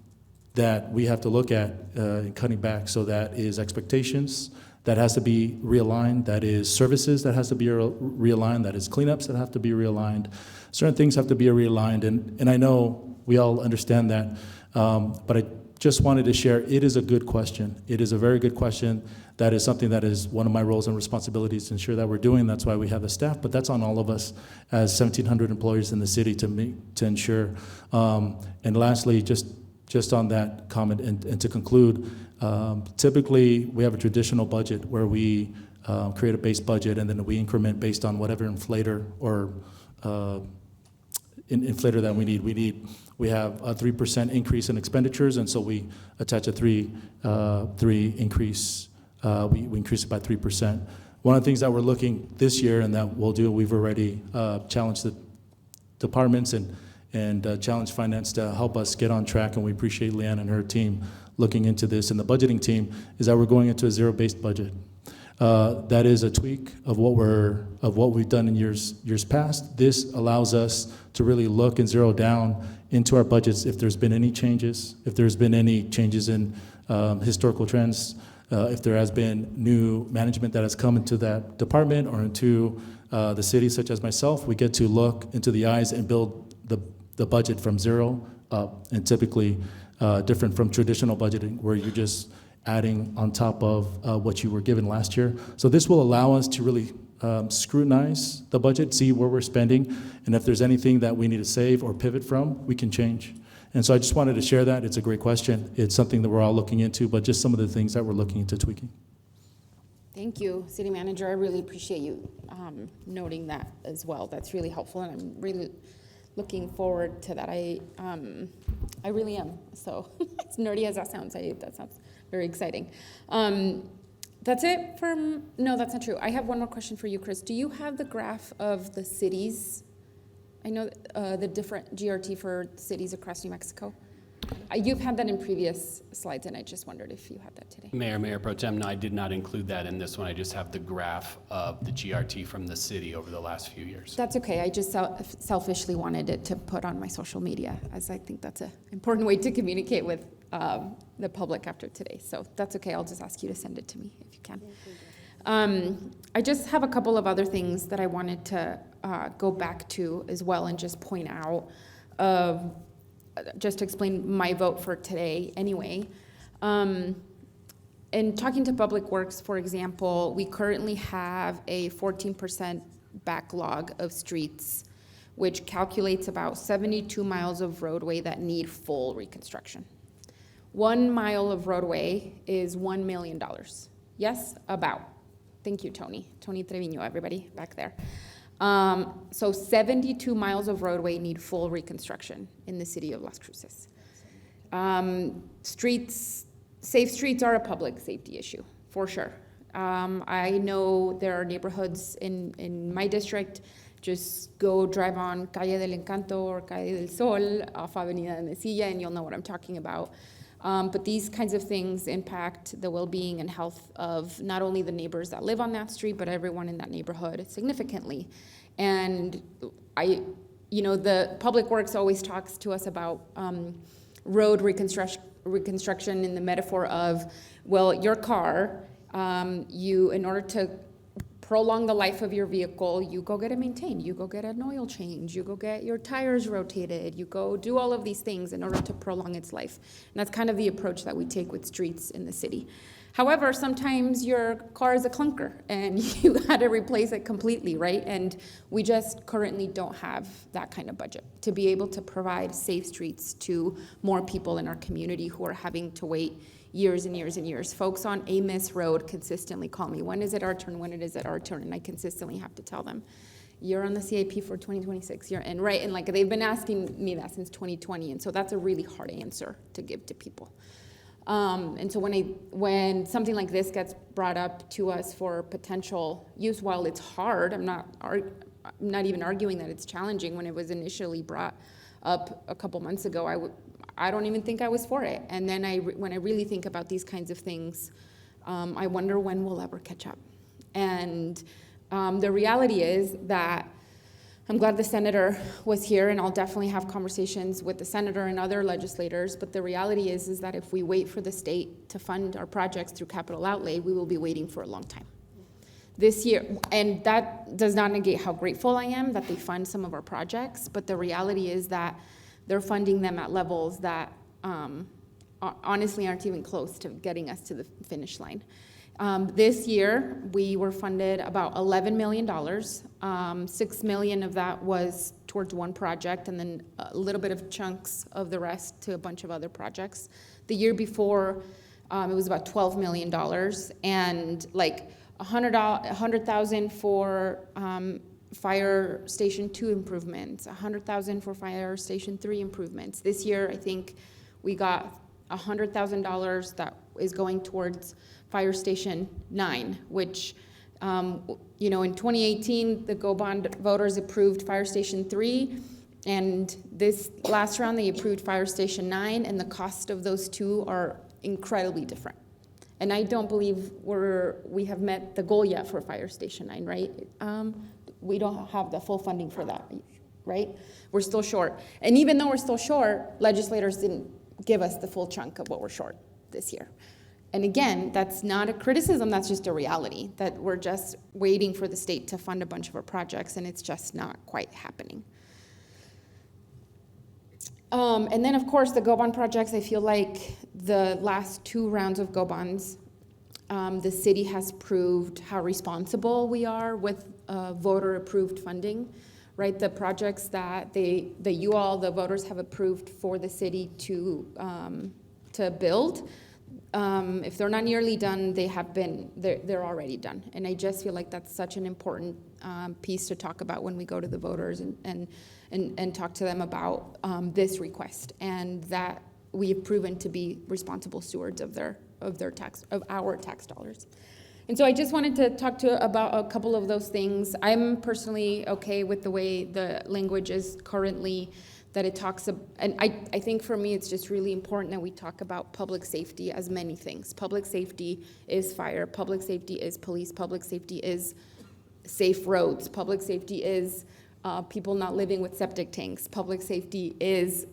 that we have to look at in cutting back. So that is expectations that has to be realigned. That is services that has to be realigned. That is cleanups that have to be realigned. Certain things have to be realigned. And I know we all understand that, but I just wanted to share, it is a good question. It is a very good question. That is something that is one of my roles and responsibilities to ensure that we're doing. That's why we have the staff, but that's on all of us as 1,700 employees in the city to ensure. And lastly, just on that comment and to conclude, typically we have a traditional budget where we create a base budget and then we increment based on whatever inflator or inflator that we need. We have a 3% increase in expenditures, and so we attach a 3 increase. We increase it by 3%. One of the things that we're looking this year and that we'll do, we've already challenged the departments and challenged finance to help us get on track, and we appreciate Leanne and her team looking into this, and the budgeting team, is that we're going into a zero-based budget. That is a tweak of what we've done in years past. This allows us to really look and zero down into our budgets if there's been any changes, in historical trends, if there has been new management that has come into that department or into the city, such as myself. We get to look into the eyes and build the budget from zero up, and typically different from traditional budgeting where you're just adding on top of what you were given last year. So this will allow us to really scrutinize the budget, see where we're spending, and if there's anything that we need to save or pivot from, we can change. And so I just wanted to share that. It's a great question. It's something that we're all looking into, but just some of the things that we're looking into tweaking. Thank you, City Manager. I really appreciate you noting that as well. That's really helpful, and I'm really looking forward to that. I really am. So as nerdy as that sounds, that sounds very exciting. That's it from, no, that's not true. I have one more question for you, Chris. Do you have the graph of the cities? I know the different GRT for cities across New Mexico. You've had that in previous slides, and I just wondered if you had that today. Mayor Pro Tem, no, I did not include that in this one. I just have the graph of the GRT from the city over the last few years. That's okay. I just selfishly wanted it to put on my social media, as I think that's an important way to communicate with the public after today. So that's okay. I'll just ask you to send it to me if you can. I just have a couple of other things that I wanted to go back to as well and just point out, just to explain my vote for today anyway. In talking to Public Works, for example, we currently have a 14% backlog of streets, which calculates about 72 miles of roadway that need full reconstruction. 1 mile of roadway is $1 million. Yes, about. Thank you, Tony. Tony Trevino, everybody back there. So 72 miles of roadway need full reconstruction in the city of Las Cruces. Safe streets are a public safety issue, for sure. I know there are neighborhoods in my district. Just go drive on Calle del Encanto or Calle del Sol off Avenida de Mesilla, and you'll know what I'm talking about. But these kinds of things impact the well-being and health of not only the neighbors that live on that street, but everyone in that neighborhood significantly. And the Public Works always talks to us about road reconstruction in the metaphor of, well, your car, in order to prolong the life of your vehicle, you go get it maintained, you go get an oil change, you go get your tires rotated, you go do all of these things in order to prolong its life. And that's kind of the approach that we take with streets in the city. However, sometimes your car is a clunker and you had to replace it completely, right? And we just currently don't have that kind of budget to be able to provide safe streets to more people in our community who are having to wait years and years and years. Folks on Amos Road consistently call me, when is it our turn, when is it our turn? And I consistently have to tell them, you're on the CIP for 2026, right? And like they've been asking me that since 2020, and so that's a really hard answer to give to people. And so when something like this gets brought up to us for potential use, while it's hard, I'm not even arguing that it's challenging. When it was initially brought up a couple months ago, I don't even think I was for it. And then when I really think about these kinds of things, I wonder when we'll ever catch up. And the reality is that I'm glad the senator was here, and I'll definitely have conversations with the senator and other legislators. But the reality is that if we wait for the state to fund our projects through capital outlay, we will be waiting for a long time. This year, and that does not negate how grateful I am that they fund some of our projects, but the reality is that they're funding them at levels that honestly aren't even close to getting us to the finish line. This year, we were funded about $11 million. $6 million of that was towards one project, and then a little bit of chunks of the rest to a bunch of other projects. The year before, it was about $12 million, and like $100,000 for Fire Station 2 improvements, $100,000 for Fire Station 3 improvements. This year, I think we got $100,000 that is going towards Fire Station 9, which, in 2018, the Go Bond voters approved Fire Station 3, and this last round, they approved Fire Station 9, and the cost of those two are incredibly different. And I don't believe we have met the goal yet for Fire Station 9, right? We don't have the full funding for that, right? We're still short. And even though we're still short, legislators didn't give us the full chunk of what we're short this year. And again, that's not a criticism, that's just a reality, that we're just waiting for the state to fund a bunch of our projects, and it's just not quite happening. And then, of course, the Go Bond projects, I feel like the last two rounds of Go Bonds, the city has proved how responsible we are with voter-approved funding, right? The projects that you all, the voters, have approved for the city to build, if they're not nearly done, they're already done. And I just feel like that's such an important piece to talk about when we go to the voters and talk to them about this request, and that we have proven to be responsible stewards of our tax dollars. And so I just wanted to talk about a couple of those things. I'm personally okay with the way the language is currently, that it talks about, and I think for me it's just really important that we talk about public safety as many things. Public safety is fire, public safety is police, public safety is safe roads, public safety is people not living with septic tanks, public safety is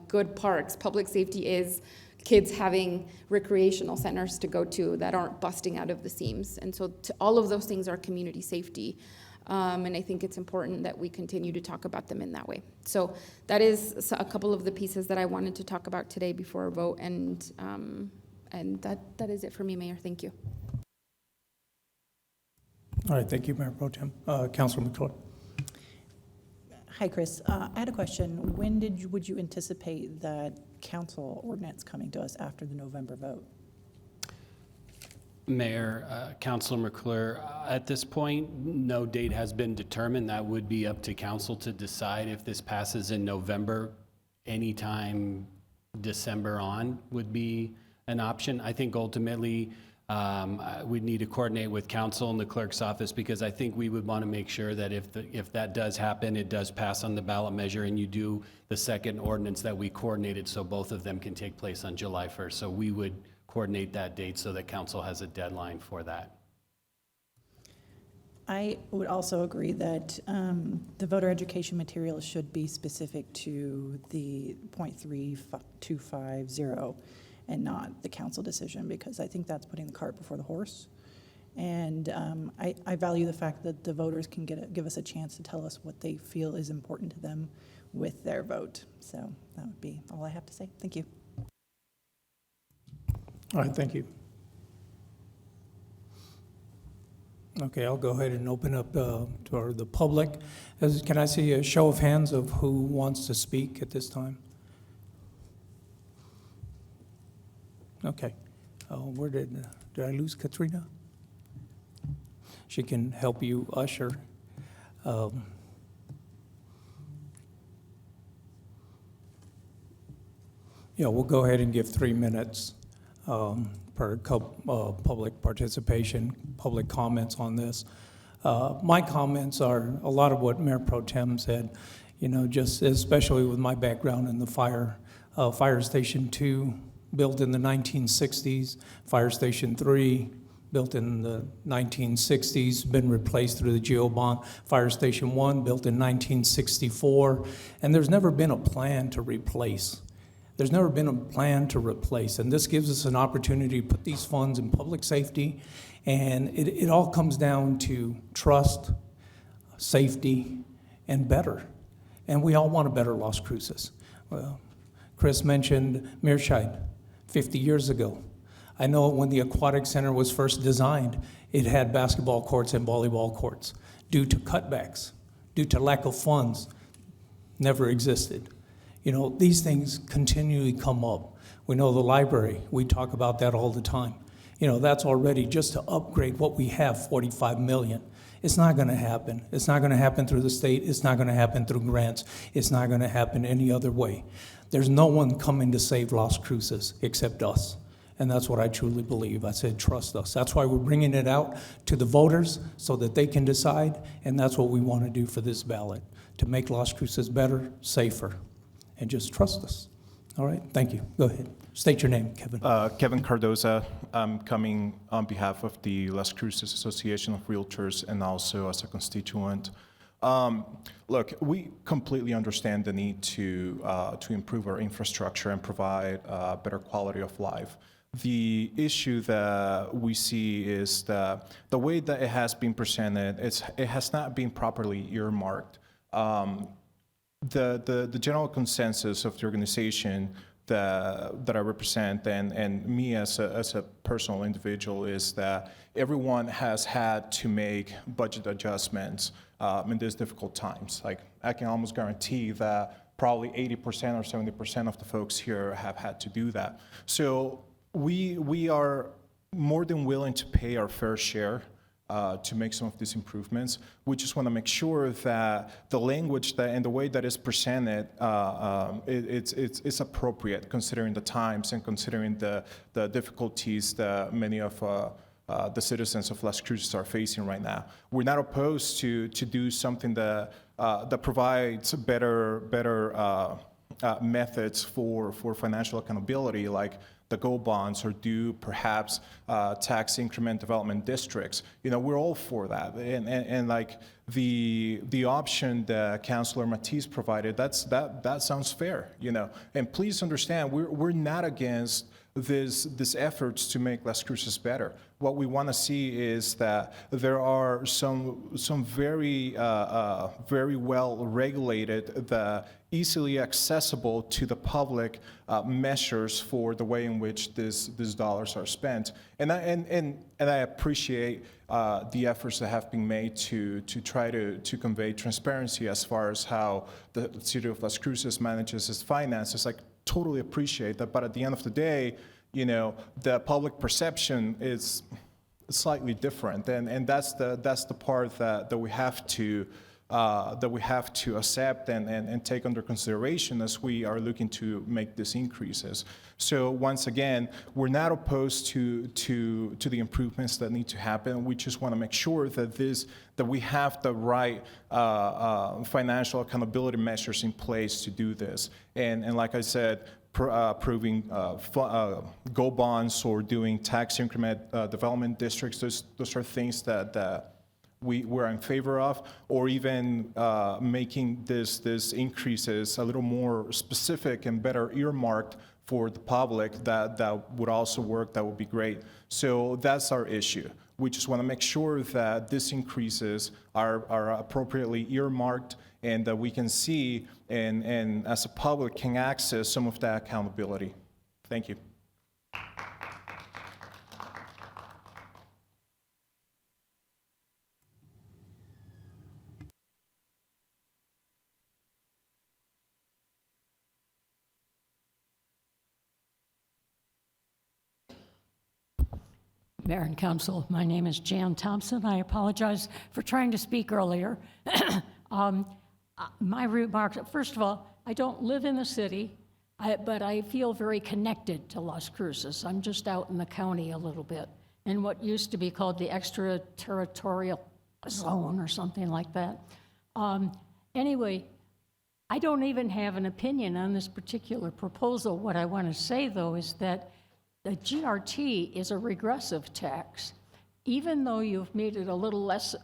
good parks, public safety is kids having recreational centers to go to that aren't busting out of the seams. And so all of those things are community safety. And I think it's important that we continue to talk about them in that way. So that is a couple of the pieces that I wanted to talk about today before a vote, and that is it for me, Mayor. Thank you. All right, thank you, Mayor Pro Tem. Councilor McClure. Hi, Chris. I had a question. When would you anticipate that council ordinance coming to us after the November vote? Mayor, Councilor McClure, at this point, no date has been determined. That would be up to council to decide if this passes in November. Anytime December on would be an option. I think ultimately we'd need to coordinate with council and the clerk's office, because I think we would want to make sure that if that does happen, it does pass on the ballot measure, and you do the second ordinance that we coordinated so both of them can take place on July 1st. So we would coordinate that date so that council has a deadline for that. I would also agree that the voter education materials should be specific to the .3250 and not the council decision, because I think that's putting the cart before the horse. And I value the fact that the voters can give us a chance to tell us what they feel is important to them with their vote. So that would be all I have to say. Thank you. All right, thank you. Okay, I'll go ahead and open up to the public. Can I see a show of hands of who wants to speak at this time? Okay. Where did I lose Katrina? She can help you usher. Yeah, we'll go ahead and give 3 minutes per public participation, public comments on this. My comments are a lot of what Mayor Pro Tem said, just especially with my background in the fire Station 2, built in the 1960s, Fire Station 3, built in the 1960s, been replaced through the GO bond. Fire Station 1, built in 1964, and there's never been a plan to replace. There's never been a plan to replace, and this gives us an opportunity to put these funds in public safety, and it all comes down to trust, safety, and better. And we all want a better Las Cruces. Well, Chris mentioned Mearscheid 50 years ago. I know when the Aquatic Center was first designed, it had basketball courts and volleyball courts. Due to cutbacks, due to lack of funds, never existed. These things continually come up. We know the library, we talk about that all the time. That's already just to upgrade what we have, $45 million. It's not gonna happen. It's not gonna happen through the state. It's not gonna happen through grants. It's not gonna happen any other way. There's no one coming to save Las Cruces except us. And that's what I truly believe. I said, trust us. That's why we're bringing it out to the voters so that they can decide. And that's what we want to do for this ballot, to make Las Cruces better, safer, and just trust us. All right, thank you. Go ahead. State your name, Kevin. Kevin Cardoza. I'm coming on behalf of the Las Cruces Association of Realtors and also as a constituent. Look, we completely understand the need to improve our infrastructure and provide better quality of life. The issue that we see is the way that it has been presented, it has not been properly earmarked. The general consensus of the organization that I represent and me as a personal individual is that everyone has had to make budget adjustments in these difficult times. Like, I can almost guarantee that probably 80% or 70% of the folks here have had to do that. So we are more than willing to pay our fair share to make some of these improvements. We just want to make sure that the language that and the way that is presented, it's appropriate considering the times and considering the difficulties that many of the citizens of Las Cruces are facing right now. We're not opposed to do something that provides better methods for financial accountability, like the gold bonds, or do perhaps tax increment development districts. We're all for that, and like the option that Councilor Matisse provided, that sounds fair. And please understand, we're not against this efforts to make Las Cruces better. What we want to see is that there are some very very well regulated, easily accessible to the public measures for the way in which these dollars are spent. And I appreciate the efforts that have been made to try to convey transparency as far as how the city of Las Cruces manages its finances. I totally appreciate that, but at the end of the day, the public perception is slightly different, and that's the part that we have to accept and take under consideration as we are looking to make these increases. So once again, we're not opposed to the improvements that need to happen. We just want to make sure that we have the right financial accountability measures in place to do this. And like I said, approving gold bonds or doing tax increment development districts, those are things that we're in favor of, or even making this increases a little more specific and better earmarked for the public, that would also work. That would be great. So that's our issue. We just want to make sure that these increases are appropriately earmarked, and that we can see and as a public can access some of that accountability. Thank you. Mayor and Council, my name is Jan Thompson. I apologize for trying to speak earlier. My remarks, first of all, I don't live in the city, but I feel very connected to Las Cruces. I'm just out in the county a little bit, in what used to be called the extraterritorial zone or something like that. Anyway, I don't even have an opinion on this particular proposal. What I want to say, though, is that the GRT is a regressive tax. Even though you've made it a little less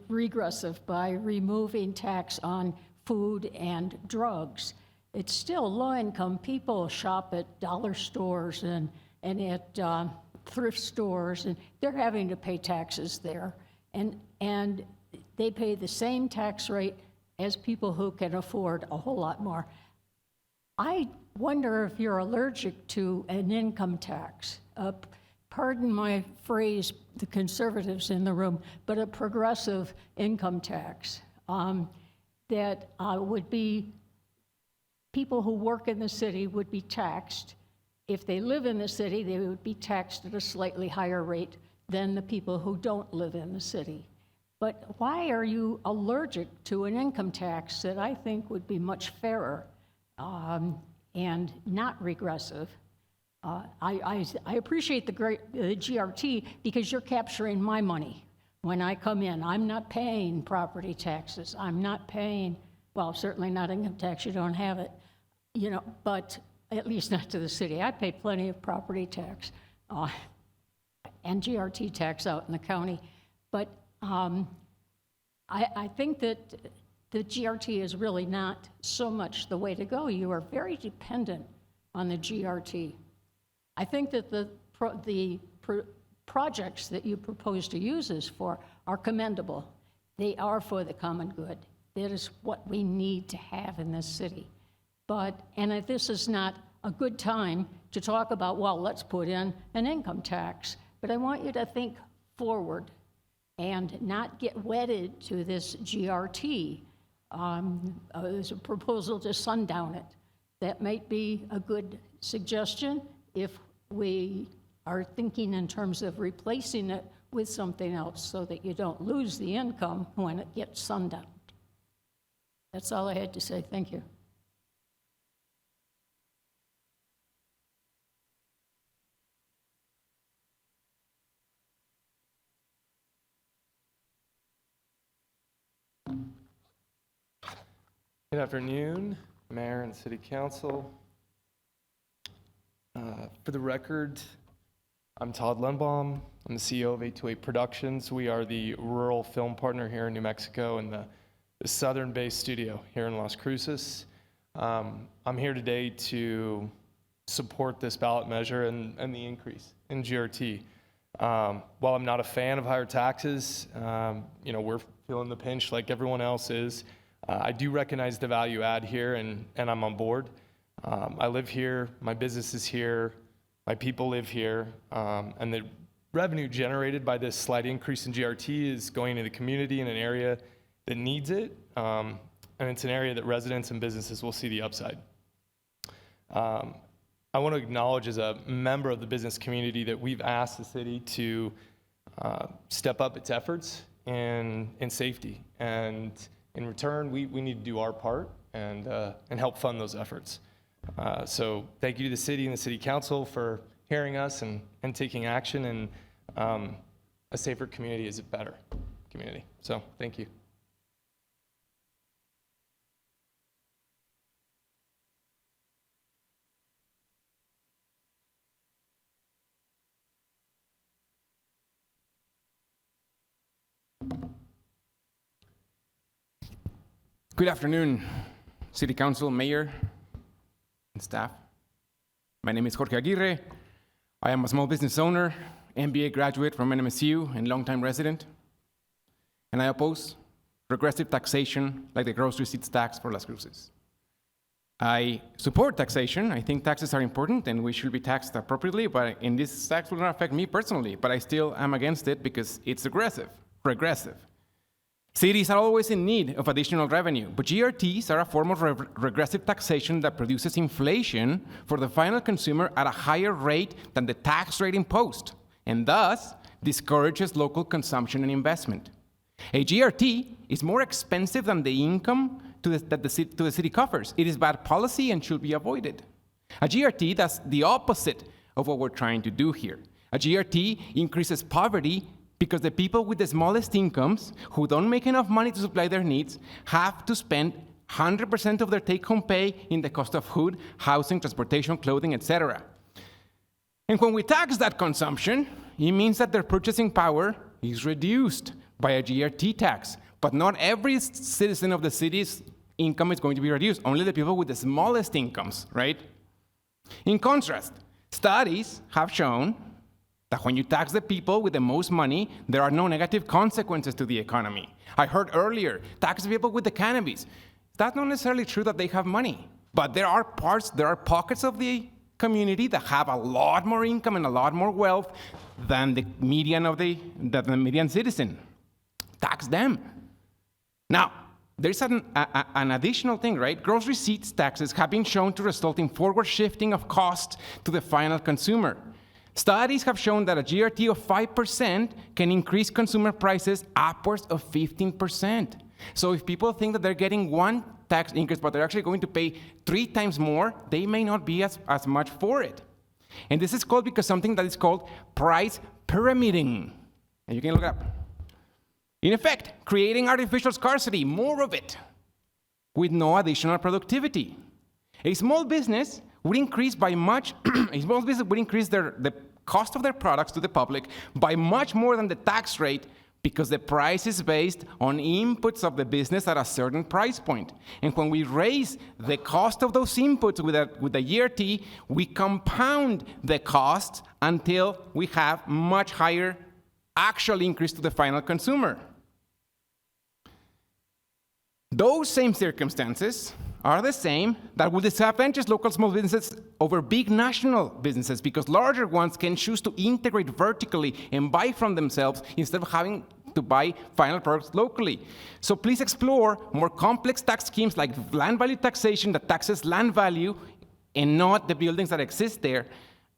regressive by removing tax on food and drugs, it's still low-income people shop at dollar stores and at thrift stores, and they're having to pay taxes there. And they pay the same tax rate as people who can afford a whole lot more. I wonder if you're allergic to an income tax. Pardon my phrase, the conservatives in the room, but a progressive income tax that would be, people who work in the city would be taxed. If they live in the city, they would be taxed at a slightly higher rate than the people who don't live in the city. But why are you allergic to an income tax that I think would be much fairer and not regressive? I appreciate the GRT because you're capturing my money. When I come in, I'm not paying property taxes. I'm not paying, well, certainly not income tax, you don't have it, but at least not to the city. I pay plenty of property tax and GRT tax out in the county. But I think that the GRT is really not so much the way to go. You are very dependent on the GRT. I think that the projects that you propose to use this for are commendable. They are for the common good. That is what we need to have in this city. And this is not a good time to talk about, well, let's put in an income tax. But I want you to think forward and not get wedded to this GRT. There's a proposal to sundown it. That might be a good suggestion if we are thinking in terms of replacing it with something else so that you don't lose the income when it gets sundowned. That's all I had to say. Thank you. Good afternoon, Mayor and City Council. For the record, I'm Todd Lundbaum. I'm the CEO of 828 Productions. We are the rural film partner here in New Mexico and the southern-based studio here in Las Cruces. I'm here today to support this ballot measure and the increase in GRT. While I'm not a fan of higher taxes, we're feeling the pinch like everyone else is. I do recognize the value add here, and I'm on board. I live here, my business is here, my people live here, and the revenue generated by this slight increase in GRT is going to the community in an area that needs it, and it's an area that residents and businesses will see the upside. I want to acknowledge as a member of the business community that we've asked the city to step up its efforts in safety, and in return, we need to do our part and help fund those efforts. So thank you to the city and the city council for hearing us and taking action, and a safer community is a better community. So thank you. Good afternoon, City Council, Mayor, and staff. My name is Jorge Aguirre. I am a small business owner, MBA graduate from NMSU, and longtime resident. And I oppose regressive taxation like the gross receipts tax for Las Cruces. I support taxation. I think taxes are important and we should be taxed appropriately, but in this tax will not affect me personally, but I still am against it because it's regressive. Cities are always in need of additional revenue, but GRTs are a form of regressive taxation that produces inflation for the final consumer at a higher rate than the tax rate imposed, and thus discourages local consumption and investment. A GRT is more expensive than the income that the city coffers. It is bad policy and should be avoided. A GRT does the opposite of what we're trying to do here. A GRT increases poverty because the people with the smallest incomes who don't make enough money to supply their needs have to spend 100% of their take-home pay in the cost of food, housing, transportation, clothing, etc. And when we tax that consumption, it means that their purchasing power is reduced by a GRT tax. But not every citizen of the city's income is going to be reduced, only the people with the smallest incomes, right? In contrast, studies have shown that when you tax the people with the most money, there are no negative consequences to the economy. I heard earlier, tax the people with the cannabis. That's not necessarily true that they have money, but there are pockets of the community that have a lot more income and a lot more wealth than the median citizen. Tax them. Now, there's an additional thing, right? Gross receipts taxes have been shown to result in forward shifting of cost to the final consumer. Studies have shown that a GRT of 5% can increase consumer prices upwards of 15%. So if people think that they're getting one tax increase, but they're actually going to pay 3 times more, they may not be as much for it. And this is called because something that is called price pyramiding. And you can look it up. In effect, creating artificial scarcity, more of it, with no additional productivity. A small business would increase by much, the cost of their products to the public by much more than the tax rate because the price is based on inputs of the business at a certain price point. And when we raise the cost of those inputs with a GRT, we compound the cost until we have much higher actual increase to the final consumer. Those same circumstances are the same that will disadvantage local small businesses over big national businesses because larger ones can choose to integrate vertically and buy from themselves instead of having to buy final products locally. So please explore more complex tax schemes like land value taxation that taxes land value and not the buildings that exist there.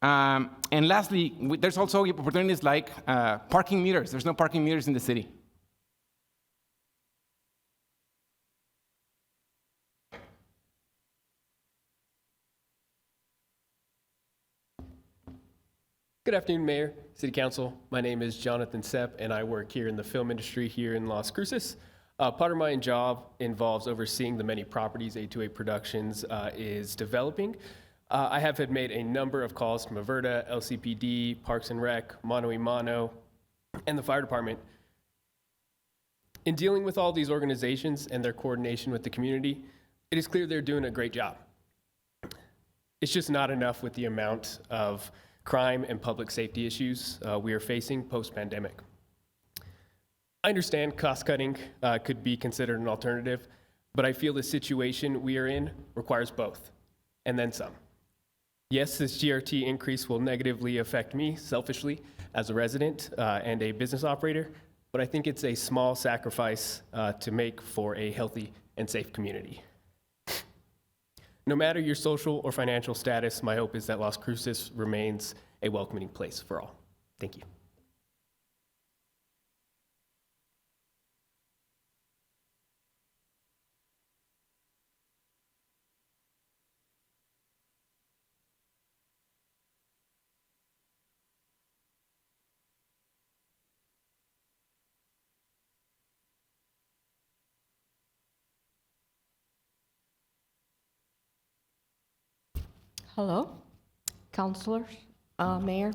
And lastly, there's also opportunities like parking meters. There's no parking meters in the city. Good afternoon, Mayor, City Council. My name is Jonathan Sepp, and I work here in the film industry here in Las Cruces. Part of my job involves overseeing the many properties A2A Productions is developing. I have had made a number of calls from Averta, LCPD, Parks and Rec, Mano y Mano, and the fire department. In dealing with all these organizations and their coordination with the community, it is clear they're doing a great job. It's just not enough with the amount of crime and public safety issues we are facing post-pandemic. I understand cost-cutting could be considered an alternative, but I feel the situation we are in requires both, and then some. Yes, this GRT increase will negatively affect me selfishly as a resident and a business operator, but I think it's a small sacrifice to make for a healthy and safe community. No matter your social or financial status, my hope is that Las Cruces remains a welcoming place for all. Thank you. Hello, councilors, mayor.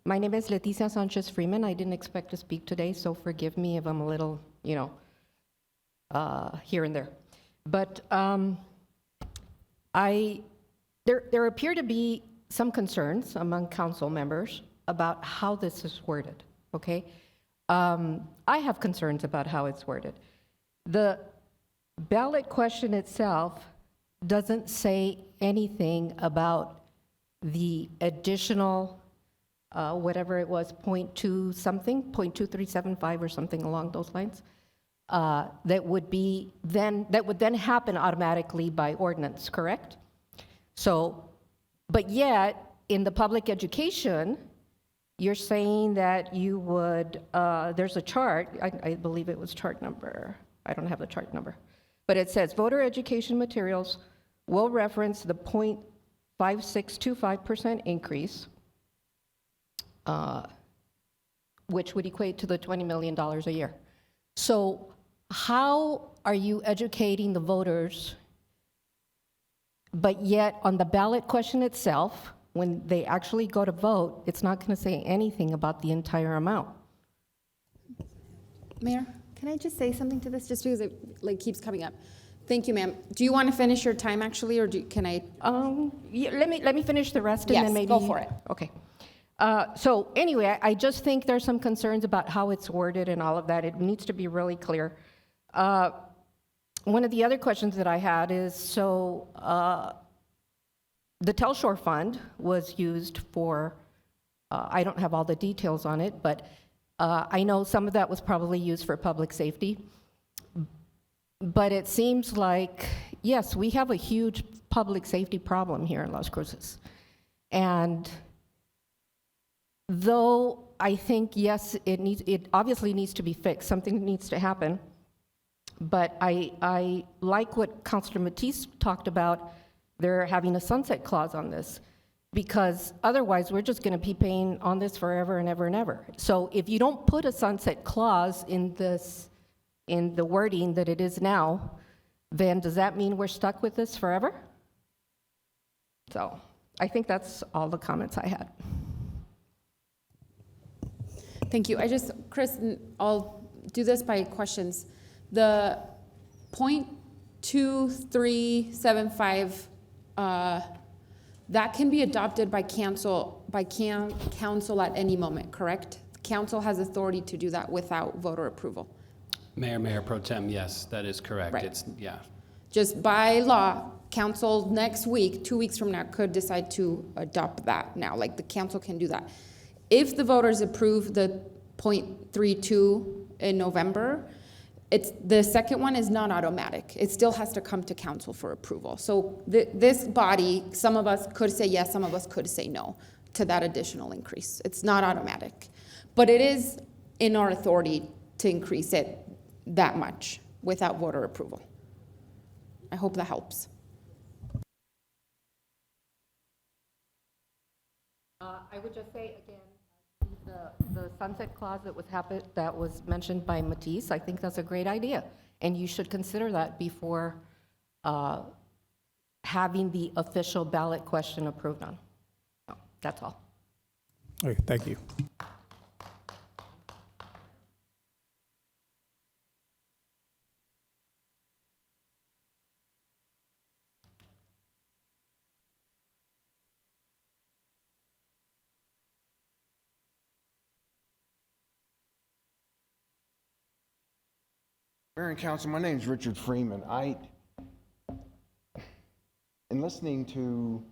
My name is Leticia Sanchez Freeman. I didn't expect to speak today, so forgive me if I'm a little, here and there. But there appear to be some concerns among council members about how this is worded, okay? I have concerns about how it's worded. The ballot question itself doesn't say anything about the additional, whatever it was, 0.2 something, 0.2375 or something along those lines, that would then happen automatically by ordinance, correct? So, but yet, in the public education, you're saying that you would, there's a chart, I believe it was chart number, I don't have the chart number, but it says voter education materials will reference the 0.5625% increase, which would equate to the $20 million a year. So how are you educating the voters, but yet on the ballot question itself, when they actually go to vote, it's not going to say anything about the entire amount? Mayor, can I just say something to this, just because it keeps coming up? Thank you, ma'am. Do you want to finish your time, actually, or can I? Yeah, let me finish the rest, and Yes, then maybe. go for it. Okay. So anyway, I just think there's some concerns about how it's worded and all of that. It needs to be really clear. One of the other questions that I had is, so the Telshore Fund was used for, I don't have all the details on it, but I know some of that was probably used for public safety. But it seems like, yes, we have a huge public safety problem here in Las Cruces. And though I think, yes, it obviously needs to be fixed, something needs to happen, but I like what Councilor Matisse talked about, they're having a sunset clause on this, because otherwise we're just going to be paying on this forever and ever and ever. So if you don't put a sunset clause in this, in the wording that it is now, then does that mean we're stuck with this forever? So I think that's all the comments I had. Thank you. Chris, I'll do this by questions. The 0.2375, that can be adopted by council at any moment, correct? Council has authority to do that without voter approval. Mayor Pro Tem, yes, that is correct. Right. It's, yeah. Just by law, council next week, 2 weeks from now, could decide to adopt that now. Like, the council can do that. If the voters approve the 0.32 in November, the second one is not automatic. It still has to come to council for approval. So this body, some of us could say yes, some of us could say no to that additional increase. It's not automatic. But it is in our authority to increase it that much without voter approval. I hope that helps. I would just say again, the sunset clause that was mentioned by Matisse, I think that's a great idea. And you should consider that before having the official ballot question approved on. So, that's all. Okay, thank you. Mayor and Council, my name is Richard Freeman. In listening to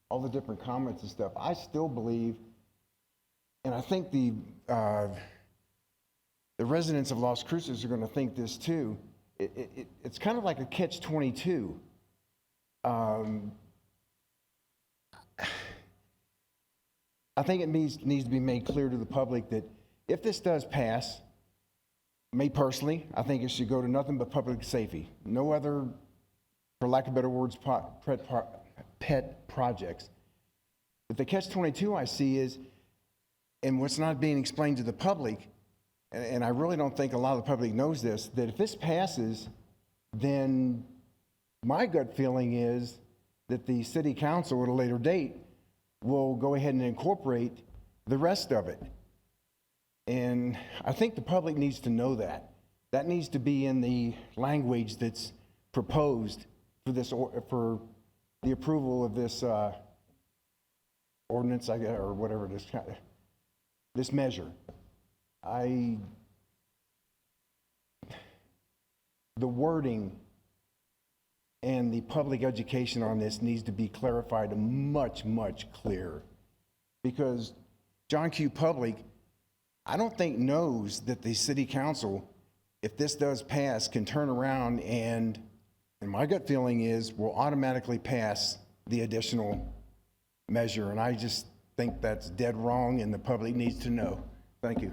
all the different comments and stuff, I still believe, and I think the residents of Las Cruces are going to think this too. It's kind of like a catch-22. I think it needs to be made clear to the public that if this does pass, me personally, I think it should go to nothing but public safety. No other, for lack of better words, pet projects. But the catch-22 I see is, and what's not being explained to the public, and I really don't think a lot of the public knows this, that if this passes, then my gut feeling is that the city council at a later date will go ahead and incorporate the rest of it. And I think the public needs to know that. That needs to be in the language that's proposed for this, for the approval of this ordinance, I guess, or whatever it is, this measure. The wording and the public education on this needs to be clarified much, much clearer. Because John Q. Public, I don't think knows that the city council, if this does pass, can turn around and my gut feeling is will automatically pass the additional measure. And I just think that's dead wrong and the public needs to know. Thank you.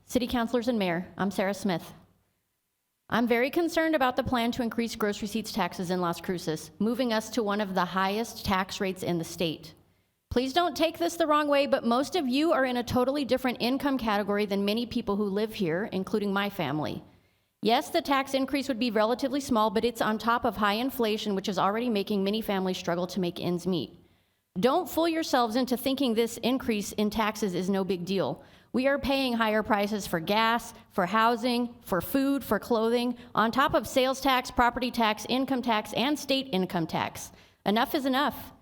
City Councilors and Mayor, I'm Sarah Smith. I'm very concerned about the plan to increase gross receipts taxes in Las Cruces, moving us to one of the highest tax rates in the state. Please don't take this the wrong way, but most of you are in a totally different income category than many people who live here, including my family. Yes, the tax increase would be relatively small, but it's on top of high inflation, which is already making many families struggle to make ends meet. Don't fool yourselves into thinking this increase in taxes is no big deal. We are paying higher prices for gas, for housing, for food, for clothing, on top of sales tax, property tax, income tax, and state income tax. Enough is enough.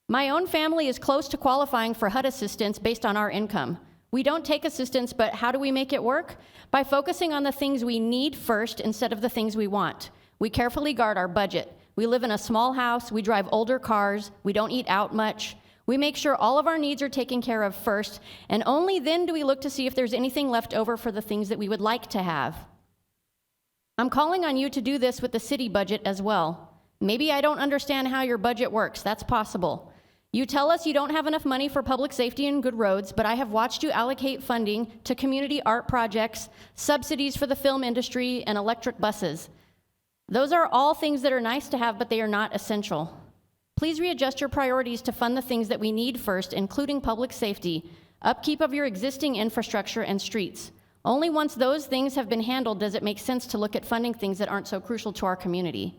My own family is close to qualifying for HUD assistance based on our income. We don't take assistance, but how do we make it work? By focusing on the things we need first instead of the things we want. We carefully guard our budget. We live in a small house, we drive older cars, we don't eat out much. We make sure all of our needs are taken care of first, and only then do we look to see if there's anything left over for the things that we would like to have. I'm calling on you to do this with the city budget as well. Maybe I don't understand how your budget works. That's possible. You tell us you don't have enough money for public safety and good roads, but I have watched you allocate funding to community art projects, subsidies for the film industry, and electric buses. Those are all things that are nice to have, but they are not essential. Please readjust your priorities to fund the things that we need first, including public safety, upkeep of your existing infrastructure, and streets. Only once those things have been handled does it make sense to look at funding things that aren't so crucial to our community.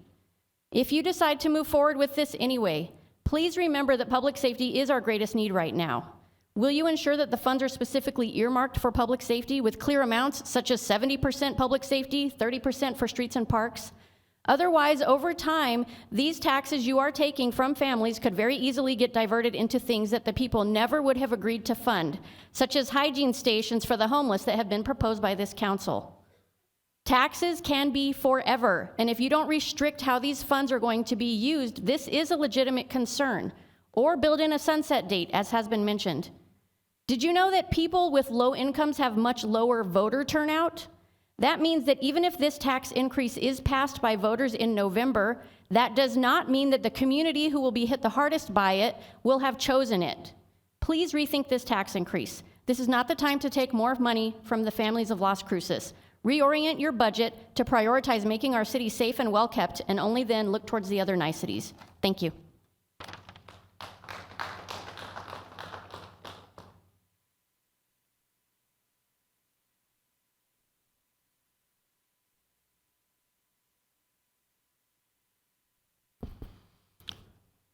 If you decide to move forward with this anyway, please remember that public safety is our greatest need right now. Will you ensure that the funds are specifically earmarked for public safety with clear amounts, such as 70% public safety, 30% for streets and parks? Otherwise, over time, these taxes you are taking from families could very easily get diverted into things that the people never would have agreed to fund, such as hygiene stations for the homeless that have been proposed by this council. Taxes can be forever, and if you don't restrict how these funds are going to be used, this is a legitimate concern, or build in a sunset date, as has been mentioned. Did you know that people with low incomes have much lower voter turnout? That means that even if this tax increase is passed by voters in November, that does not mean that the community who will be hit the hardest by it will have chosen it. Please rethink this tax increase. This is not the time to take more money from the families of Las Cruces. Reorient your budget to prioritize making our city safe and well-kept, and only then look towards the other niceties. Thank you.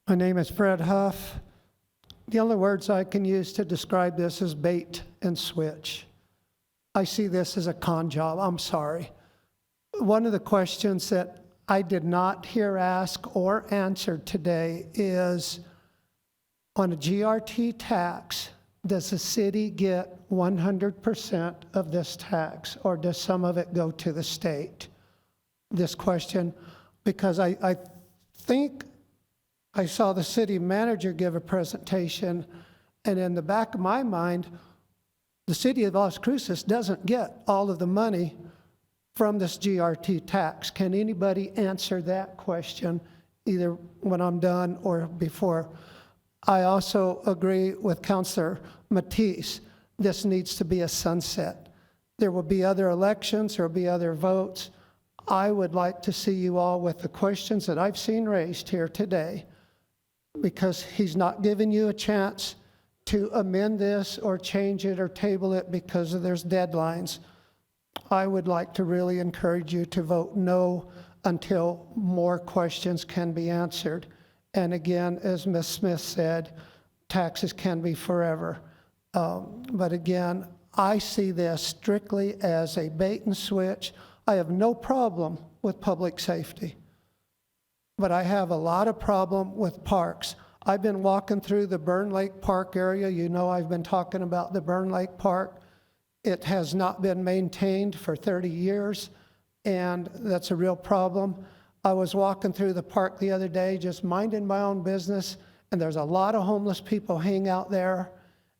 My name is Fred Huff. The only words I can use to describe this is bait and switch. I see this as a con job. I'm sorry. One of the questions that I did not hear asked or answered today is, on a GRT tax, does the city get 100% of this tax, or does some of it go to the state? This question, because I think I saw the city manager give a presentation, and in the back of my mind, the city of Las Cruces doesn't get all of the money from this GRT tax. Can anybody answer that question, either when I'm done or before? I also agree with Councilor Matisse. This needs to be a sunset. There will be other elections, there will be other votes. I would like to see you all with the questions that I've seen raised here today, because he's not giving you a chance to amend this or change it or table it because there's deadlines. I would like to really encourage you to vote no until more questions can be answered. And again, as Ms. Smith said, taxes can be forever. But again, I see this strictly as a bait and switch. I have no problem with public safety, but I have a lot of problem with parks. I've been walking through the Burn Lake Park area. You know, I've been talking about the Burn Lake Park. It has not been maintained for 30 years, and that's a real problem. I was walking through the park the other day, just minding my own business, and there's a lot of homeless people hang out there,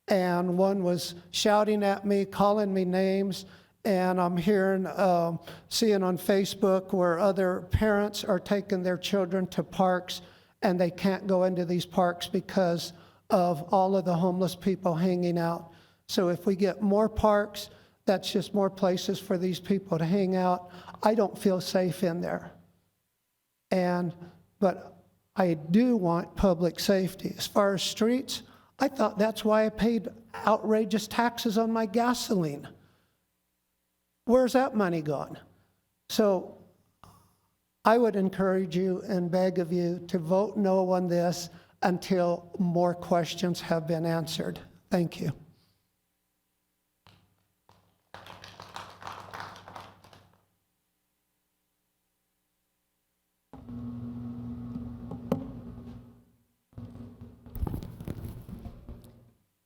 and one was shouting at me, calling me names, and I'm hearing, seeing on Facebook where other parents are taking their children to parks, and they can't go into these parks because of all of the homeless people hanging out. So if we get more parks, that's just more places for these people to hang out. I don't feel safe in there. But I do want public safety. As far as streets, I thought that's why I paid outrageous taxes on my gasoline. Where's that money gone? So I would encourage you and beg of you to vote no on this until more questions have been answered. Thank you.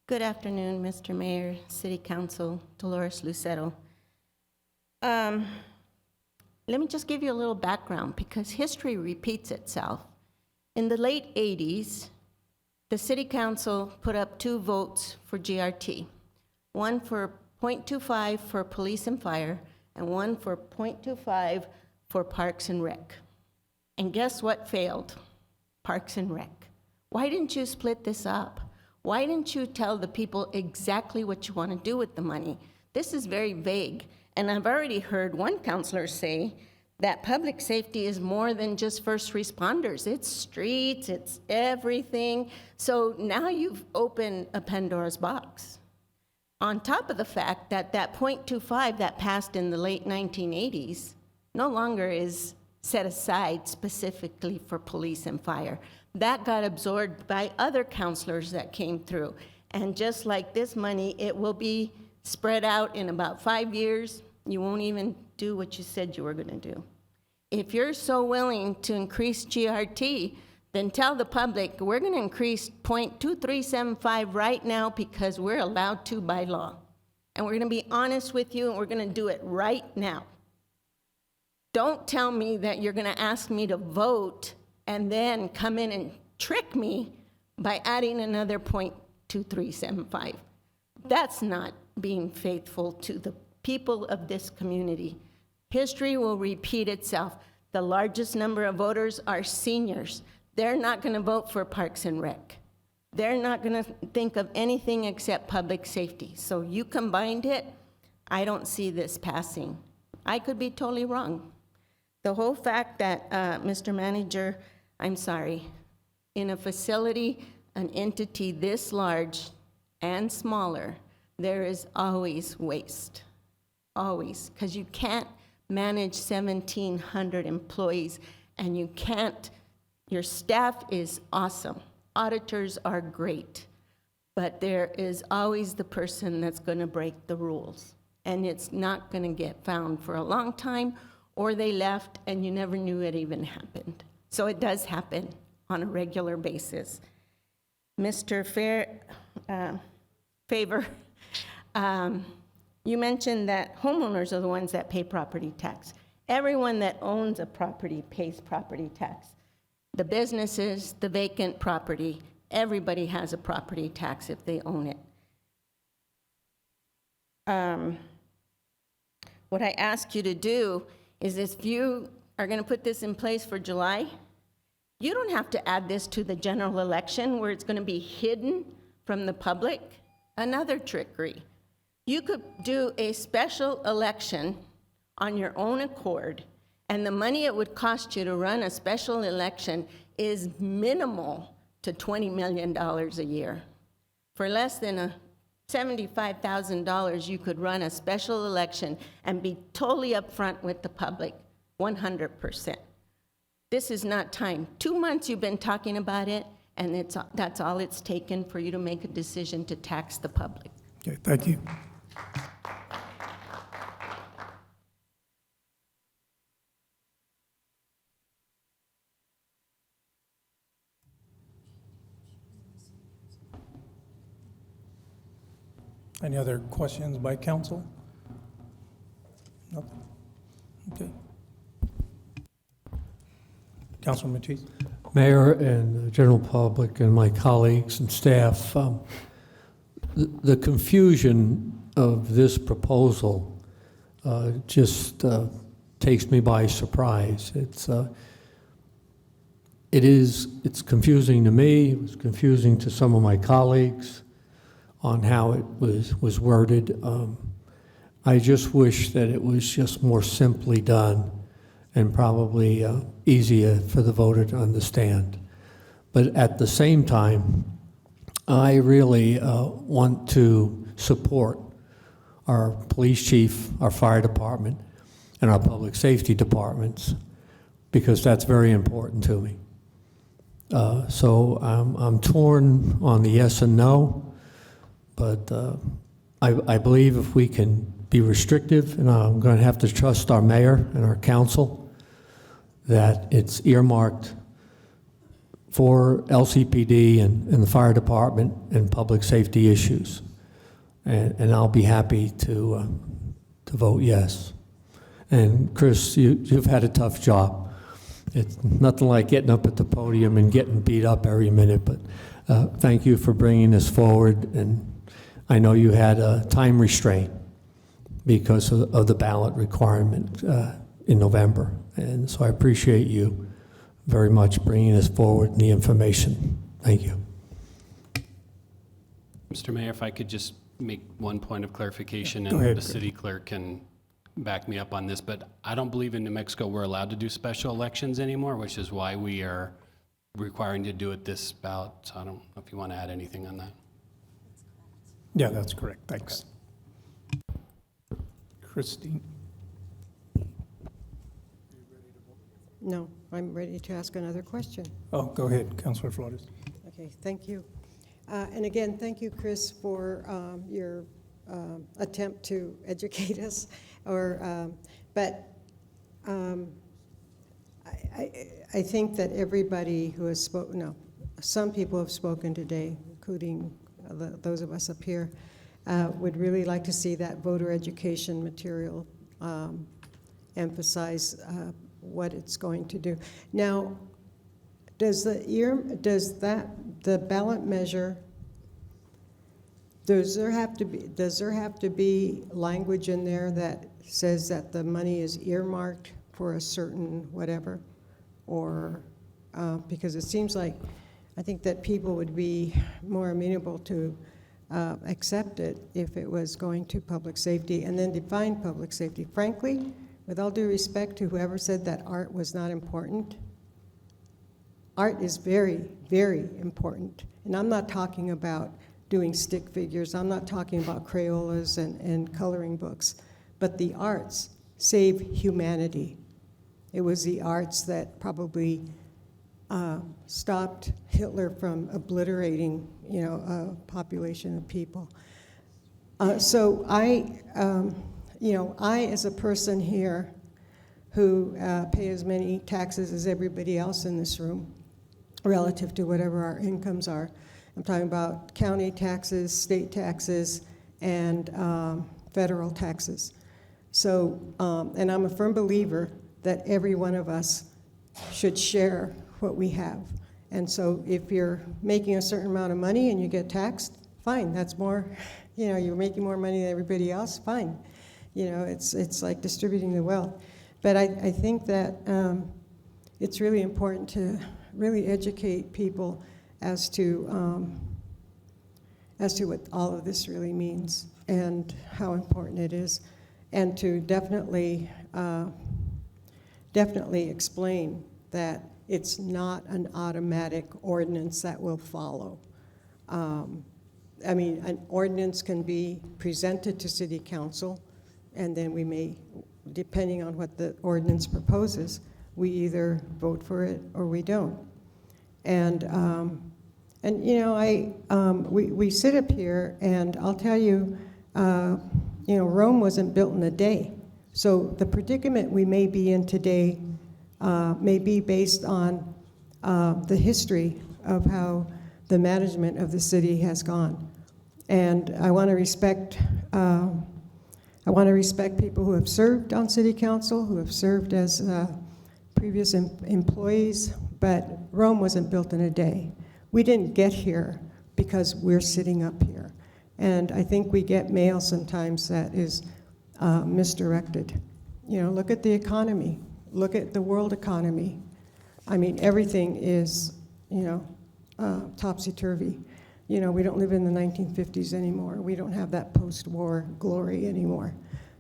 Good afternoon, Mr. Mayor, City Council, Dolores Lucero. Let me just give you a little background, because history repeats itself. In the late 80s, the City Council put up 2 votes for GRT, one for 0.25 for police and fire, and one for 0.25 for Parks and Rec. And guess what failed? Parks and Rec. Why didn't you split this up? Why didn't you tell the people exactly what you want to do with the money? This is very vague. And I've already heard one counselor say that public safety is more than just first responders. It's streets, it's everything. So now you've opened a Pandora's box. On top of the fact that that 0.25 that passed in the late 1980s no longer is set aside specifically for police and fire. That got absorbed by other counselors that came through. And just like this money, it will be spread out in about 5 years. You won't even do what you said you were going to do. if you're so willing to increase GRT, then tell the public, we're going to increase 0.2375 right now because we're allowed to by law. And we're going to be honest with you, and we're going to do it right now. Don't tell me that you're going to ask me to vote and then come in and trick me by adding another 0.2375. That's not being faithful to the people of this community. History will repeat itself. The largest number of voters are seniors. They're not going to vote for Parks and Rec. They're not going to think of anything except public safety. So you combined it, I don't see this passing. I could be totally wrong. The whole fact that, Mr. Manager, I'm sorry, in a facility, an entity this large and smaller, there is always waste, always, because you can't manage 1,700 employees, and you can't, your staff is awesome. Auditors are great, but there is always the person that's going to break the rules, and it's not going to get found for a long time, or they left and you never knew it even happened. So it does happen on a regular basis. Mr. Favor, you mentioned that homeowners are the ones that pay property tax. Everyone that owns a property pays property tax. The businesses, the vacant property, everybody has a property tax if they own it. What I ask you to do is, if you are going to put this in place for July, you don't have to add this to the general election where it's going to be hidden from the public. Another trickery. You could do a special election on your own accord, and the money it would cost you to run a special election is minimal to $20 million a year. For less than $75,000, you could run a special election and be totally upfront with the public, 100%. This is not time. 2 months you've been talking about it, and that's all it's taken for you to make a decision to tax the public. Okay, thank you. Any other questions by council? Nothing? Okay. Councilman Matisse? Mayor and the general public and my colleagues and staff, the confusion of this proposal just takes me by surprise. It's confusing to me. It was confusing to some of my colleagues on how it was worded. I just wish that it was just more simply done and probably easier for the voter to understand. But at the same time, I really want to support our police chief, our fire department, and our public safety departments, because that's very important to me. So I'm torn on the yes and no, but I believe if we can be restrictive, and I'm going to have to trust our mayor and our council, that it's earmarked for LCPD and the fire department and public safety issues. And I'll be happy to vote yes. And Chris, you've had a tough job. It's nothing like getting up at the podium and getting beat up every minute, but thank you for bringing this forward. And I know you had a time restraint because of the ballot requirement in November. And so I appreciate you very much bringing this forward and the information. Thank you. Mr. Mayor, if I could just make one point of clarification, Go and ahead, the city clerk can back me up on this, but I don't believe in New Mexico we're allowed to do special elections anymore, which is why we are requiring to do it this ballot. So I don't know if you want to add anything on that. Yeah, that's correct. Thanks. Christine? No, I'm ready to ask another question. Oh, go ahead, Councilor Flores. Okay, thank you. And again, thank you, Chris, for your attempt to educate us. But I think that everybody who has spoken, no, some people have spoken today, including those of us up here, would really like to see that voter education material emphasize what it's going to do. Now, does the ballot measure, does there have to be language in there that says that the money is earmarked for a certain whatever? Or, because it seems like, I think that people would be more amenable to accept it if it was going to public safety and then define public safety. Frankly, with all due respect to whoever said that art was not important, art is very, very important. And I'm not talking about doing stick figures. I'm not talking about Crayolas and coloring books. But the arts save humanity. It was the arts that probably stopped Hitler from obliterating, a population of people. So I, as a person here who pay as many taxes as everybody else in this room, relative to whatever our incomes are, I'm talking about county taxes, state taxes, and federal taxes. So, and I'm a firm believer that every one of us should share what we have. And so if you're making a certain amount of money and you get taxed, fine, that's more, you're making more money than everybody else, fine. It's like distributing the wealth. But I think that it's really important to really educate people as to what all of this really means and how important it is, and to definitely explain that it's not an automatic ordinance that will follow. An ordinance can be presented to City Council, and then we may, depending on what the ordinance proposes, we either vote for it or we don't. We sit up here, and I'll tell you, Rome wasn't built in a day. So the predicament we may be in today may be based on the history of how the management of the city has gone. And I want to respect people who have served on City Council, who have served as previous employees, but Rome wasn't built in a day. We didn't get here because we're sitting up here. And I think we get mail sometimes that is misdirected. Look at the economy. Look at the world economy. I mean, everything is, topsy-turvy. We don't live in the 1950s anymore. We don't have that post-war glory anymore.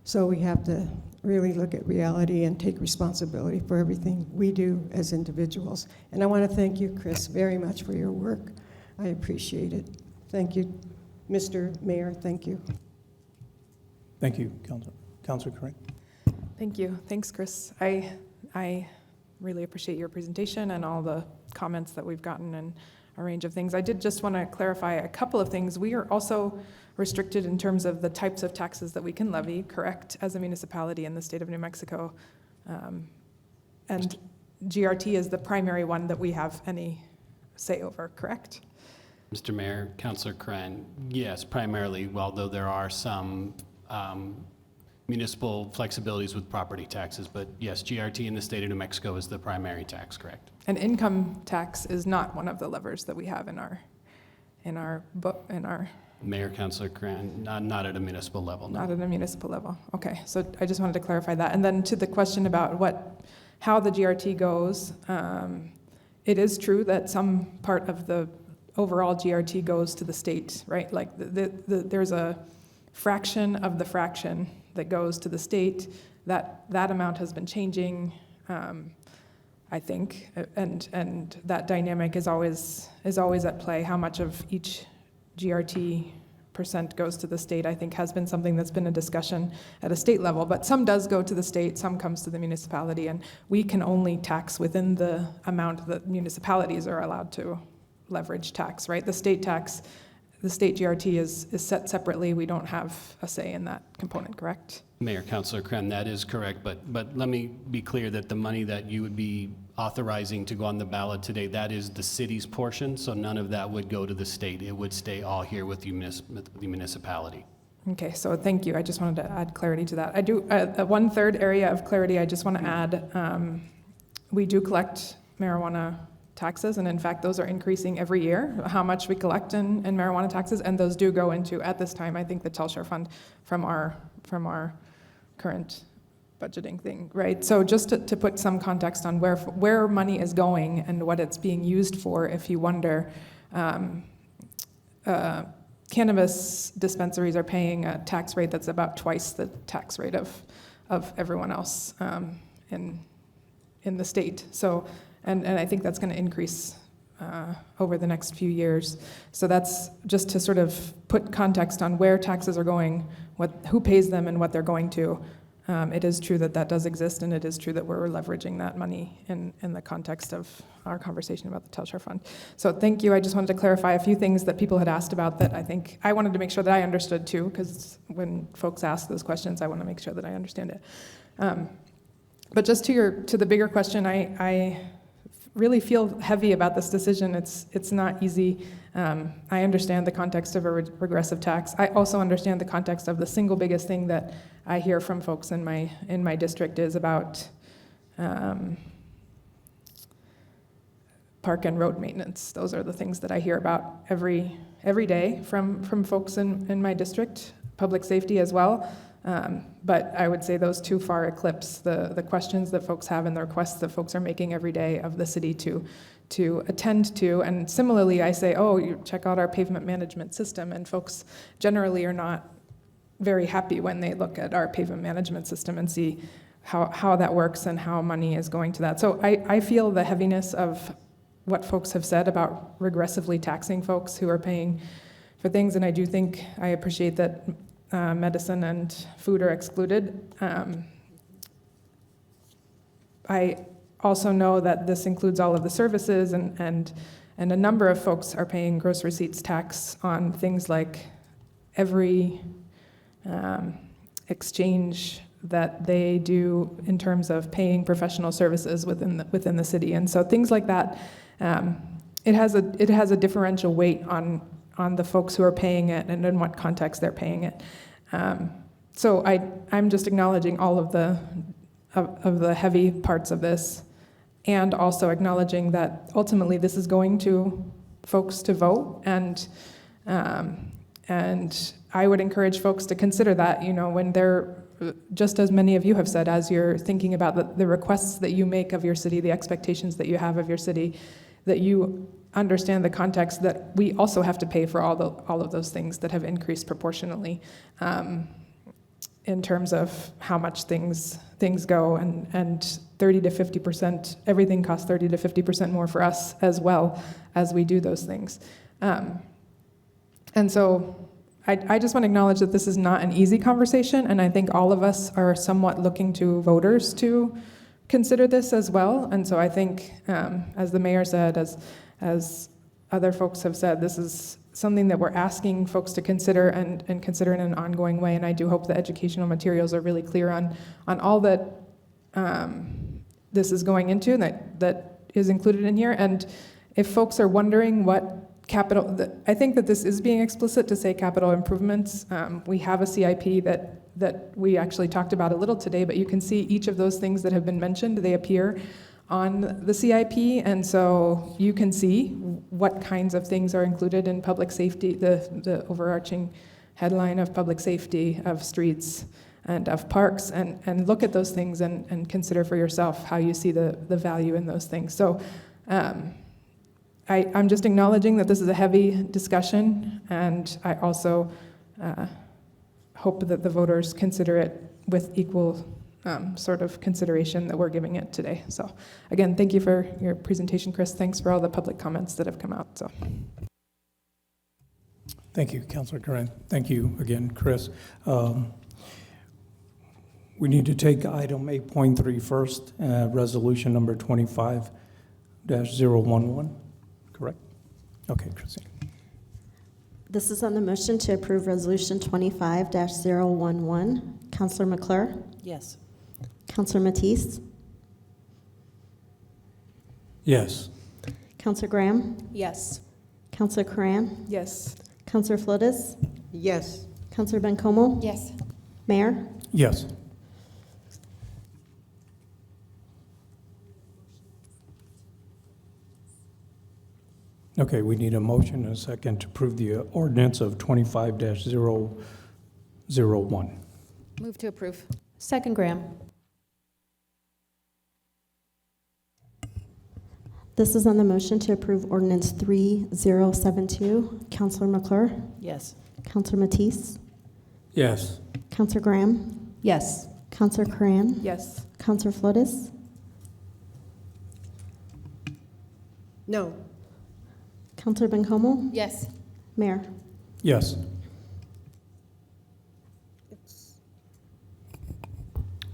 So we have to really look at reality and take responsibility for everything we do as individuals. And I want to thank you, Chris, very much for your work. I appreciate it. Thank you, Mr. Mayor. Thank you. Thank you, Councilor Corinne. Thank you. Thanks, Chris. I really appreciate your presentation and all the comments that we've gotten and a range of things. I did just want to clarify a couple of things. We are also restricted in terms of the types of taxes that we can levy, correct, as a municipality in the state of New Mexico. And GRT is the primary one that we have any say over, correct? Mr. Mayor, Councilor Kren, yes, primarily, although there are some municipal flexibilities with property taxes, but yes, GRT in the state of New Mexico is the primary tax, correct? And income tax is not one of the levers that we have in our Mayor, Councilor Kren, not at a municipal level, no. Not at a municipal level. Okay, so I just wanted to clarify that. And then to the question about how the GRT goes, it is true that some part of the overall GRT goes to the state, right? Like there's a fraction of the fraction that goes to the state. That amount has been changing, I think, and that dynamic is always at play. How much of each GRT percent goes to the state, I think, has been something that's been a discussion at a state level. But some does go to the state, some comes to the municipality, and we can only tax within the amount that municipalities are allowed to leverage tax, right? The state tax, the state GRT is set separately. We don't have a say in that component, correct? Mayor, Councilor Kren, that is correct, but let me be clear that the money that you would be authorizing to go on the ballot today, that is the city's portion, so none of that would go to the state. It would stay all here with the municipality. Okay, so thank you. I just wanted to add clarity to that. I do, one third area of clarity I just want to add, we do collect marijuana taxes, and in fact, those are increasing every year, how much we collect in marijuana taxes, and those do go into, at this time, I think, the Telshare Fund from our current budgeting thing, right? So just to put some context on where money is going and what it's being used for, if you wonder, cannabis dispensaries are paying a tax rate that's about twice the tax rate of everyone else in the state. So, and I think that's going to increase over the next few years. So that's just to sort of put context on where taxes are going, who pays them, and what they're going to. It is true that does exist, and it is true that we're leveraging that money in the context of our conversation about the Telshare Fund. So thank you. I just wanted to clarify a few things that people had asked about that I think I wanted to make sure that I understood too, because when folks ask those questions, I want to make sure that I understand it. But just to the bigger question, I really feel heavy about this decision. It's not easy. I understand the context of a regressive tax. I also understand the context of the single biggest thing that I hear from folks in my district is about park and road maintenance. Those are the things that I hear about every day from folks in my district, public safety as well. But I would say those two far eclipse the questions that folks have and the requests that folks are making every day of the city to attend to. And similarly, I say, oh, you check out our pavement management system, and folks generally are not very happy when they look at our pavement management system and see how that works and how money is going to that. So I feel the heaviness of what folks have said about regressively taxing folks who are paying for things, and I do think I appreciate that medicine and food are excluded. I also know that this includes all of the services, and a number of folks are paying gross receipts tax on things like every exchange that they do in terms of paying professional services within the city, and so things like that. It has a differential weight on the folks who are paying it and in what context they're paying it. So I'm just acknowledging all of the heavy parts of this, and also acknowledging that ultimately this is going to folks to vote, and I would encourage folks to consider that, when they're, just as many of you have said, as you're thinking about the requests that you make of your city, the expectations that you have of your city, that you understand the context that we also have to pay for all of those things that have increased proportionally in terms of how much things go, and 30 to 50%, everything costs 30 to 50% more for us as well as we do those things. And so I just want to acknowledge that this is not an easy conversation, and I think all of us are somewhat looking to voters to consider this as well. And so I think, as the mayor said, as other folks have said, this is something that we're asking folks to consider and consider in an ongoing way. And I do hope the educational materials are really clear on all that this is going into, that is included in here. And if folks are wondering what I think that this is being explicit to say capital improvements. We have a CIP that we actually talked about a little today, but you can see each of those things that have been mentioned, they appear on the CIP, and so you can see what kinds of things are included in public safety, the overarching headline of public safety, of streets, and of parks, and look at those things and consider for yourself how you see the value in those things. So I'm just acknowledging that this is a heavy discussion, and I also hope that the voters consider it with equal sort of consideration that we're giving it today. So again, thank you for your presentation, Chris. Thanks for all the public comments that have come out. So. Thank you, Councilor Corinne. Thank you again, Chris. We need to take item 8.3 first, resolution number 25-011. Correct? Okay, Christine. This is on the motion to approve Resolution 25-011. Counselor McClure? Yes. Counselor Matisse? Yes. Counselor Graham? Yes. Counselor Cran? Yes. Counselor Flores? Yes. Counselor Bencomo? Yes. Mayor? Yes. Okay, we need a motion and a second to approve the ordinance of 25-001. Move to approve. Second, Graham. This is on the motion to approve Ordinance 3072. Counselor McClure? Yes. Counselor Matisse? Yes. Counselor Graham? Yes. Counselor Cran? Yes. Counselor Flores? No. Counselor Bencomo? Yes. Mayor? Yes.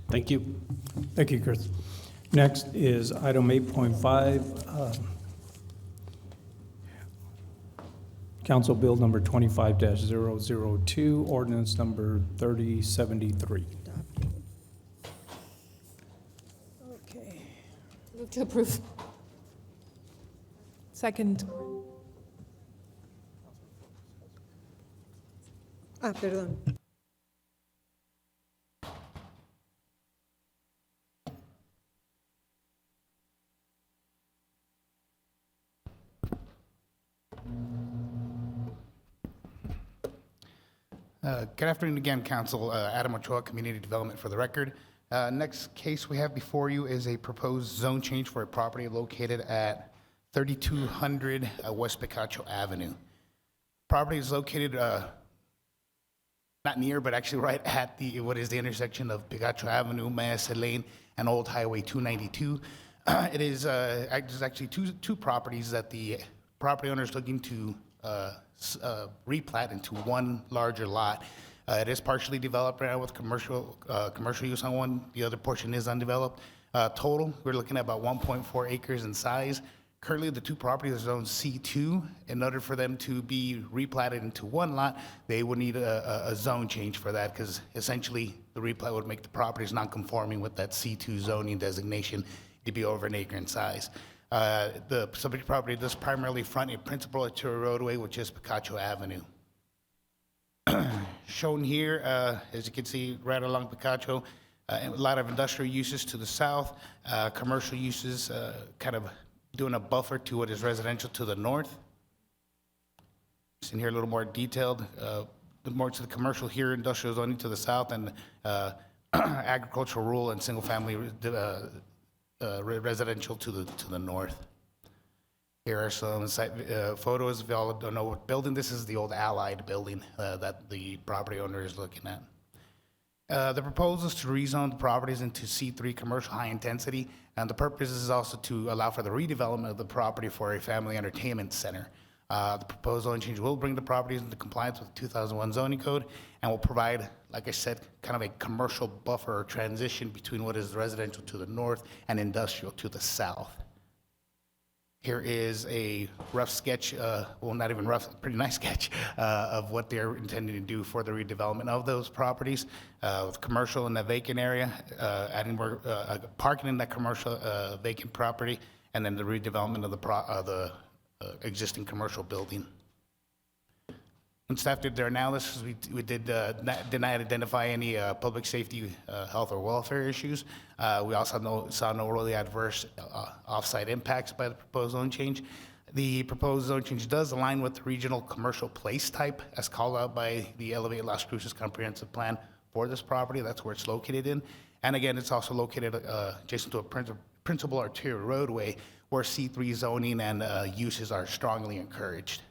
Thank you. Thank you, Chris. Next is item 8.5, Council Bill number 25-002, ordinance number 3073. Okay. Move to approve. Second. Perdón. Good afternoon again, Council. Adam Ochoa, Community Development for the record. Next case we have before you is a proposed zone change for a property located at 3200 West Picacho Avenue. Property is located not near, but actually right at what is the intersection of Picacho Avenue, Mayasa Lane, and Old Highway 292. There's actually two properties that the property owner is looking to replat into one larger lot. It is partially developed right now with commercial use on one. The other portion is undeveloped. Total, we're looking at about 1.4 acres in size. Currently, the two properties are zoned C2. In order for them to be replatted into one lot, they would need a zone change for that, because essentially the replat would make the properties non-conforming with that C2 zoning designation to be over an acre in size. The subject property does primarily front a principal arterial roadway, which is Picacho Avenue. Shown here, as you can see, right along Picacho, a lot of industrial uses to the south, commercial uses kind of doing a buffer to what is residential to the north. In here a little more detailed, the more to the commercial here, industrial zoning to the south, and agricultural, rural, and single-family residential to the north. Here are some site photos. If y'all don't know what building this is, the old Allied building that the property owner is looking at. The proposal is to rezone the properties into C3 commercial high intensity, and the purpose is also to allow for the redevelopment of the property for a family entertainment center. The proposed zone change will bring the properties into compliance with the 2001 zoning code and will provide, like I said, kind of a commercial buffer or transition between what is residential to the north and industrial to the south. Here is a rough sketch, well, not even rough, pretty nice sketch of what they're intending to do for the redevelopment of those properties, with commercial in the vacant area, adding more parking in that commercial vacant property, and then the redevelopment of the existing commercial building. When staff did their analysis, we did not identify any public safety, health, or welfare issues. We also saw no really adverse off-site impacts by the proposed zone change. The proposed zone change does align with the regional commercial place type as called out by the Elevate Las Cruces comprehensive plan for this property. That's where it's located in. And again, it's also located adjacent to a principal arterial roadway where C3 zoning and uses are strongly encouraged.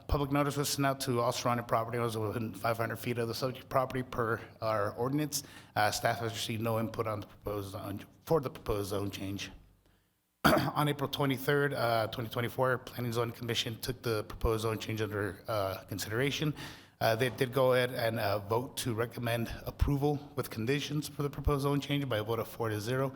Public notice was sent out to all surrounding property owners within 500 feet of the subject property per our ordinance. Staff has received no input on the proposed zone change. On April 23rd, 2024, Planning and Zoning Commission took the proposed zone change under consideration. They did go ahead and vote to recommend approval with conditions for the proposed zone change by a vote of 4-0.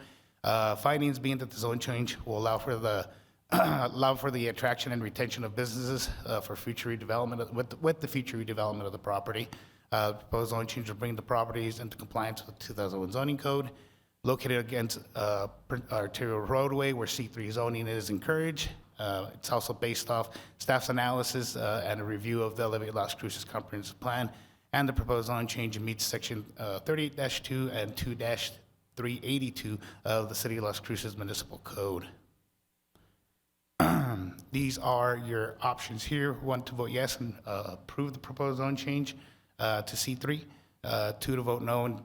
Findings being that the zone change will allow for the allow for the attraction and retention of businesses for future redevelopment, with the future redevelopment of the property. Proposed zoning change will bring the properties into compliance with the 2001 zoning code. Located against arterial roadway where C3 zoning is encouraged. It's also based off staff's analysis and a review of the Elevate Las Cruces comprehensive plan, and the proposed zone change meets section 38-2 and 2-382 of the City of Las Cruces Municipal Code. These are your options here. One, to vote yes and approve the proposed zone change to C3. Two, to vote no and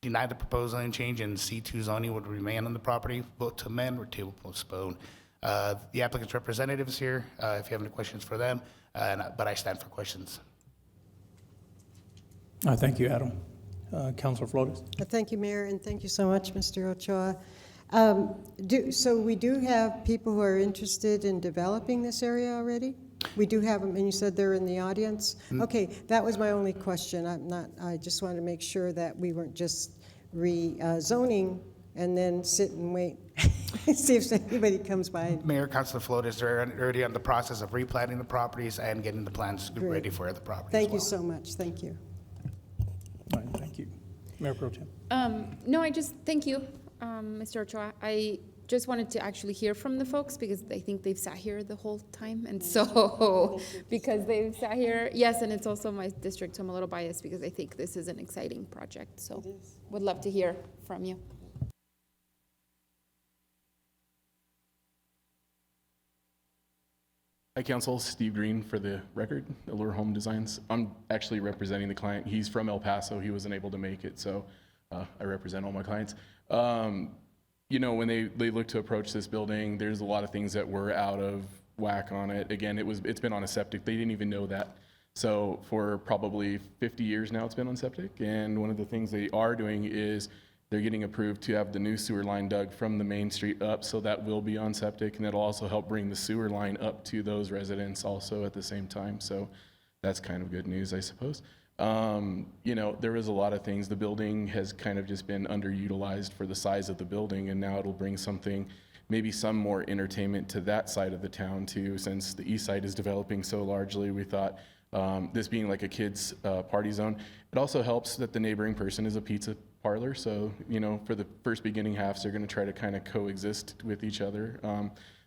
deny the proposed zone change, and C2 zoning would remain on the property. Vote to amend or table postpone. The applicant's representative is here if you have any questions for them, but I stand for questions. Thank you, Adam. Councilor Flores. Thank you, Mayor, and thank you so much, Mr. Ochoa. So we do have people who are interested in developing this area already? We do have them, and you said they're in the audience? Okay, that was my only question. I just wanted to make sure that we weren't just rezoning and then sit and wait, see if anybody comes by. Mayor, Councilor Flores, they're already on the process of replanting the properties and getting the plans ready for the property. Thank you so much. Thank you. All right, thank you. Mayor Pro Tem. No, thank you, Mr. Ochoa. I just wanted to actually hear from the folks because I think they've sat here the whole time. And so, because they've sat here, yes, and it's also my district, so I'm a little biased because I think this is an exciting project. So, would love to hear from you. Hi, Council. Steve Green for the record, Allure Home Designs. I'm actually representing the client. He's from El Paso. He wasn't able to make it, so I represent all my clients. You know, when they look to approach this building, there's a lot of things that were out of whack on it. Again, it's been on a septic. They didn't even know that. So for probably 50 years now, it's been on septic. And one of the things they are doing is they're getting approved to have the new sewer line dug from the main street up, so that will be on septic, and that'll also help bring the sewer line up to those residents also at the same time. So that's kind of good news, I suppose. You know, there is a lot of things. The building has kind of just been underutilized for the size of the building, and now it'll bring something, maybe some more entertainment to that side of the town too, since the east side is developing so largely. We thought this being like a kids party zone, it also helps that the neighboring person is a pizza parlor. So, you know, for the first beginning halves, they're gonna try to kind of coexist with each other.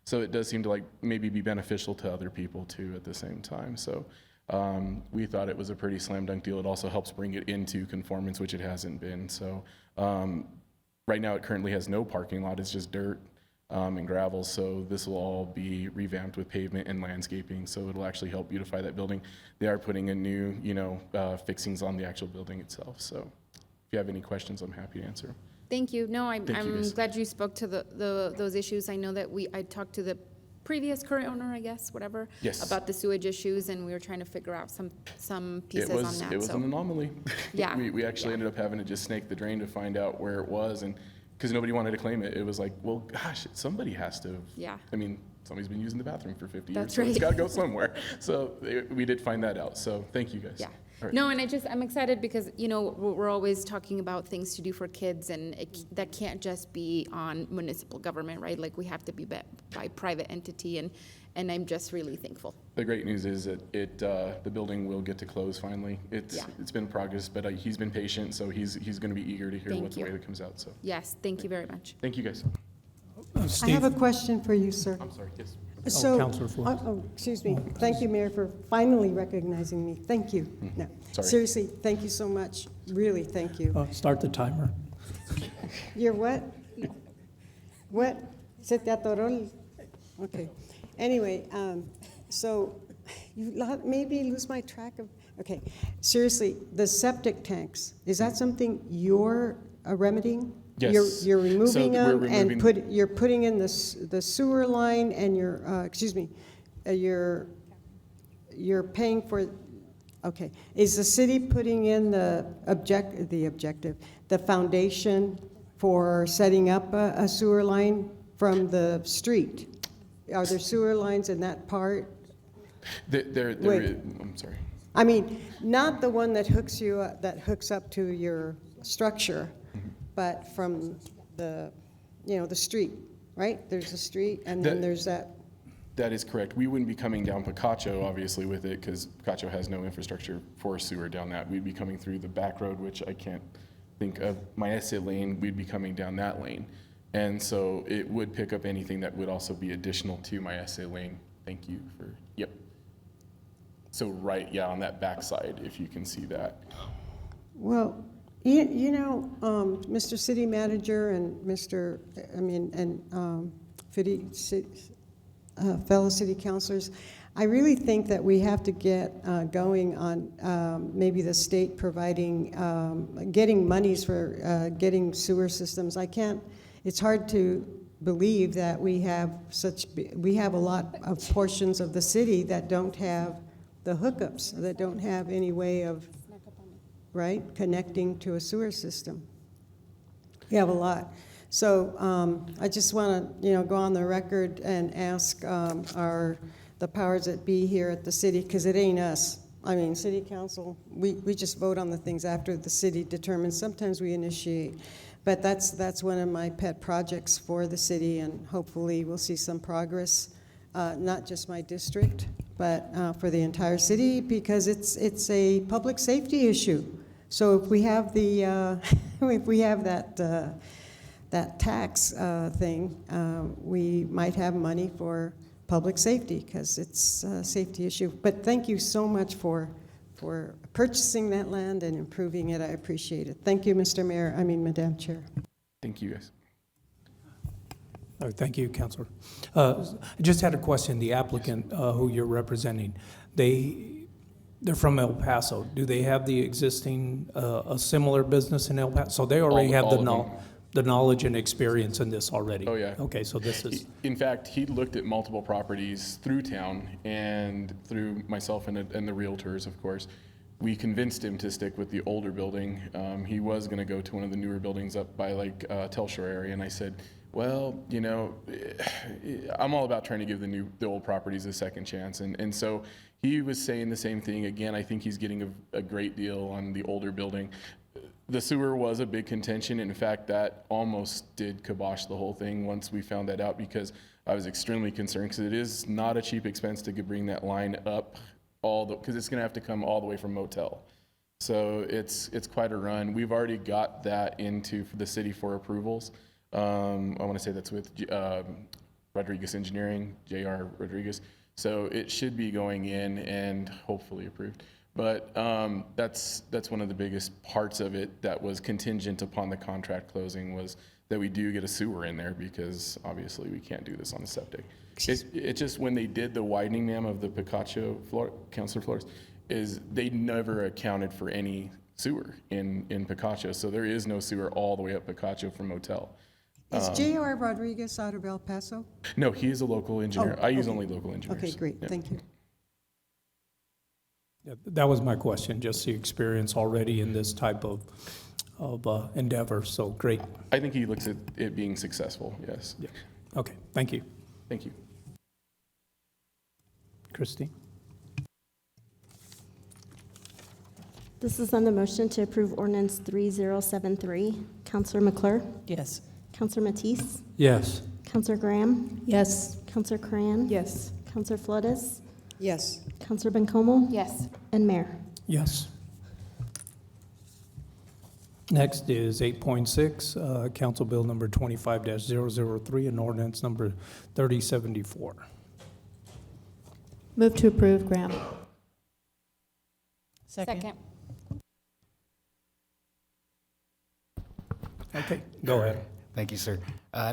So it does seem to like maybe be beneficial to other people too at the same time. So we thought it was a pretty slam dunk deal. It also helps bring it into conformance, which it hasn't been. So right now it currently has no parking lot. It's just dirt and gravel. So this will all be revamped with pavement and landscaping. So it'll actually help beautify that building. They are putting in new, you know, fixings on the actual building itself. So if you have any questions, I'm happy to answer them. Thank you. No, I'm guys. glad you spoke to those issues. I know that I talked to the previous current owner, I guess, whatever, Yes. about the sewage issues, and we were trying to figure out some pieces on that. It was an anomaly. Yeah. we actually ended up having to just snake the drain to find out where it was, and because nobody wanted to claim it. It was like, well, gosh, somebody has to. Yeah. I mean, somebody's been using the bathroom for 50 That's years, so it's right. got to go somewhere. So we did find that out. So thank you guys. Yeah. All right. No, and I'm excited because, you know, we're always talking about things to do for kids, and that can't just be on municipal government, right? Like, we have to be by private entity, and I'm just really thankful. The great news is that the building will get to close finally. It's been in progress, but he's been patient, so he's going to be eager to hear Thank what the you. way that comes out. So Yes, thank you very much. thank you guys. I have a question for you, sir. I'm sorry. Yes. So, Councilor Flores. excuse me. Thank you, Mayor, for finally recognizing me. Thank you. No, Sorry. seriously, thank you so much. Really, thank you. Start the timer. You're what? What? Se te atoró? Okay. Anyway, so you maybe lose my track of. Okay. Seriously, the septic tanks, is that something you're remedying? Yes. You're removing So we're them and removing- you're putting in the sewer line, and you're paying for. Okay. Is the city putting in the foundation for setting up a sewer line from the street? Are there sewer lines in that part? Wait. I'm sorry. I mean, not the one that hooks up to your structure, but from the street. right? There's a street, and then there's that. That is correct. We wouldn't be coming down Picacho, obviously, with it, because Picacho has no infrastructure for a sewer down that. We'd be coming through the back road, which I can't think of. My exit lane, we'd be coming down that lane. And so it would pick up anything that would also be additional to my exit lane. Thank you for, yep. So right, yeah, on that backside, if you can see that. Well, you know, Mr. City Manager and fellow city councilors, I really think that we have to get going on maybe the state providing, getting monies for getting sewer systems. It's hard to believe that we have a lot of portions of the city that don't have the hookups, that don't have any way of, right, connecting to a sewer system. We have a lot. So I just want to, go on the record and ask the powers that be here at the city, because it ain't us. I mean, city council, we just vote on the things after the city determines. Sometimes we initiate. But that's one of my pet projects for the city, and hopefully we'll see some progress, not just my district, but for the entire city, because it's a public safety issue. So if we have that tax thing, we might have money for public safety, because it's a safety issue. But thank you so much for purchasing that land and improving it. I appreciate it. Thank you, Madam Chair. Thank you, guys. Thank you, Councilor. I just had a question. The applicant who you're representing, they're from El Paso. Do they have the existing, a similar business in El Paso? So they already have the knowledge and experience in this already? Oh, yeah. Okay, so this is... In fact, he looked at multiple properties through town and through myself and the realtors, of course. We convinced him to stick with the older building. He was going to go to one of the newer buildings up by Telshore area, and I said, well, I'm all about trying to give the old properties a second chance. And so he was saying the same thing. Again, I think he's getting a great deal on the older building. The sewer was a big contention. In fact, that almost did kibosh the whole thing once we found that out, because I was extremely concerned, because it is not a cheap expense to bring that line up because it's going to have to come all the way from Motel. So it's quite a run. We've already got that into the city for approvals. I want to say that's with Rodriguez Engineering, J.R. Rodriguez. So it should be going in and hopefully approved. But that's one of the biggest parts of it that was contingent upon the contract closing, was that we do get a sewer in there, because obviously we can't do this on a septic. It just, when they did the widening, ma'am, of the Picacho, Councilor Flores, is they never accounted for any sewer in Picacho. So there is no sewer all the way up Picacho from Motel. Is J.R. Rodriguez out of El Paso? No, he is a local engineer. Oh, I use okay. only local engineers. Okay, great. Yeah. Thank you. Yeah, that was my question, just the experience already in this type of endeavor, so great. I think he looks at it being successful, yes. Yeah. Okay, thank you. Thank you. Christine? This is on the motion to approve ordinance 3073. Counselor McClure? Yes. Counselor Matisse? Yes. Counselor Graham? Yes. Counselor Cran? Yes. Counselor Flores? Yes. Counselor Bencomo? Yes. And Mayor? Yes. Next is 8.6, Council Bill number 25-003, and ordinance number 3074. Move to approve, Graham. Second. Okay, go ahead. Thank you, sir.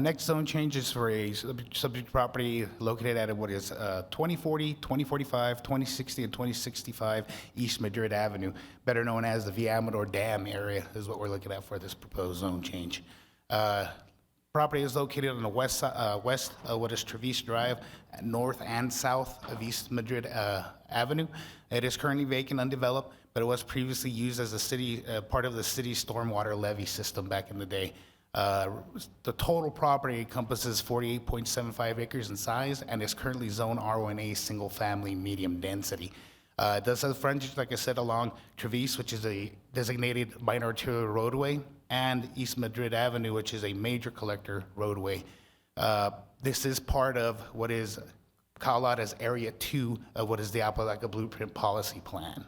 Next zone changes for a subject property located at 2040, 2045, 2060, and 2065 East Madrid Avenue, better known as the Villamador Dam area, is what we're looking at for this proposed zone change. Property is located on the west of what is Trevice Drive, north and south of East Madrid Avenue. It is currently vacant, undeveloped, but it was previously used as a city part of the city's stormwater levy system back in the day. The total property encompasses 48.75 acres in size and is currently zone R1A single family medium density. It does have frontage, like I said, along Trevice, which is a designated minor arterial roadway, and East Madrid Avenue, which is a major collector roadway. This is part of what is called out as Area 2 of what is the Appalachia Blueprint Policy Plan.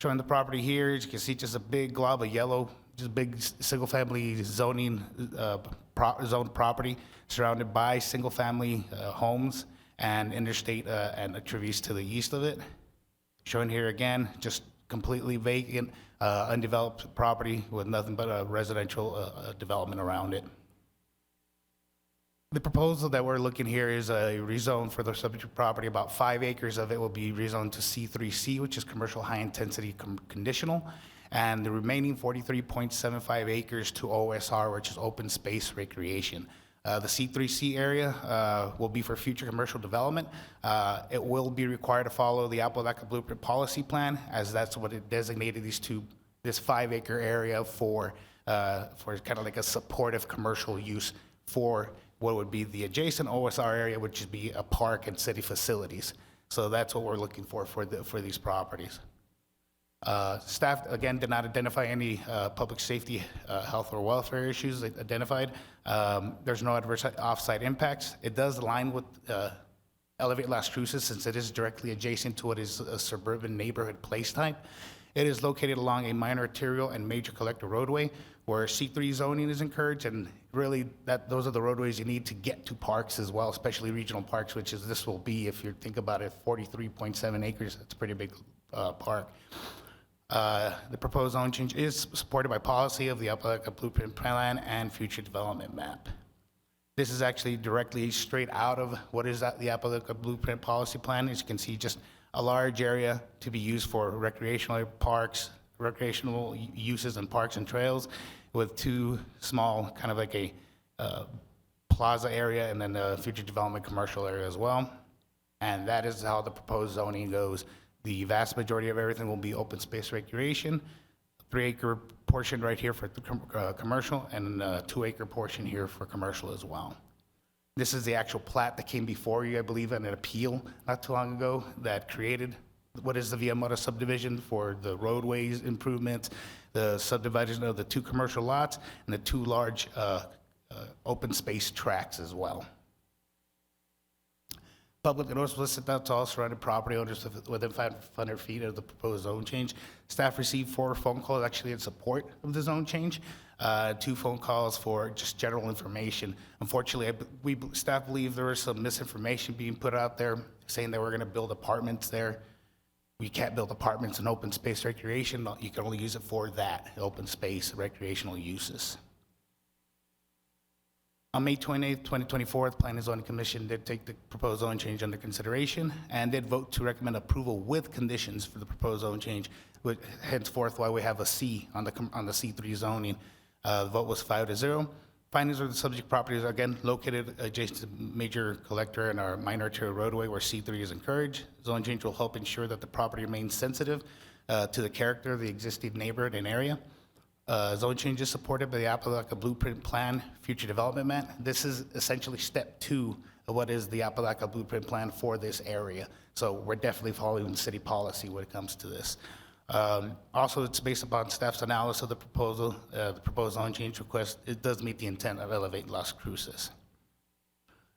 Showing the property here, as you can see, just a big glob of yellow, just big single-family zoning zoned property surrounded by single-family homes and interstate and Trevis to the east of it. Shown here again, just completely vacant, undeveloped property with nothing but a residential development around it. The proposal that we're looking here is a rezone for the subject property. About 5 acres of it will be rezoned to C3C, which is commercial high-intensity conditional, and the remaining 43.75 acres to OSR, which is open space recreation. The C3C area will be for future commercial development. It will be required to follow the Appalachia Blueprint Policy Plan, as that's what it designated this 5-acre area for kind of like a supportive commercial use for what would be the adjacent OSR area, which would be a park and city facilities. So that's what we're looking for these properties. Staff, again, did not identify any public safety, health, or welfare issues identified. There's no adverse off-site impacts. It does align with Elevate Las Cruces, since it is directly adjacent to what is a suburban neighborhood place type. It is located along a minor arterial and major collector roadway where C3 zoning is encouraged, and really those are the roadways you need to get to parks as well, especially regional parks, which is this will be, if you think about it, 43.7 acres. That's a pretty big park. The proposed zone change is supported by policy of the Appalachia Blueprint Plan and Future Development Map. This is actually directly straight out of what is the Appalachia Blueprint Policy Plan. As you can see, just a large area to be used for recreational parks, recreational uses and parks and trails, with 2 small, kind of like a plaza area, and then the future development commercial area as well. And that is how the proposed zoning goes. The vast majority of everything will be open space recreation, 3-acre portion right here for commercial, and a 2-acre portion here for commercial as well. This is the actual plat that came before you, I believe, in an appeal not too long ago that created what is the Villamota subdivision for the roadways improvements, the subdivision of the 2 commercial lots, and the 2 large open space tracts as well. Public notice was sent out to all surrounding property owners within 500 feet of the proposed zone change. Staff received 4 phone calls actually in support of the zone change, 2 phone calls for just general information. Unfortunately, staff believe there was some misinformation being put out there saying that we're going to build apartments there. We can't build apartments in open space recreation. You can only use it for that, open space recreational uses. On May 28th, 2024, the Planning and Zoning Commission did take the proposed zone change under consideration and did vote to recommend approval with conditions for the proposed zone change, henceforth why we have a C on the C3 zoning. The vote was 5-0. Findings of the subject properties are again located adjacent to major collector and our minor arterial roadway where C3 is encouraged. Zone change will help ensure that the property remains sensitive to the character of the existing neighborhood and area. Zone change is supported by the Appalachia Blueprint Plan Future Development Map. This is essentially step 2 of what is the Appalachia Blueprint Plan for this area. So we're definitely following city policy when it comes to this. Also, it's based upon staff's analysis of the proposal, the proposed zone change request. It does meet the intent of Elevate Las Cruces.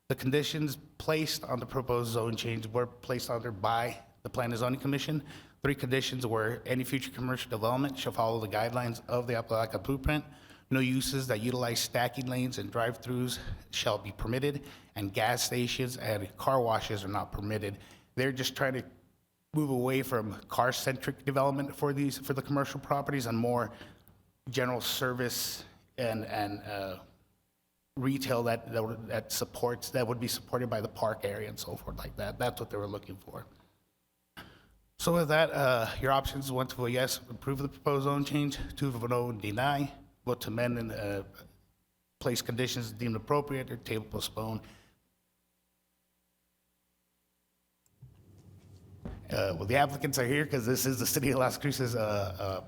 The conditions placed on the proposed zone change were placed under by the Planning and Zoning Commission. 3 conditions were any future commercial development shall follow the guidelines of the Appalachia Blueprint. No uses that utilize stacking lanes and drive-throughs shall be permitted, and gas stations and car washes are not permitted. They're just trying to move away from car-centric development for the commercial properties and more general service and retail that would be supported by the park area and so forth like that. That's what they were looking for. So with that, your options: 1 to vote yes, approve the proposed zone change; 2 to vote no, deny; vote to amend and place conditions deemed appropriate, or table postpone. Well, the applicants are here because this is the City of Las Cruces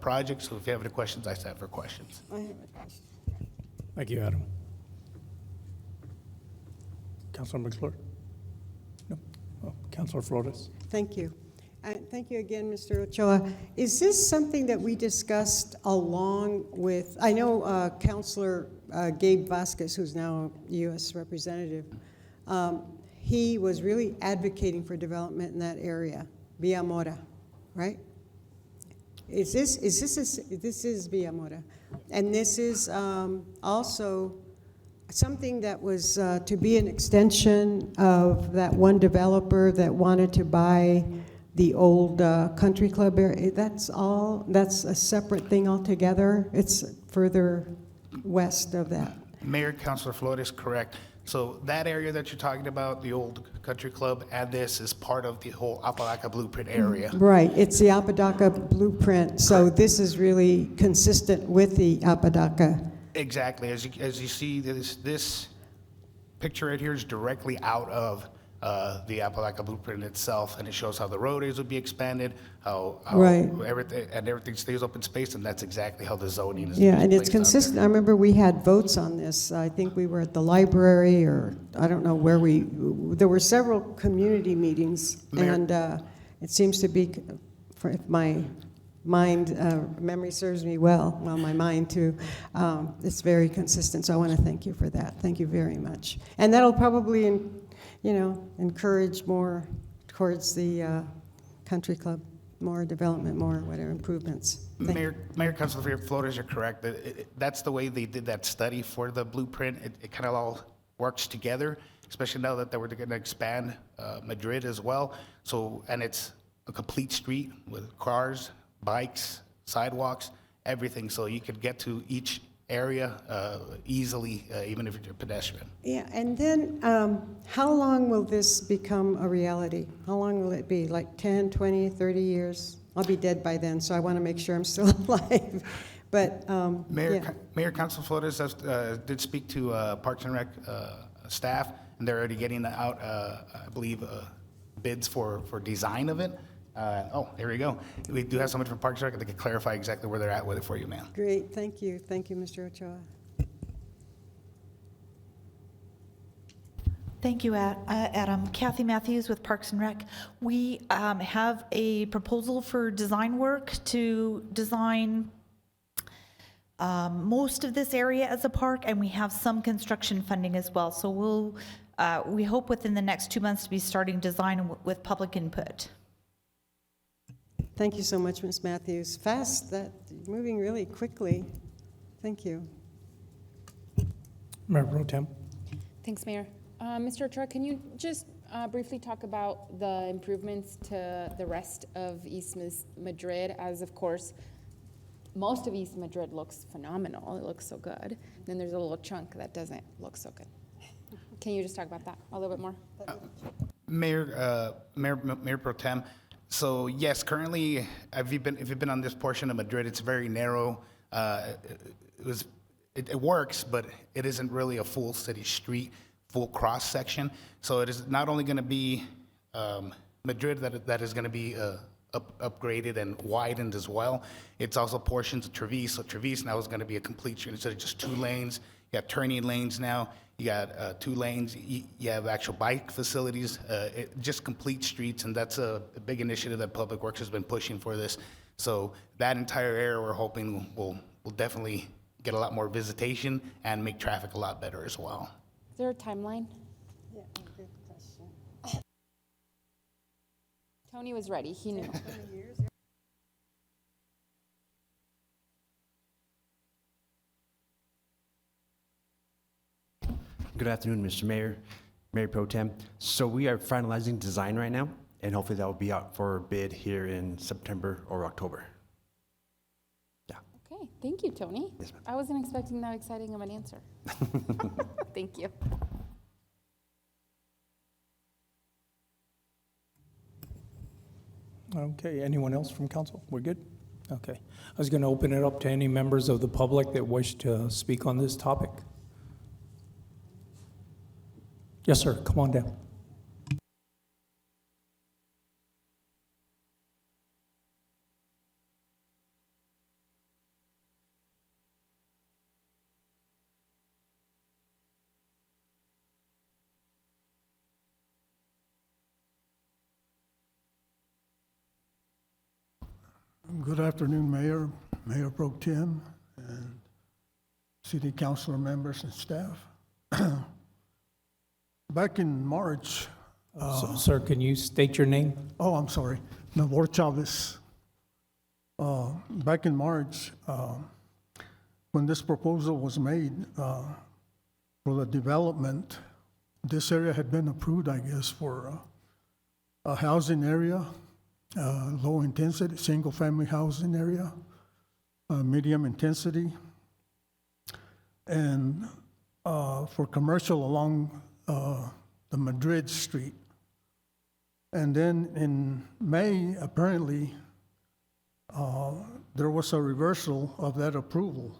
project, so if you have any questions, I stand for questions. I have a question. Thank you, Adam. Councilor McClure? No? Oh, Councilor Flores? Thank you. Thank you again, Mr. Ochoa. Is this something that we discussed along with, I know Councilor Gabe Vasquez, who's now a U.S. representative, he was really advocating for development in that area, Villa Mora, right? This is Villa Mora. And this is also something that was to be an extension of that one developer that wanted to buy the old country club area. That's a separate thing altogether. It's further west of that. Mayor, Councilor Flores, correct. So that area that you're talking about, the old country club, and this is part of the whole Apodaca blueprint area. Right, it's the Apodaca blueprint, so this is really consistent with the Apodaca. Exactly. As you see, this picture right here is directly out of the Apodaca blueprint itself, and it shows how the roadways would be expanded, how Right. everything stays open space, and that's exactly how the zoning is. Yeah, and it's placed out there. consistent. I remember we had votes on this. I think we were at the library, or I don't know where there were several community meetings, Mayor- and it seems to be, if my memory serves me well, my mind too, it's very consistent. So I want to thank you for that. Thank you very much. And that'll probably, encourage more towards the country club, more development, more whatever improvements. Thank you. Mayor, Councilor Flores, you're correct. That's the way they did that study for the blueprint. It kind of all works together, especially now that they were going to expand Madrid as well. So, and it's a complete street with cars, bikes, sidewalks, everything. So you could get to each area easily, even if you're a pedestrian. Yeah, and then how long will this become a reality? How long will it be? Like 10, 20, 30 years? I'll be dead by then, so I want to make sure I'm still alive. But Mayor, Council Flores did speak to Parks and Rec staff, and they're already getting out, I believe, bids for design of it. There we go. We do have someone from Parks and Rec that can clarify exactly where they're at with it for you, ma'am. Great, thank you. Thank you, Mr. Ochoa. Thank you, Adam. Kathy Matthews with Parks and Rec. We have a proposal for design work to design most of this area as a park, and we have some construction funding as well. So we hope within the next 2 months to be starting design with public input. Thank you so much, Ms. Matthews. Moving really quickly. Thank you. Mayor Pro Tem. Thanks, Mayor. Mr. Ochoa, can you just briefly talk about the improvements to the rest of East Madrid, as of course, most of East Madrid looks phenomenal. It looks so good. Then there's a little chunk that doesn't look so good. Can you just talk about that a little bit more? Mayor Pro Tem. So yes, currently, if you've been on this portion of Madrid, it's very narrow. It works, but it isn't really a full city street, full cross section. So it is not only going to be Madrid that is going to be upgraded and widened as well. It's also portions of Treviso. So Treviso now is going to be a complete street instead of just 2 lanes. You have turning lanes now. You got 2 lanes. You have actual bike facilities, just complete streets, and that's a big initiative that Public Works has been pushing for this. So that entire area, we're hoping will definitely get a lot more visitation and make traffic a lot better as well. Is there a timeline? Yeah, good question. Tony was ready. He knew. Good afternoon, Mr. Mayor, Mayor Pro Tem. So we are finalizing design right now, and hopefully that will be out for bid here in September or October. Yeah. Okay, thank you, Tony. Yes, ma'am. I wasn't expecting that exciting of an answer. Thank you. Okay, anyone else from council? We're good? Okay. I was going to open it up to any members of the public that wish to speak on this topic. Yes, sir. Come on down. Good afternoon, Mayor, Mayor Pro Tem, and city councilor members and staff. Back in March. Sir, can you state your name? Oh, I'm sorry. Nabor Chavez. Back in March, when this proposal was made for the development, this area had been approved, I guess, for a housing area, low intensity, single family housing area, medium intensity, and for commercial along the Madrid Street. And then in May, apparently, there was a reversal of that approval.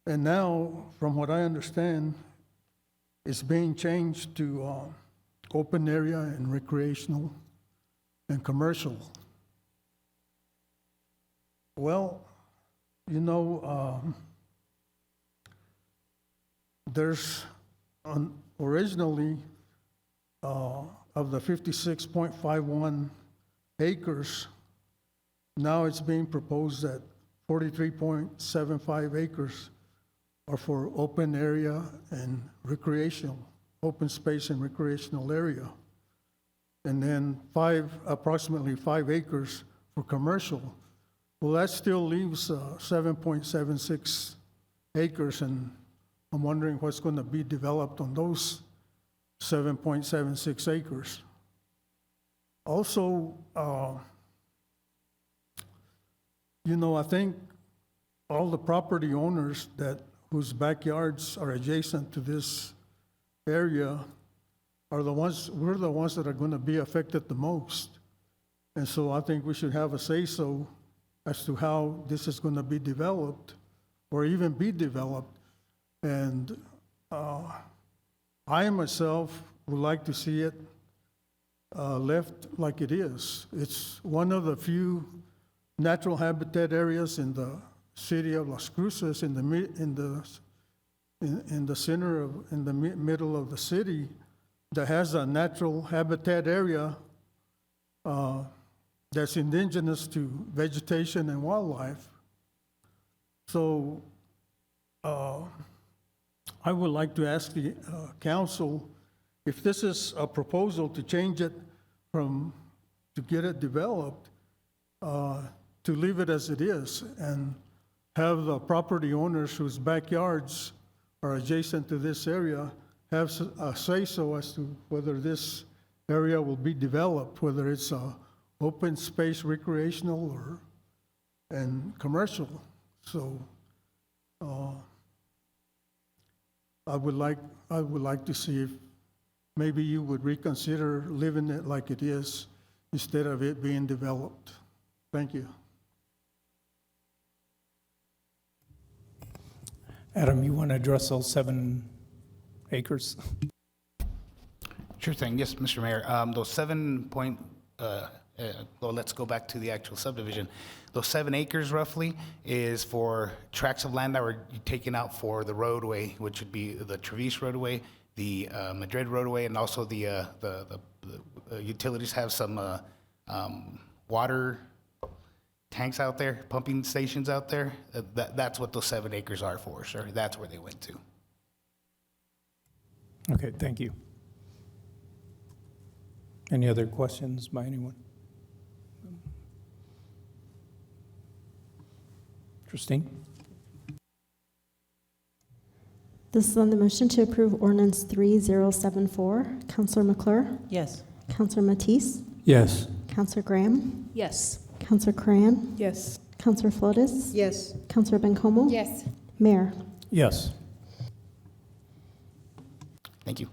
And now, from what I understand, it's being changed to open area and recreational and commercial. Well, you know, there's originally of the 56.51 acres, now it's being proposed that 43.75 acres are for open area and recreational, open space and recreational area. And then approximately 5 acres for commercial. Well, that still leaves 7.76 acres, and I'm wondering what's going to be developed on those 7.76 acres. Also, you know, I think all the property owners whose backyards are adjacent to this area we're the ones that are going to be affected the most. And so I think we should have a say-so as to how this is going to be developed or even be developed. And I myself would like to see it left like it is. It's one of the few natural habitat areas in the city of Las Cruces, in the middle of the city, that has a natural habitat area that's indigenous to vegetation and wildlife. So I would like to ask the council if this is a proposal to change it to get it developed, to leave it as it is and have the property owners whose backyards are adjacent to this area have a say-so as to whether this area will be developed, whether it's open space recreational and commercial. So I would like to see if maybe you would reconsider leaving it like it is instead of it being developed. Thank you. Adam, you want to address those 7 acres? Sure thing. Yes, Mr. Mayor. Those well, let's go back to the actual subdivision. Those 7 acres roughly is for tracts of land that were taken out for the roadway, which would be the Trevice roadway, the Madrid roadway, and also the utilities have some water tanks out there, pumping stations out there. That's what those 7 acres are for, sir. That's where they went to. Okay, thank you. Any other questions by anyone? Christine? This is on the motion to approve Ordinance 3074. Councilor McClure? Yes. Councilor Matisse? Yes. Councilor Graham? Yes. Councilor Cran? Yes. Councilor Flores? Yes. Councilor Bencomo? Yes. Mayor? Yes. Thank you.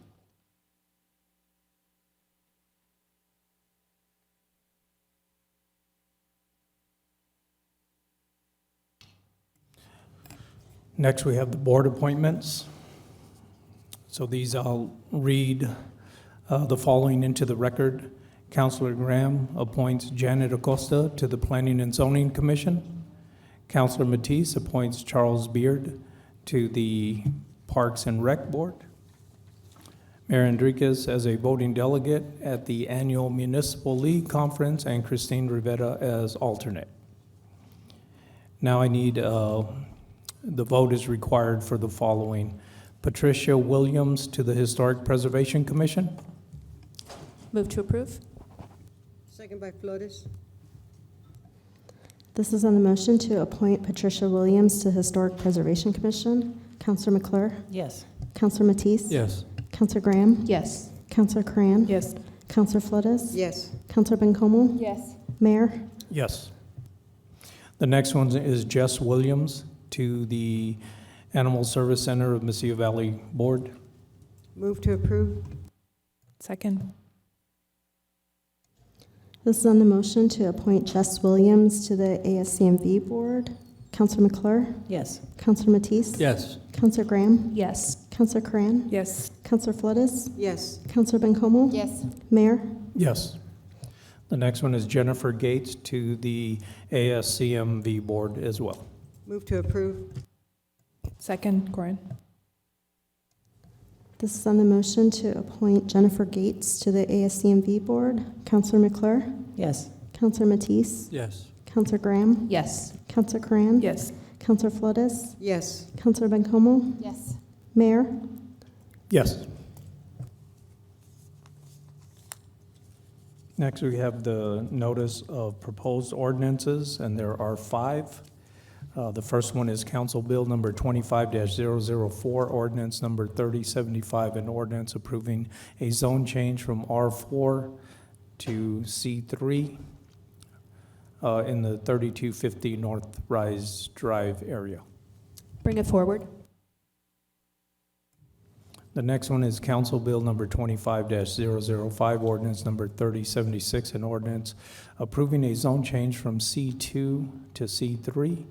Next, we have the board appointments. So these I'll read the following into the record. Councilor Graham appoints Janet Acosta to the Planning and Zoning Commission. Councilor Matisse appoints Charles Beard to the Parks and Rec Board. Mayor Enriquez as a voting delegate at the annual Municipal League Conference, and Christine Rivera as alternate. Now I need The vote is required for the following: Patricia Williams to the Historic Preservation Commission. Move to approve. Second by Flores. This is on the motion to appoint Patricia Williams to Historic Preservation Commission. Counselor McClure? Yes. Counselor Matisse? Yes. Counselor Graham? Yes. Counselor Cran? Yes. Counselor Flores? Yes. Counselor Bencomo? Yes. Mayor? Yes. The next one is Jess Williams to the Animal Service Center of Mesilla Valley Board. Move to approve. Second. This is on the motion to appoint Jess Williams to the ASCMV Board. Counselor McClure? Yes. Counselor Matisse? Yes. Counselor Graham? Yes. Counselor Cran? Yes. Counselor Flores? Yes. Counselor Bencomo? Yes. Mayor? Yes. The next one is Jennifer Gates to the ASCMV Board as well. Move to approve. Second, Corin. This is on the motion to appoint Jennifer Gates to the ASCMV Board. Counselor McClure? Yes. Counselor Matisse? Yes. Counselor Graham? Yes. Counselor Cran? Yes. Counselor Flores? Yes. Counselor Bencomo? Yes. Mayor? Yes. Next, we have the notice of proposed ordinances, and there are 5. The first one is Council Bill number 25-004, ordinance number 3075, an ordinance approving a zone change from R4 to C3 in the 3250 North Rise Drive area. Bring it forward. The next one is Council Bill number 25-005, ordinance number 3076, an ordinance approving a zone change from C2 to C3,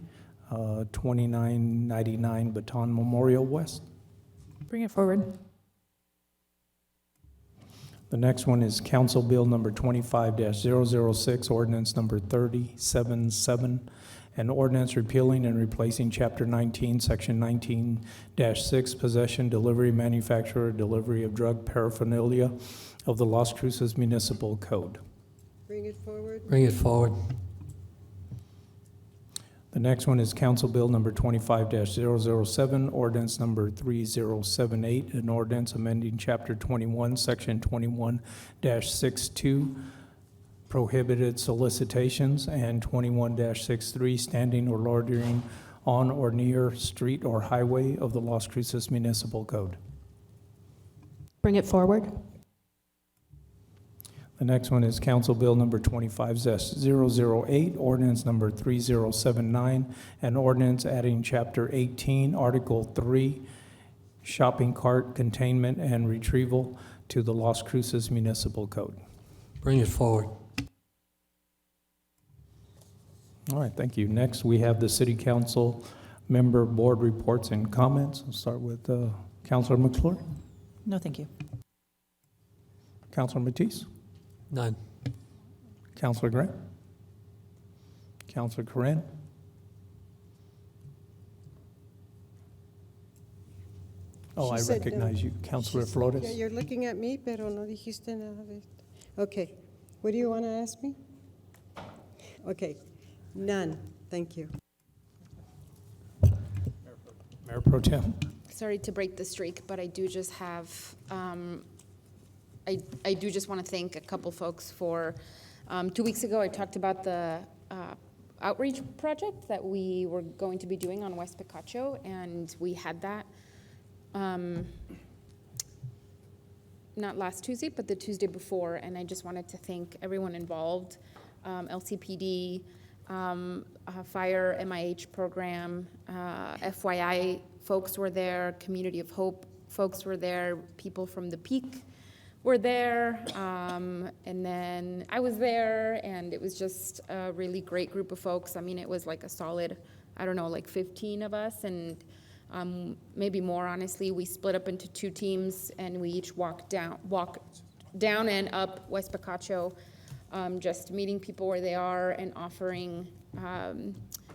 2999 Baton Memorial West. Bring it forward. The next one is Council Bill number 25-006, ordinance number 3077, an ordinance repealing and replacing Chapter 19, Section 19-6, possession, delivery, manufacture, or delivery of drug paraphernalia of the Las Cruces Municipal Code. Bring it forward. Bring it forward. The next one is Council Bill number 25-007, ordinance number 3078, an ordinance amending Chapter 21, Section 21-62, prohibited solicitations, and 21-63, standing or loitering on or near street or highway of the Las Cruces Municipal Code. Bring it forward. The next one is Council Bill number 25-008, ordinance number 3079, an ordinance adding Chapter 18, Article 3, shopping cart containment and retrieval to the Las Cruces Municipal Code. Bring it forward. All right, thank you. Next, we have the City Council member board reports and comments. I'll start with Councilor McClure. No, thank you. Councilor Matisse. None. Councilor Grant. Councilor Corinne. Oh, She I said no. recognize you. Councilor Flores. Yeah, you're looking at me, pero no dijiste nada de esto. Okay, what do you want to ask me? Okay, none, thank you. Mayor Pro Tem. Sorry to break the streak, but I do just have, I do just want to thank a couple folks for, 2 weeks ago, I talked about the outreach project that we were going to be doing on West Picacho, and we had that not last Tuesday, but the Tuesday before, and I just wanted to thank everyone involved, LCPD, Fire MIH program, FYI folks were there, Community of Hope folks were there, people from the Peak were there, and then I was there, and it was just a really great group of folks. I mean, it was like a solid, I don't know, like 15 of us, and maybe more, honestly. We split up into 2 teams, and we each walked down and up West Picacho, just meeting people where they are and offering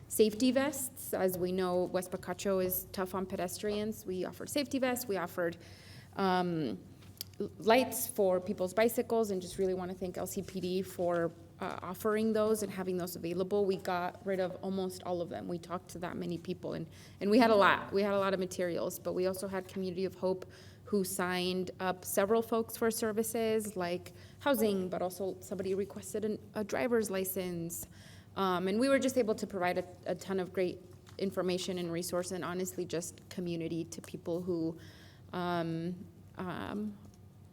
safety vests. As we know, West Picacho is tough on pedestrians. We offered safety vests. We offered lights for people's bicycles, and just really want to thank LCPD for offering those and having those available, we got rid of almost all of them. We talked to that many people, and we had a lot. We had a lot of materials, but we also had Community of Hope who signed up several folks for services like housing, but also somebody requested a driver's license. And we were just able to provide a ton of great information and resource, and honestly just community to people who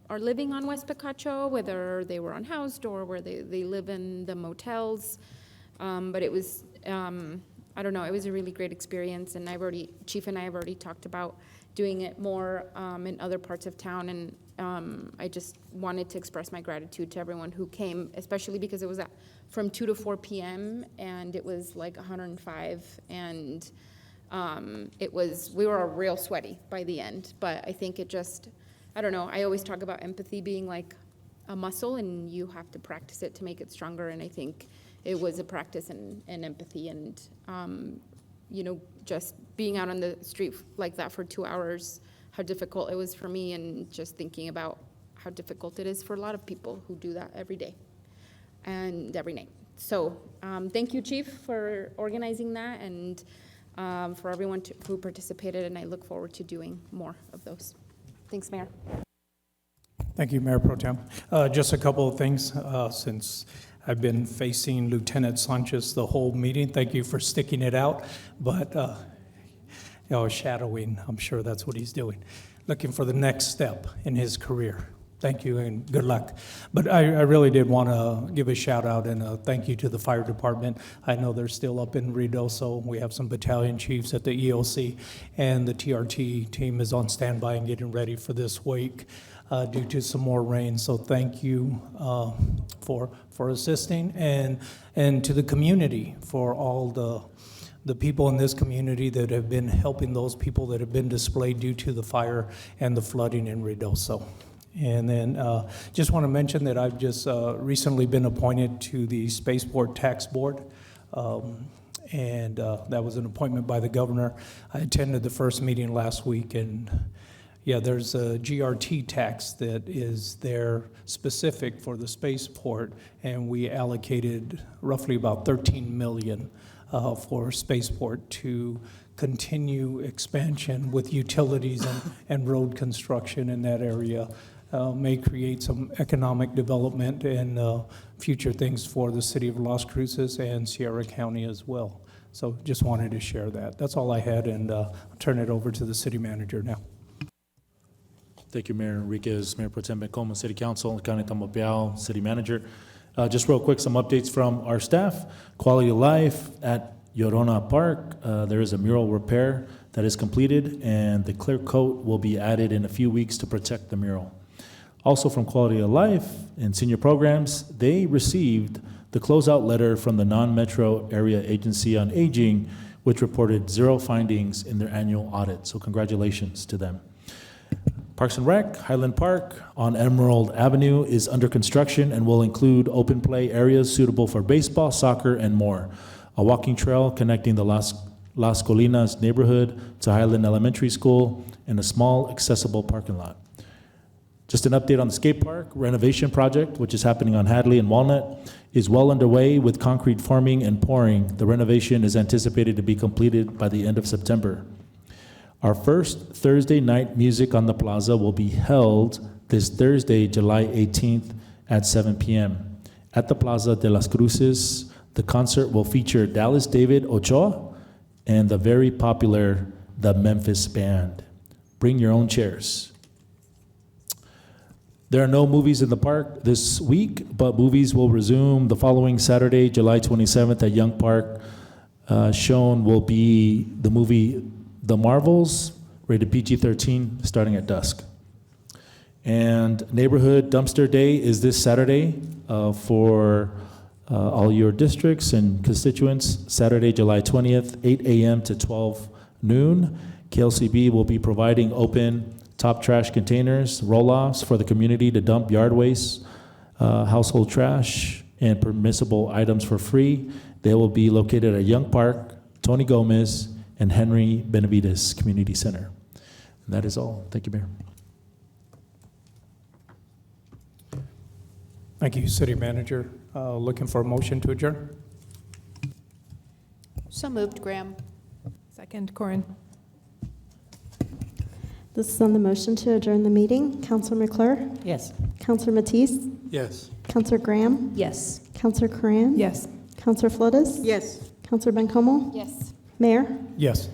are living on West Picacho, whether they were unhoused or where they live in the motels. But it was, I don't know, it was a really great experience, and Chief and I have already talked about doing it more in other parts of town, and I just wanted to express my gratitude to everyone who came, especially because it was from 2 to 4 p.m. and it was like 105, and we were real sweaty by the end, but I think it just, I don't know, I always talk about empathy being like a muscle, and you have to practice it to make it stronger, and I think it was a practice in empathy, and you know, just being out on the street like that for 2 hours, how difficult it was for me, and just thinking about how difficult it is for a lot of people who do that every day and every night. So thank you, Chief, for organizing that, and for everyone who participated, and I look forward to doing more of those. Thanks, Mayor. Thank you, Mayor Pro Tem. Just a couple of things, since I've been facing Lieutenant Sanchez the whole meeting. Thank you for sticking it out, but shadowing, I'm sure that's what he's doing. Looking for the next step in his career. Thank you and good luck. But I really did want to give a shout out and a thank you to the fire department. I know they're still up in Ruidoso. We have some battalion chiefs at the EOC, and the TRT team is on standby and getting ready for this wake due to some more rain. So thank you for assisting, and to the community for all the people in this community that have been helping those people that have been displaced due to the fire and the flooding in Ruidoso. And then just want to mention that I've just recently been appointed to the Spaceport Tax Board, and that was an appointment by the governor. I attended the first meeting last week, and yeah, there's a GRT tax that is there specific for the spaceport, and we allocated roughly about $13 million for spaceport to continue expansion with utilities and road construction in that area. May create some economic development and future things for the city of Las Cruces and Sierra County as well. So just wanted to share that. That's all I had, and I'll turn it over to the city manager now. Thank you, Mayor Enriquez, Mayor Pro Tem Bencoma, City Council, County Tamaulipas, City Manager. Just real quick, some updates from our staff. Quality of life at Llorona Park. There is a mural repair that is completed, and the clear coat will be added in a few weeks to protect the mural. Also from Quality of Life and senior programs, they received the closeout letter from the non-metro area agency on aging, which reported 0 findings in their annual audit. So congratulations to them. Parks and Rec, Highland Park on Emerald Avenue is under construction and will include open play areas suitable for baseball, soccer, and more. A walking trail connecting the Las Colinas neighborhood to Highland Elementary School, and a small accessible parking lot. Just an update on the skate park renovation project, which is happening on Hadley and Walnut, is well underway with concrete forming and pouring. The renovation is anticipated to be completed by the end of September. Our first Thursday night music on the plaza will be held this Thursday, July 18th at 7 p.m. At the Plaza de las Cruces. The concert will feature Dallas David Ochoa and the very popular The Memphis Band. Bring your own chairs. There are no movies in the park this week, but movies will resume the following Saturday, July 27th at Young Park. Shown will be the movie The Marvels, rated PG-13, starting at dusk. And Neighborhood Dumpster Day is this Saturday for all your districts and constituents. Saturday, July 20th, 8 a.m. to 12 noon. KLCB will be providing open top trash containers, roll-offs for the community to dump yard waste, household trash, and permissible items for free. They will be located at Young Park, Tony Gomez, and Henry Benavides Community Center. And that is all. Thank you, Mayor. Thank you, City Manager. Looking for a motion to adjourn? So moved, Graham. Second, Corin. This is on the motion to adjourn the meeting. Counselor McClure? Yes. Counselor Matisse? Yes. Counselor Graham? Yes. Counselor Coran? Yes. Counselor Flores? Yes. Counselor Bencomo? Yes. Mayor? Yes.